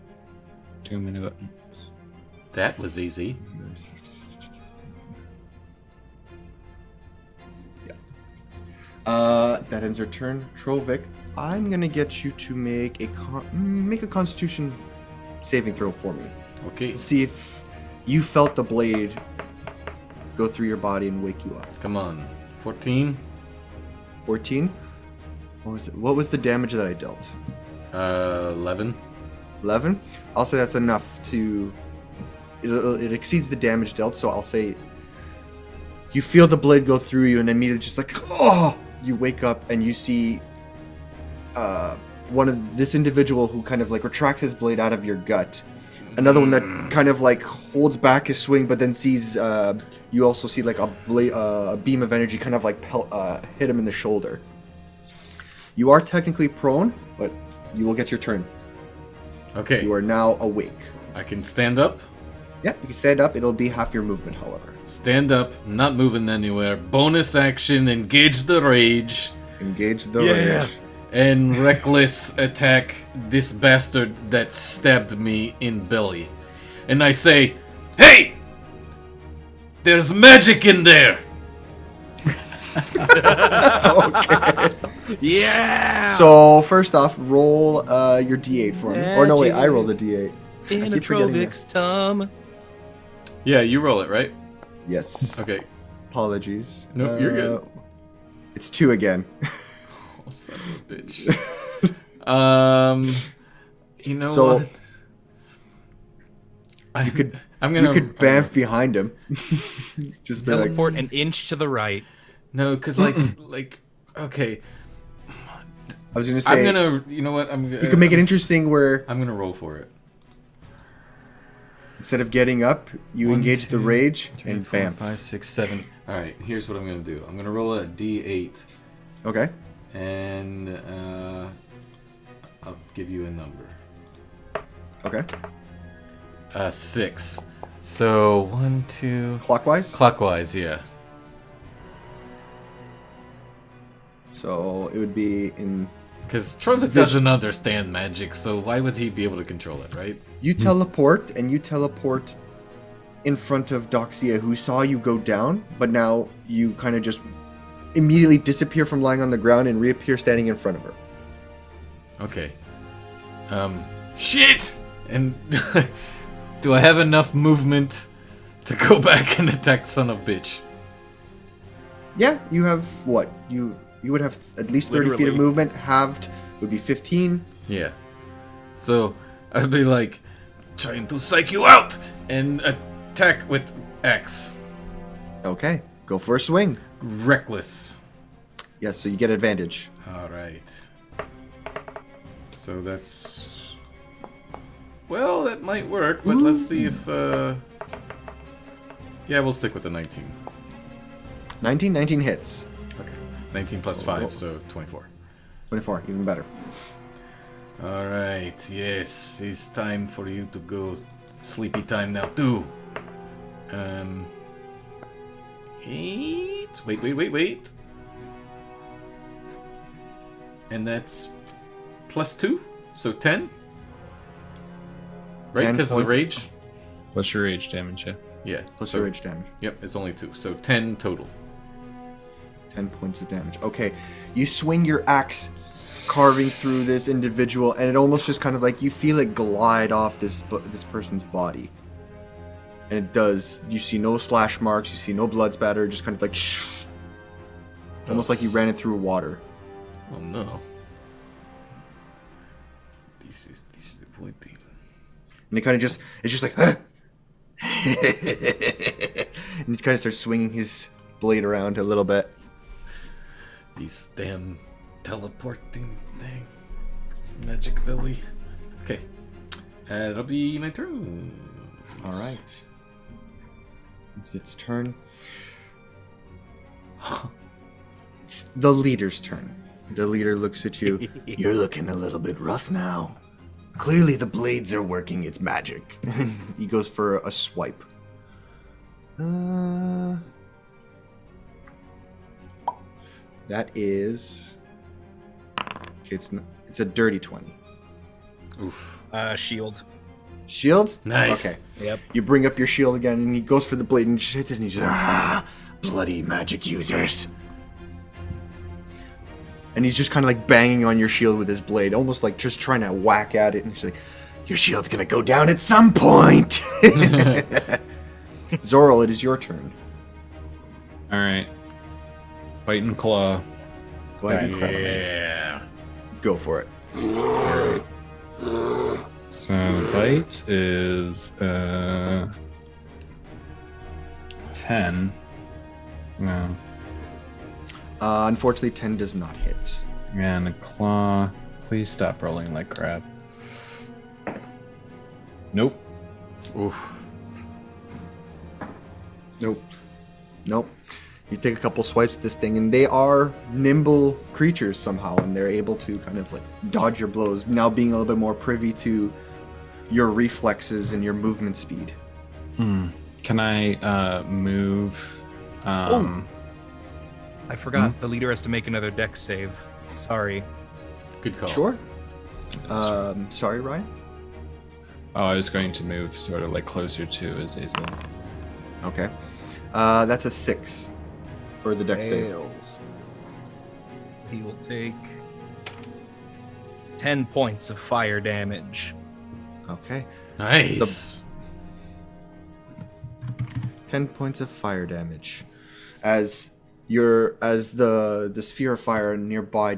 Too many buttons. That was easy. That ends her turn. Trovik, I'm gonna get you to make a Constitution saving throw for me. Okay, See if you felt the blade go through your body and wake you up. come on. 14. 14. What was the damage that I dealt? 11. 11. I'll say that's enough to. It exceeds the damage dealt, so I'll say you feel the blade go through you, and immediately just like, oh, you wake up and you see one of this individual who kind of like retracts his blade out of your gut. Another one that kind of like holds back his swing, but then sees you also see like a beam of energy kind of like hit him in the shoulder. You are technically prone, but you will get your turn. Okay, You are now awake. I can stand up. Yeah, you can stand up. It'll be half your movement, however. Stand up, not moving anywhere. Bonus action, engage the rage. Engage the rage. And reckless attack this bastard that stabbed me in belly. And I say, hey! There's magic in there! Okay. Yeah! So, first off, roll your d8 for me. Or no, wait, I roll the d8. I keep forgetting Inatrovix, Tom. Yeah, you roll it, right? Yes. Okay. Apologies. No, you're good. It's 2 again. Oh, son of a bitch. You know So- what? You could I'm gonna. you could bamf behind him. Just be like, Teleport an inch to the right. No, because okay. I was gonna say, I'm gonna. You know what? I'm. you could make it interesting where I'm gonna roll for it. instead of getting up, you 1, engage the 2, rage 3, and 4, bamf. 5, 6, 7. All right. Here's what I'm gonna do. I'm gonna roll a d8, Okay. and I'll give you a number. Okay. 6. So 1, 2. Clockwise. Clockwise, yeah. So it would be in. Because Trovik doesn't understand magic, so why would he be able to control it, right? You teleport, and you teleport in front of Doxia, who saw you go down, but now you kind of just immediately disappear from lying on the ground and reappear standing in front of her. Okay. Shit! And do I have enough movement to go back and attack son of bitch? Yeah, you have what? You would have at least 30 feet of Literally. movement. Halved would be 15. Yeah. So I'd be like, trying to psych you out and attack with X. Okay, go for a swing. Reckless. Yes, so you get advantage. Alright. So that's... Well, that might work, but let's see if... Yeah, we'll stick with the 19. 19 hits. Okay. 19 plus 5, so 24. 24, even better. Alright, yes, it's time for you to go sleepy time now too. 8? Wait. And that's plus 2, so 10? Right, 10 because of the points. rage? Plus your rage damage, yeah. Yeah. Plus so, your rage damage. Yep, it's only 2, so 10 total. 10 points of damage. Okay, you swing your axe, carving through this individual, and it almost just kind of like you feel it glide off this person's body. And it does. You see no slash marks. You see no blood spatter. Just kind of like, almost like you ran it through water. Oh no. This is disappointing. And it kind of just, it's just like, and he kind of starts swinging his blade around a little bit. These damn teleporting thing. It's magic belly. Okay. That'll be my turn. All right. It's its turn. It's the leader's turn. The leader looks at you. You're looking a little bit rough now. Clearly the blades are working its magic. He goes for a swipe. That is... Okay, it's a dirty 20. Oof. Shield. Shield? Nice. Okay. Yep. You bring up your shield again, and he goes for the blade and just hits it, and he's like, bloody magic users. And he's just kind of like banging on your shield with his blade, almost like just trying to whack at it. And he's like, your shield's gonna go down at some point. Zoril, it is your turn. Alright. Bite and claw. Go ahead. Yeah. Go for it. So the bite is 10. No. Unfortunately, 10 does not hit. And a claw. Please stop rolling like crap. Nope. Oof. Nope. You take a couple swipes at this thing, and they are nimble creatures somehow, and they're able to kind of like dodge your blows, now being a little bit more privy to your reflexes and your movement speed. Can I move? I forgot. The leader has to make another dex save. Sorry. Good call. Sure. Sorry, Ryan. Oh, I was going to move sort of like closer to Azazel. Okay. That's a 6 for the dex save. Fails. He will take 10 points of fire damage. Okay. Nice. 10 points of fire damage. As the sphere of fire nearby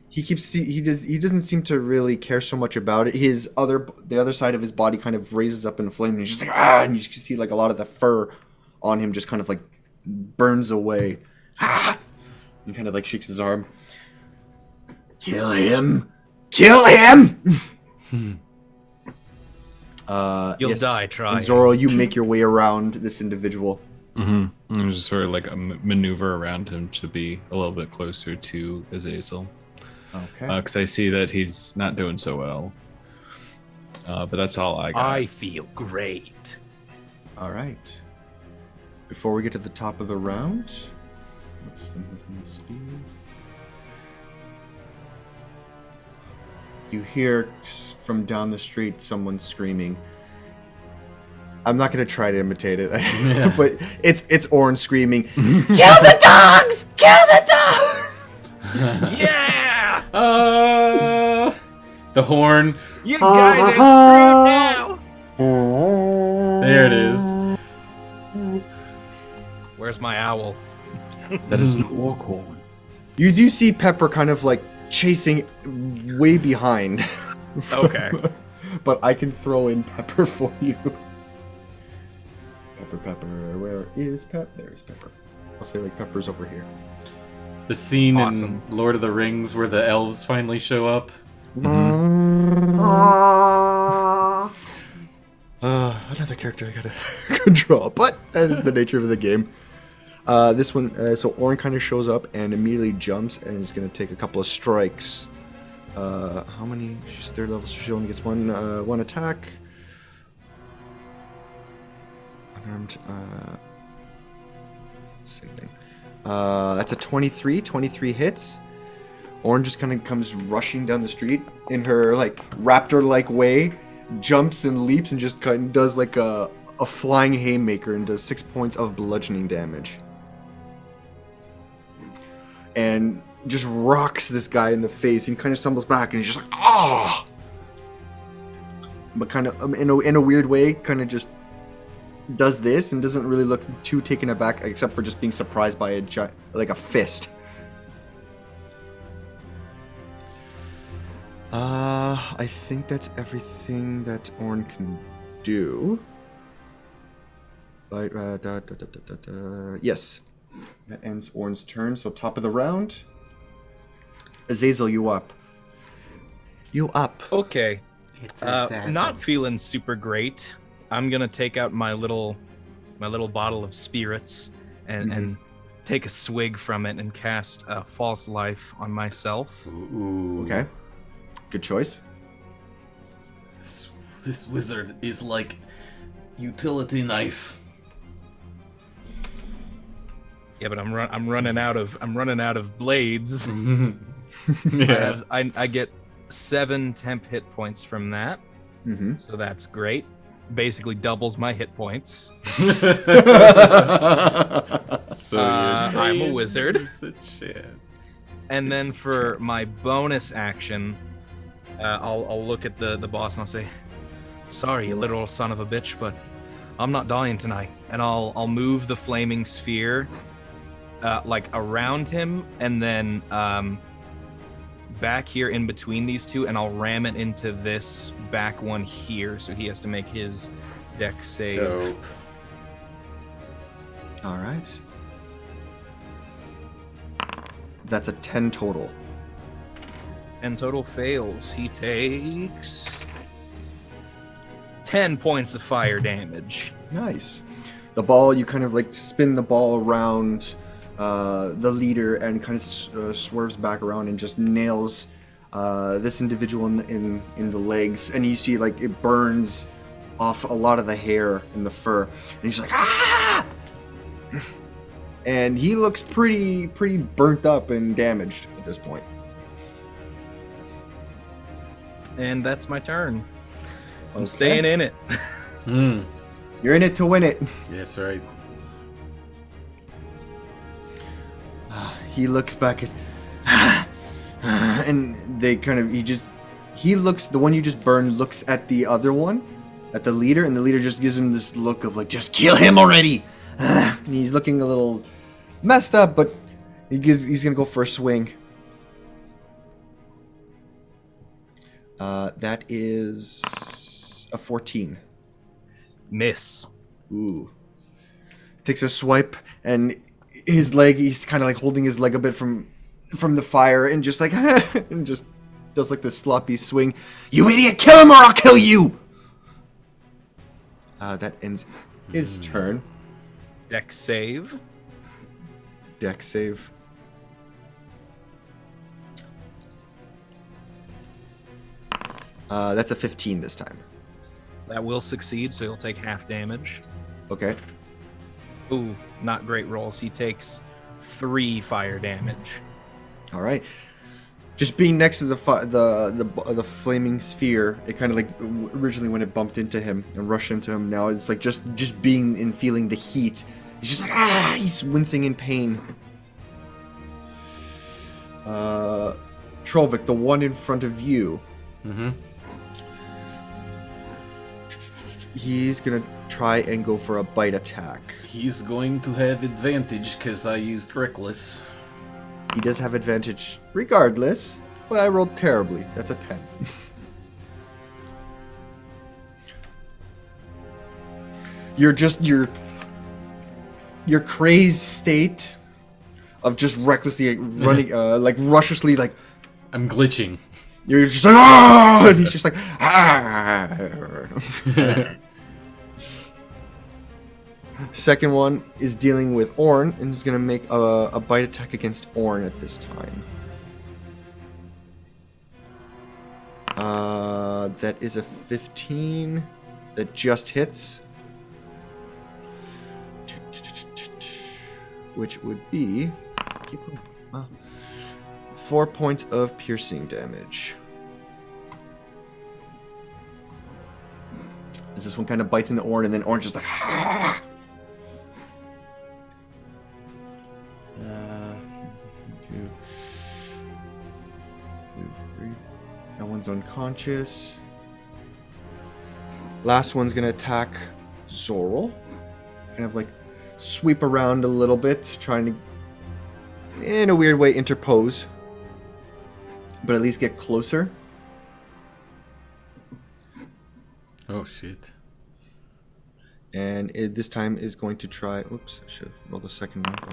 he doesn't seem to really care so much about it. The other side of his body kind of raises up in flame, and he's just like, and you can see like a lot of the fur on him just kind of like burns away. And kind of like shakes his arm. Kill him! Kill him! You'll die, try. Zoro, you make your way around this individual. Mm-hmm. And just sort of like a maneuver around him to be a little bit closer to Azazel. Okay. Because I see that he's not doing so well. But that's all I got. I feel great. All right. Before we get to the top of the round, what's the movement speed? You hear from down the street someone screaming. I'm not gonna try to imitate it, but it's Orin screaming, "Kill the dogs! Kill the dogs!" Yeah! The horn. You guys are screwed now! There it is. Where's my owl? That is an orc horn. You do see Pepper kind of like chasing way behind. Okay. But I can throw in Pepper for you. Pepper, where is Pep? There's Pepper. I'll say like Pepper's over here. The scene Awesome. in Lord of the Rings where the elves finally show up. Another character I gotta draw, but that is the nature of the game. This one, so Orin kind of shows up and immediately jumps and is gonna take a couple of strikes. How many? She's 3rd level, so she only gets one attack. Unarmed. Same thing. That's a 23. 23 hits. Orin just kind of comes rushing down the street in her like raptor-like way, jumps and leaps and just kind of does like a flying haymaker and does 6 points of bludgeoning damage. And just rocks this guy in the face and kind of stumbles back and he's just like, ah! But kind of in a weird way, kind of just does this and doesn't really look too taken aback, except for just being surprised by a fist. I think that's everything that Orin can do. Right, yes. That ends Orin's turn, so top of the round. Azazel, you up. You up. Okay. Not feeling super great. I'm gonna take out my little bottle of spirits and take a swig from it and cast False Life on myself. Ooh. Okay. Good choice. This wizard is like utility knife. Yeah, but I'm running out of blades. Yeah. I get 7 temp hit points from that, so that's great. Basically doubles my hit points. So you're saying I'm a wizard. there's a chance. And then for my bonus action, I'll look at the boss and I'll say, "Sorry, you literal son of a bitch, but I'm not dying tonight." And I'll move the flaming sphere like around him and then back here in between these two, and I'll ram it into this back one here, so he has to make his dex save. Dope. All right. That's a 10 total. And total fails. He takes 10 points of fire damage. Nice. The ball, you kind of like spin the ball around the leader and kind of swerves back around and just nails this individual in the legs, and you see like it burns off a lot of the hair and the fur. And he's like, ah! And he looks pretty burnt up and damaged at this point. And that's my turn. I'm Okay. staying in it. You're in it to win it. That's right. He looks back at, and they kind of, he looks, the one you just burned looks at the other one, at the leader, and the leader just gives him this look of like, just kill him already. And he's looking a little messed up, but he's gonna go for a swing. That is a 14. Miss. Ooh. Takes a swipe, and his leg, he's kind of like holding his leg a bit from the fire, and just like, and just does like this sloppy swing. You idiot, kill him or I'll kill you! That ends his turn. Dex save. Dex save. That's a 15 this time. That will succeed, so he'll take half damage. Okay. Ooh, not great rolls. He takes 3 fire damage. All right. Just being next to the flaming sphere, it kind of like originally when it bumped into him and rushed into him. Now it's like just being and feeling the heat. He's just like he's wincing in pain. Trovic, the one in front of you. Mm-hmm. He's gonna try and go for a bite attack. He's going to have advantage because I used Reckless. He does have advantage regardless, but I rolled terribly. That's a 10. Your crazed state of just recklessly running, like ruthlessly, like I'm glitching. you're just like, ah! And he's just like, ah! Second one is dealing with Orn, and he's gonna make a bite attack against Orn at this time. That is a 15. That just hits. Which would be 4 points of piercing damage. As this one kind of bites into Orn, and then Orn's just like, ah! That one's unconscious. Last one's gonna attack Zorel. Kind of like sweep around a little bit, trying to, in a weird way, interpose. But at least get closer. Oh, shit. And it, this time is going to try... Oops, I should have rolled a second one. Oh.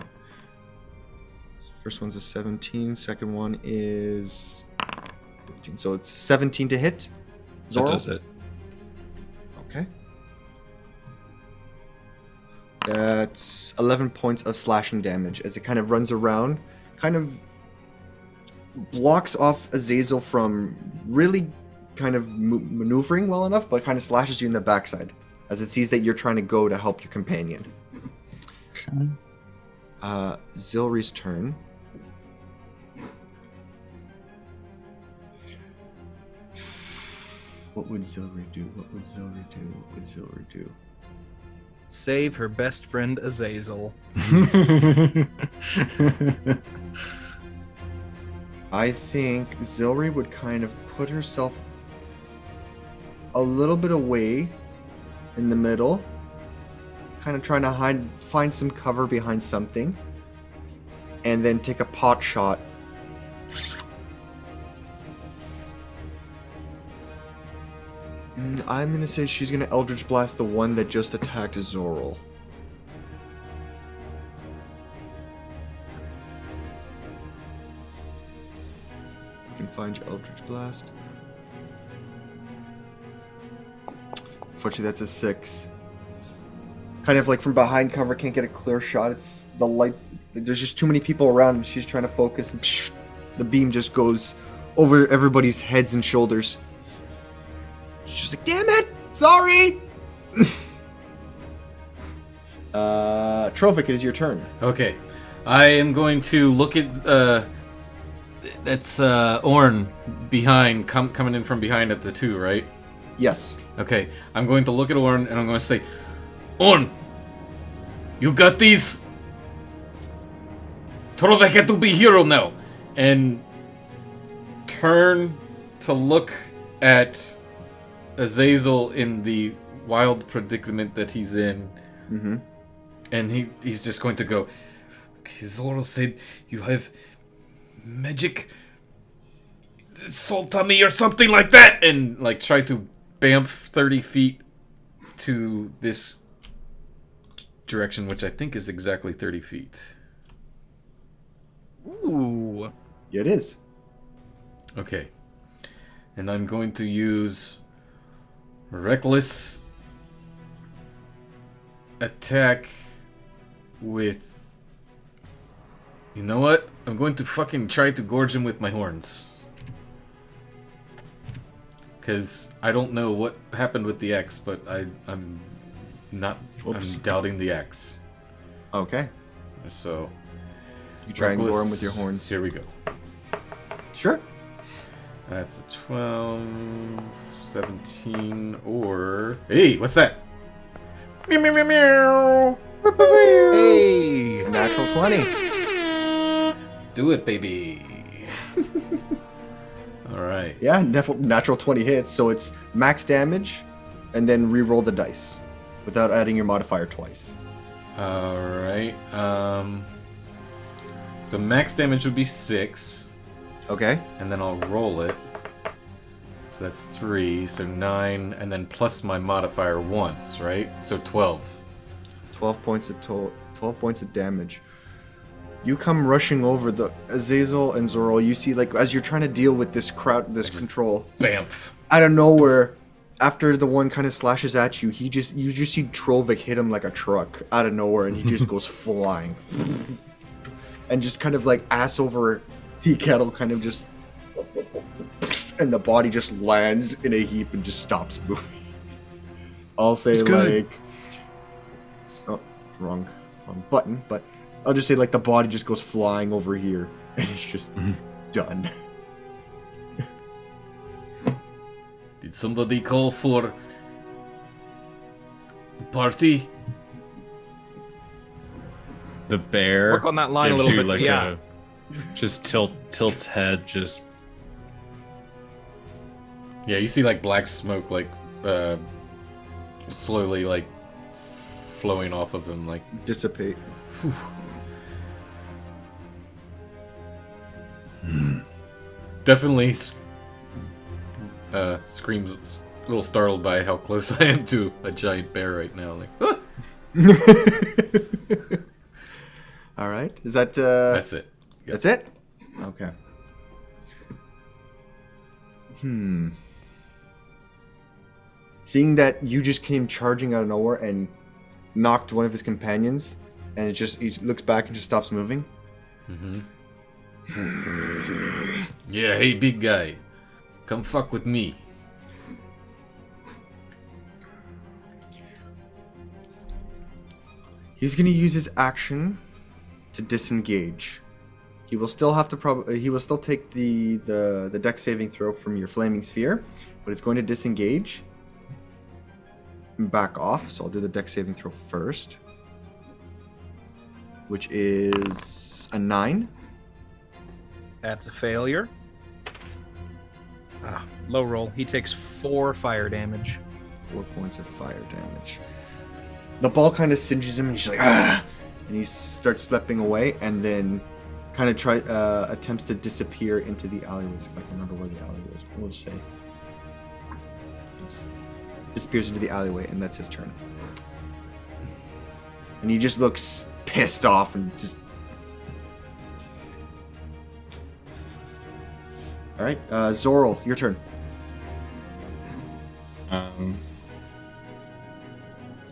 First one's a 17. Second one is 15. So it's 17 to hit. That does it. Okay. That's 11 points of slashing damage as it kind of runs around, kind of blocks off Azazel from really kind of maneuvering well enough, but kind of slashes you in the backside as it sees that you're trying to go to help your companion. Okay. Zilri's turn. What would Zilri do? What would Zilri do? What would Zilri do? Save her best friend Azazel. I think Zilri would kind of put herself a little bit away in the middle, kind of trying to find some cover behind something, and then take a pot shot. I'm going to say she's going to Eldritch Blast the one that just attacked Zorel. You can find your Eldritch Blast. Unfortunately, that's a 6. Kind of like from behind cover, can't get a clear shot. It's the light. There's just too many people around, and she's trying to focus, and the beam just goes over everybody's heads and shoulders. She's just like, damn it! Sorry! Trophic, it is your turn. Okay. I am going to look at that's Orn behind coming in from behind at the 2, right? Yes. Okay. I'm going to look at Orn and I'm going to say, Orn, you got these? Trovek had to be hero now. And turn to look at Azazel in the wild predicament that he's in. Mm-hmm. And he's just going to go, okay, Zoro said you have magic salt on me or something like that. And like try to bamf 30 feet to this direction, which I think is exactly 30 feet. Ooh. Yeah, it is. Okay. And I'm going to use Reckless Attack with... You know what? I'm going to fucking try to gorge him with my horns. Because I don't know what happened with the axe, but I'm not... Oops. I'm doubting the axe. Okay. So... You try and gore him with your horns. Here we go. Sure. That's a 12, 17, or... Hey, what's that? Meow, meow, meow, meow. Hey! Natural 20. Do it, baby. Alright. Yeah, natural 20 hits, so it's max damage, and then re-roll the dice without adding your modifier twice. Alright. So max damage would be 6. Okay. And then I'll roll it. So that's 3, so 9, and then plus my modifier once, right? So 12. 12 points of 12 points of damage. You come rushing over the Azazel and Zoro. You see, like, as you're trying to deal with this crowd, this control. Bamf. Out of nowhere, after the one kind of slashes at you, you just see Trovik hit him like a truck out of nowhere, and he just goes flying, and just kind of like ass over tea kettle, kind of just, and the body just lands in a heap and just stops moving. I'll say like, oh, wrong button, but I'll just say like the body just goes flying over here, and it's just done. Did somebody call for party? The bear. Work on that line a gives little you, bit, like yeah. Just tilts head, just. Yeah, you see like black smoke like slowly like flowing off of him, like Dissipate. definitely screams a little startled by how close I am to a giant bear right now. Like, ah! All right. Is that? That's it. Yep. That's it. Okay. Seeing that you just came charging out of nowhere and knocked one of his companions, and he looks back and just stops moving. Mm-hmm. Yeah, hey, big guy, come fuck with me. He's gonna use his action to disengage. He will still have to he will still take the dex saving throw from your flaming sphere, but it's going to disengage and back off. So I'll do the dex saving throw first, which is a 9. That's a failure. Low roll. He takes 4 fire damage. 4 points of fire damage. The ball kind of singes him, and he's like, ah! And he starts slipping away, and then kind of attempts to disappear into the alleyways. If I can remember where the alleyway is, we'll just say disappears into the alleyway, and that's his turn. And he just looks pissed off and just. All right, Zoral, your turn.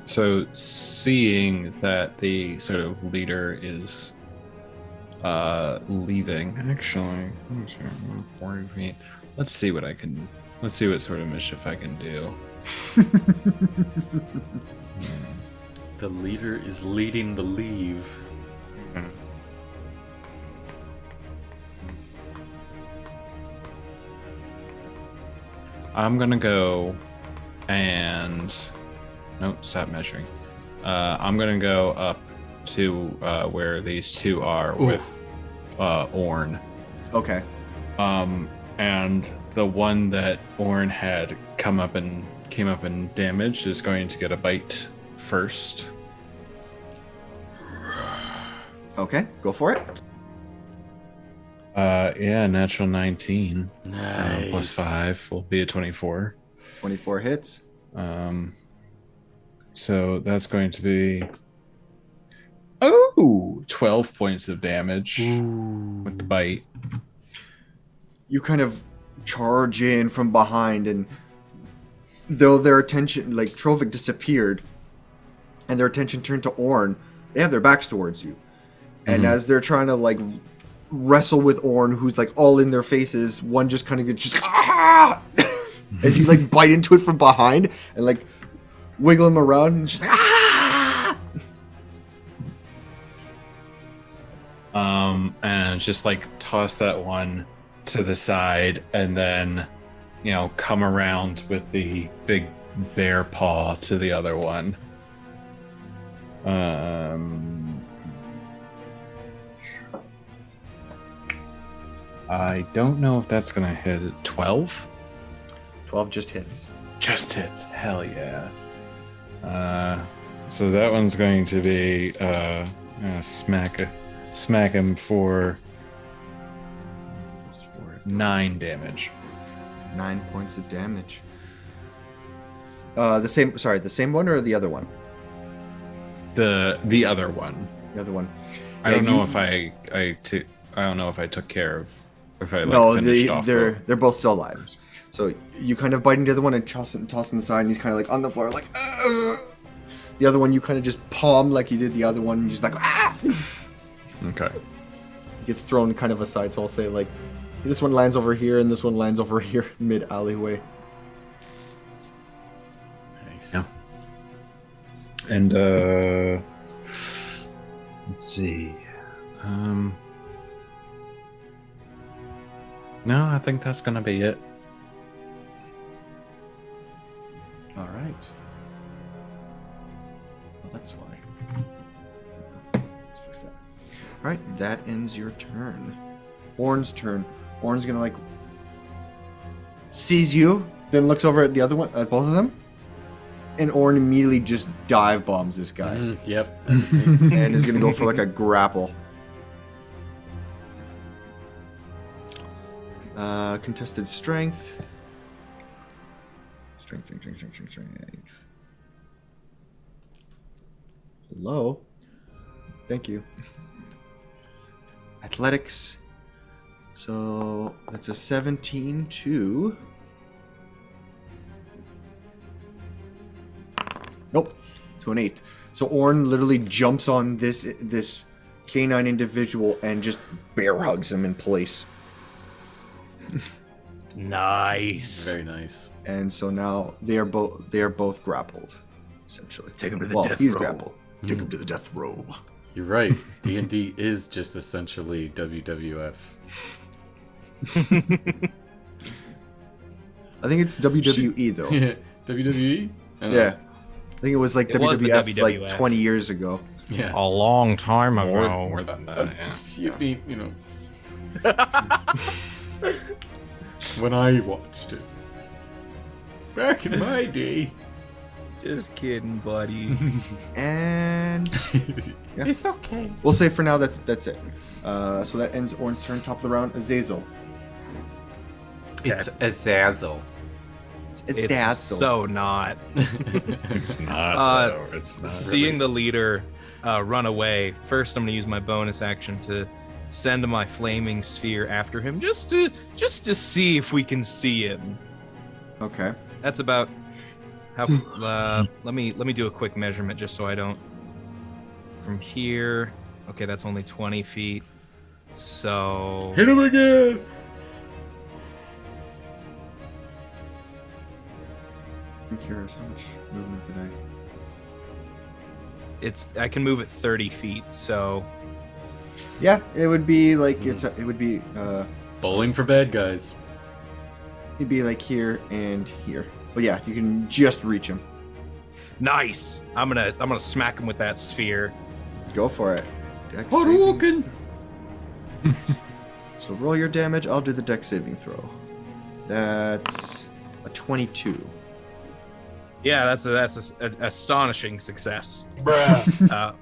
So seeing that the sort of leader is leaving, actually, let's see what sort of mischief I can do. The leader is leading the leave. I'm gonna go and stop measuring. I'm gonna go up to where these two are with Orn. Okay. And the one that Orn had came up and damaged is going to get a bite first. Okay, go for it. Natural 19. Nice. Plus 5 will be a 24. 24 hits. So that's going to be 12 points of damage with the bite. You kind of charge in from behind, and though their attention, like Trovic disappeared, and their attention turned to Orn, they have their backs towards you. And as they're trying to like wrestle with Orn, who's like all in their faces, one just kind of gets just as you like bite into it from behind and like wiggle him around and just and just like toss that one to the side, and then come around with the big bear paw to the other one. I don't know if that's gonna hit 12. 12 just hits. Just hits. Hell yeah. So that one's going to be smack him for 9 damage. 9 points of damage. The same one or the other one? The other one. The other one. I don't know if I don't know if I took care of if I finished off. They're both still alive. So you kind of bite into the one and toss him aside, and he's kind of like on the floor, like. The other one you kind of just palm like you did the other one, and just like Okay. He gets thrown kind of aside, so I'll say like, this one lands over here, and this one lands over here, mid alleyway. Nice. Yeah. And let's see. No, I think that's gonna be it. All right. Well, that's why. Let's fix that. All right, that ends your turn. Orn's turn. Orn's gonna like sees you, then looks over at the other one, at both of them, and Orn immediately just dive bombs this guy. Yep. And is gonna go for like a grapple. Contested strength. Strength. Hello. Thank you. Athletics. So that's a 17 to. Nope. To an 8. So Orn literally jumps on this canine individual and just bear hugs him in place. Nice. Very nice. And so now they are both grappled, essentially. Take him to the death he's row. grappled. Take him to the death row. You're right. D&D is just essentially WWF. I think it's WWE though. WWE? Yeah. I think it was like It was the WWF like WWF. 20 years ago. Yeah. A long time ago. More than that, yeah. You mean, when I watched it. Back in my day. Just kidding, buddy. And yeah. It's okay. We'll say for now that's it. So that ends Orn's turn. Top of the round, Azazel. It's Azazel. It's so not. It's not. It's not. Seeing the leader run away, first I'm going to use my bonus action to send my flaming sphere after him, just to see if we can see him. Okay. That's about how. Let me do a quick measurement just so I don't. From here, okay, that's only 20 feet. So Hit him again! I'm curious, how much movement did I? I can move it 30 feet, so Yeah, it would be like it would be Bowling for bad guys. it'd be like here and here. But yeah, you can just reach him. nice. I'm gonna smack him with that sphere. Go for it. Dex Hadouken! saving. So roll your damage. I'll do the dex saving throw. That's a 22. Yeah, that's a astonishing success. Bruh.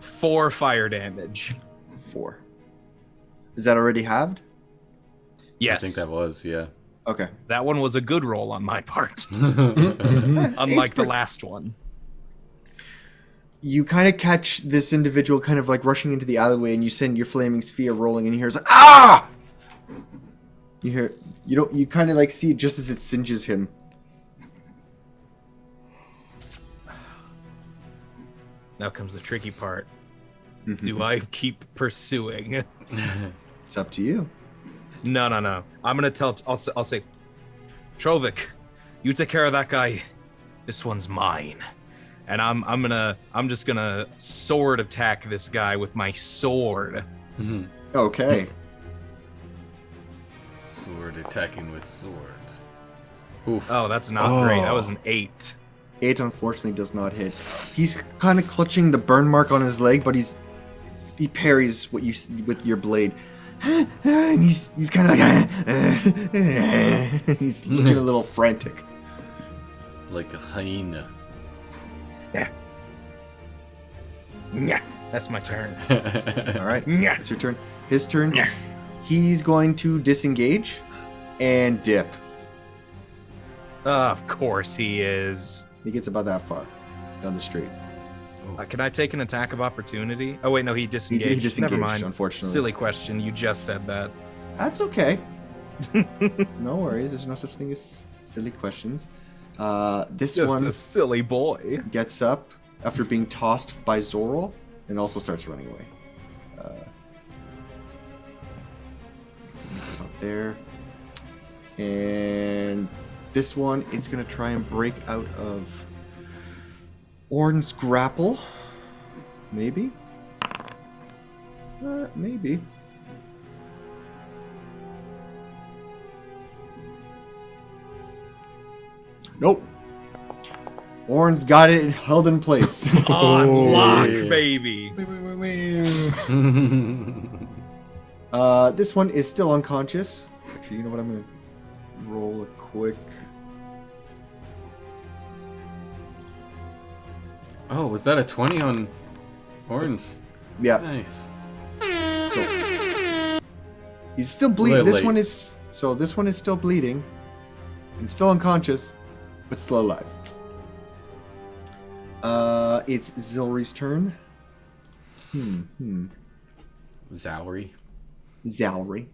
4 fire damage. 4. Is that already halved? Yes, I think that was, yeah. Okay. that one was a good roll on my part, It's unlike the pretty- last one. You kind of catch this individual kind of like rushing into the alleyway, and you send your flaming sphere rolling, and you hear it's like, ah! You kind of like see it just as it singes him. Now comes the tricky part. Do I keep pursuing? It's up to you. No. I'm gonna tell. I'll say, Trovik, you take care of that guy. This one's mine, and I'm just gonna sword attack this guy with my sword. Okay. Sword attacking with sword. Oof. Oh, that's not great. That was an 8. 8 unfortunately does not hit. He's kind of clutching the burn mark on his leg, but he parries with your blade. And he's kind of like he's looking a little frantic. Like a hyena. Yeah, that's my turn. All right, Yeah. it's your turn. His turn. He's going to disengage and dip. Of course he is. He gets about that far down the street. Can I take an attack of opportunity? Oh wait, no, he disengaged. He disengaged, Never mind. unfortunately. Silly question. You just said that. That's okay. No worries. There's no such thing as silly questions. This Just one a silly boy. gets up after being tossed by Zorro and also starts running away. Up there. And this one, it's going to try and break out of Orn's grapple. Maybe? Maybe. Nope. Orn's got it held in place. Unlock, baby. This one is still unconscious. Actually, you know what? I'm gonna roll a quick. Oh, was that a 20 on Horns? Yeah. Nice. So he's still bleeding. Little This late. one is still bleeding and still unconscious, but still alive. It's Zilri's turn. Zowery. Zalri.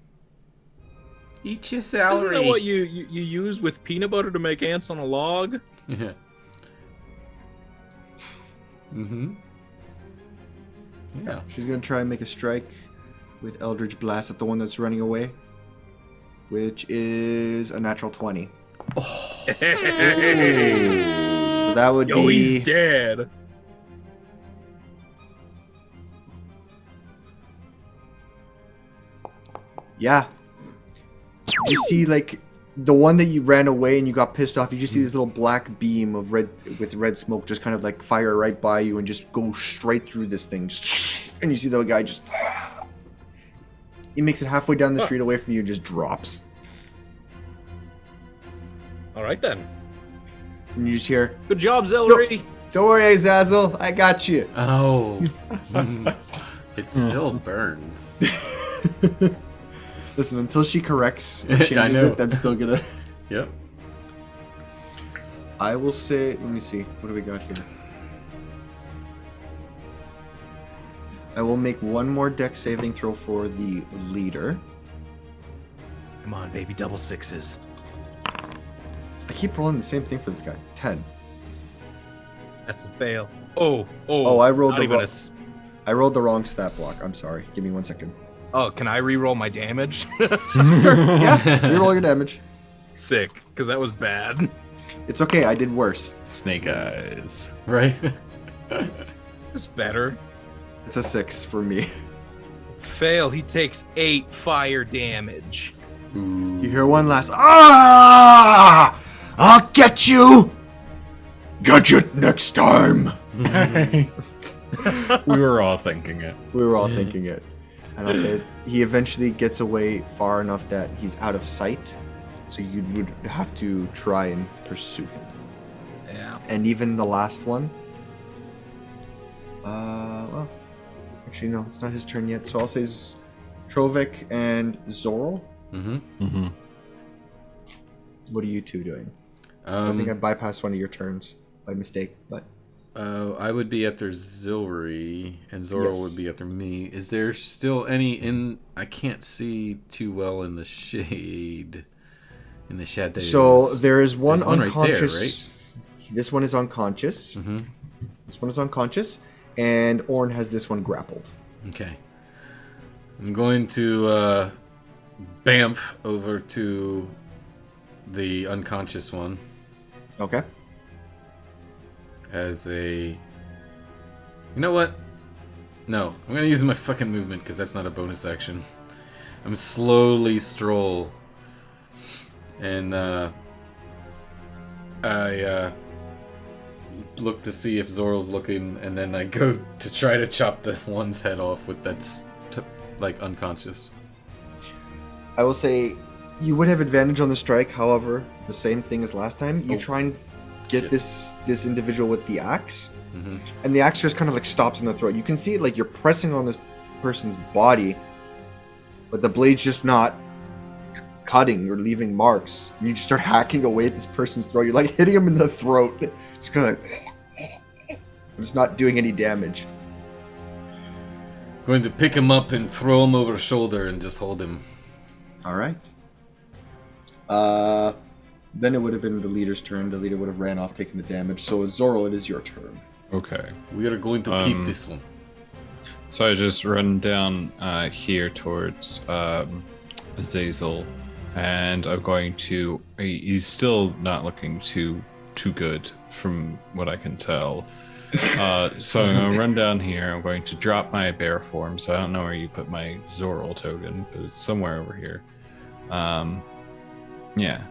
Eat your Isn't salary. that what you use with peanut butter to make ants on a log? Yeah. Mm-hmm. Yeah. She's gonna try and make a strike with Eldritch Blast at the one that's running away, which is a natural 20. So that would Yo, be. he's dead. Yeah. You see, like, the one that you ran away and you got pissed off, you just see this little black beam of red smoke just kind of like fire right by you and just go straight through this thing. Just, and you see the guy just. He makes it halfway down the street away from you and just drops. All right then. And you just hear, Good job, Zellery. "Don't worry, Azazel, I got you." Oh. It still burns. Listen, until she corrects or I changes know. it, I'm still gonna. Yep. I will say, let me see. What do we got here? I will make one more dex saving throw for the leader. Come on, baby, double sixes. I keep rolling the same thing for this guy. 10. That's a fail. Oh, I rolled not the even wrong. a s- I rolled the wrong stat block. I'm sorry. Give me 1 second. Oh, can I re-roll my damage? Sure. Yeah. Reroll your damage. Sick, because that was bad. It's okay, I did worse. Snake eyes. Right? It's better. It's a 6 for me. Fail. He takes 8 fire damage. You hear one last, ah! I'll get you! Get you next time! We were all thinking it. We were all thinking it. And I'll say he eventually gets away far enough that he's out of sight. So you would have to try and pursue him. Yeah. And even the last one. Well, actually no, it's not his turn yet. So I'll say Trovik and Zoral. Mm-hmm. What are you two doing? So I think I bypassed one of your turns by mistake, but I would be after Zilri, and Zoral Yes. would be after me. Is there still any in... I can't see too well in the shade. In the shadows. so there is one There's one right there, unconscious. This one is unconscious. Mm-hmm. This one is unconscious, and Orn has this one grappled. Okay. I'm going to bamf over to the unconscious one Okay. as a... You know what? No, I'm going to use my fucking movement because that's not a bonus action. I'm slowly stroll. And I look to see if Zoral's looking, and then I go to try to chop the one's head off with that's like unconscious. I will say you would have advantage on the strike. However, the same thing as last time. You try and get Shit. this individual with the axe, Mm-hmm. and the axe just kind of like stops in the throat. You can see it like you're pressing on this person's body, but the blade's just not cutting or leaving marks. And you just start hacking away at this person's throat. You're like hitting him in the throat, just kind of like, it's not doing any damage. Going to pick him up and throw him over his shoulder and just hold him. All right. Then it would have been the leader's turn. The leader would have ran off, taking the damage. So Zoral, it is your turn. Okay. We are going to keep this one. So I just run down here towards Azazel, and I'm going to... He's still not looking too good from what I can tell. So I'm going to run down here. I'm going to drop my bear form, so I don't know where you put my Zoral token, but it's somewhere over here. Yeah.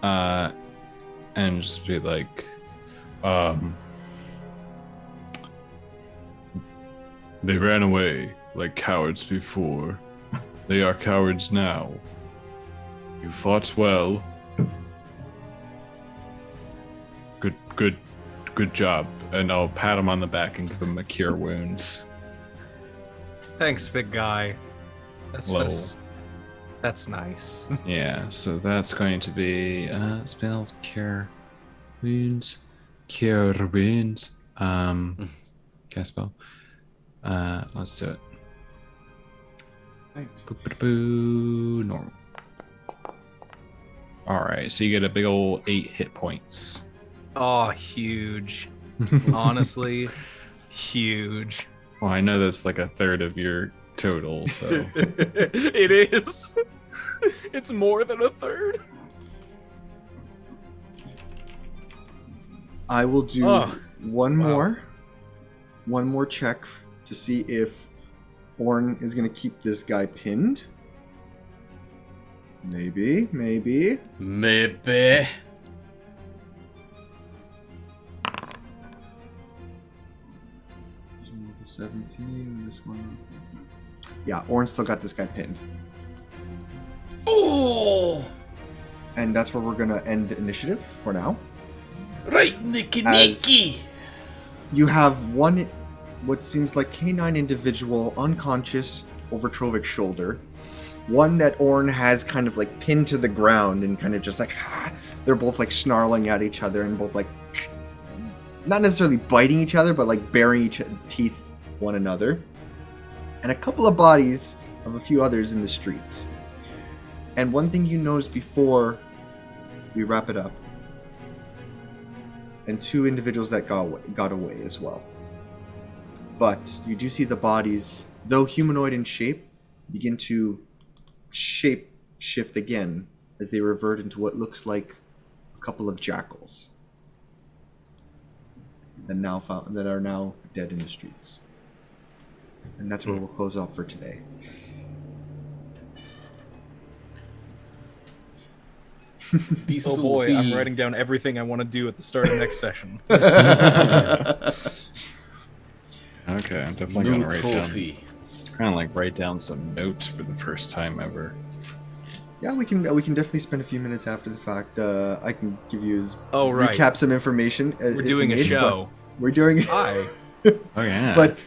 And just be like... They ran away like cowards before. They are cowards now. You fought well. Good job. And I'll pat him on the back and give him a cure wounds. Thanks, big guy. Lol. That's nice. Yeah, so that's going to be spells, cure wounds. Cast spell. Let's do it. Thanks. Boo, normal. Alright, so you get a big old 8 hit points. Oh, huge. Honestly, huge. Well, I know that's like a third of your total, so. It is. It's more than a third. I will do Oh, one wow. more check to see if Orn is going to keep this guy pinned. Maybe. Maybe. This one with the 17, this one. Yeah, Orn still got this guy pinned. Oh! And that's where we're going to end initiative for now. Right, Nicky As- Nicky! You have one, what seems like canine individual, unconscious over Trovik's shoulder. One that Orn has kind of like pinned to the ground and kind of just like, they're both like snarling at each other and both like, not necessarily biting each other, but like baring each teeth one another. And a couple of bodies of a few others in the streets. And one thing you noticed before we wrap it up, and 2 individuals that got away as well. But you do see the bodies, though humanoid in shape, begin to shape shift again as they revert into what looks like a couple of jackals that are now dead in the streets. And that's where we'll close up for today. Oh boy, I'm writing down everything I want to do at the start of next session. Okay, I'm definitely New gonna write trophy. down. Kind of like write down some notes for the first time ever. Yeah, we can definitely spend a few minutes after the fact. I can give you right. recap some information. We're doing a show. We're doing. Hi. Oh yeah. But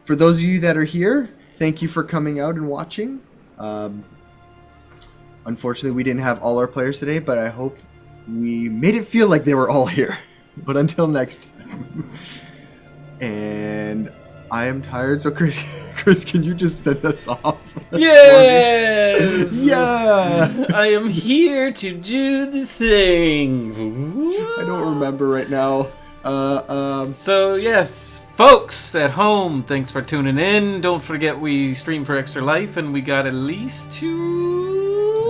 for those of you that are here, thank you for coming out and watching. Unfortunately, we didn't have all our players today, but I hope we made it feel like they were all here. But until next time. And I am tired, so Chris, can you just send us off? Yes! Yeah! I am here to do the thing. I don't remember right now. So, yes, folks at home, thanks for tuning in. Don't forget we stream for Extra Life, and we got at least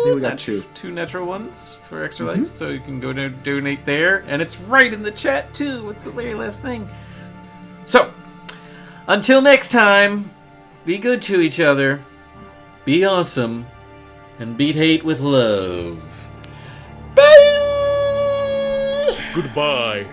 I think we got two natural ones for Extra Life, so you can go to donate there. And it's right in the chat, too. It's the very last thing. So, until next time, be good to each other, be awesome, and beat hate with love. Bye! Goodbye.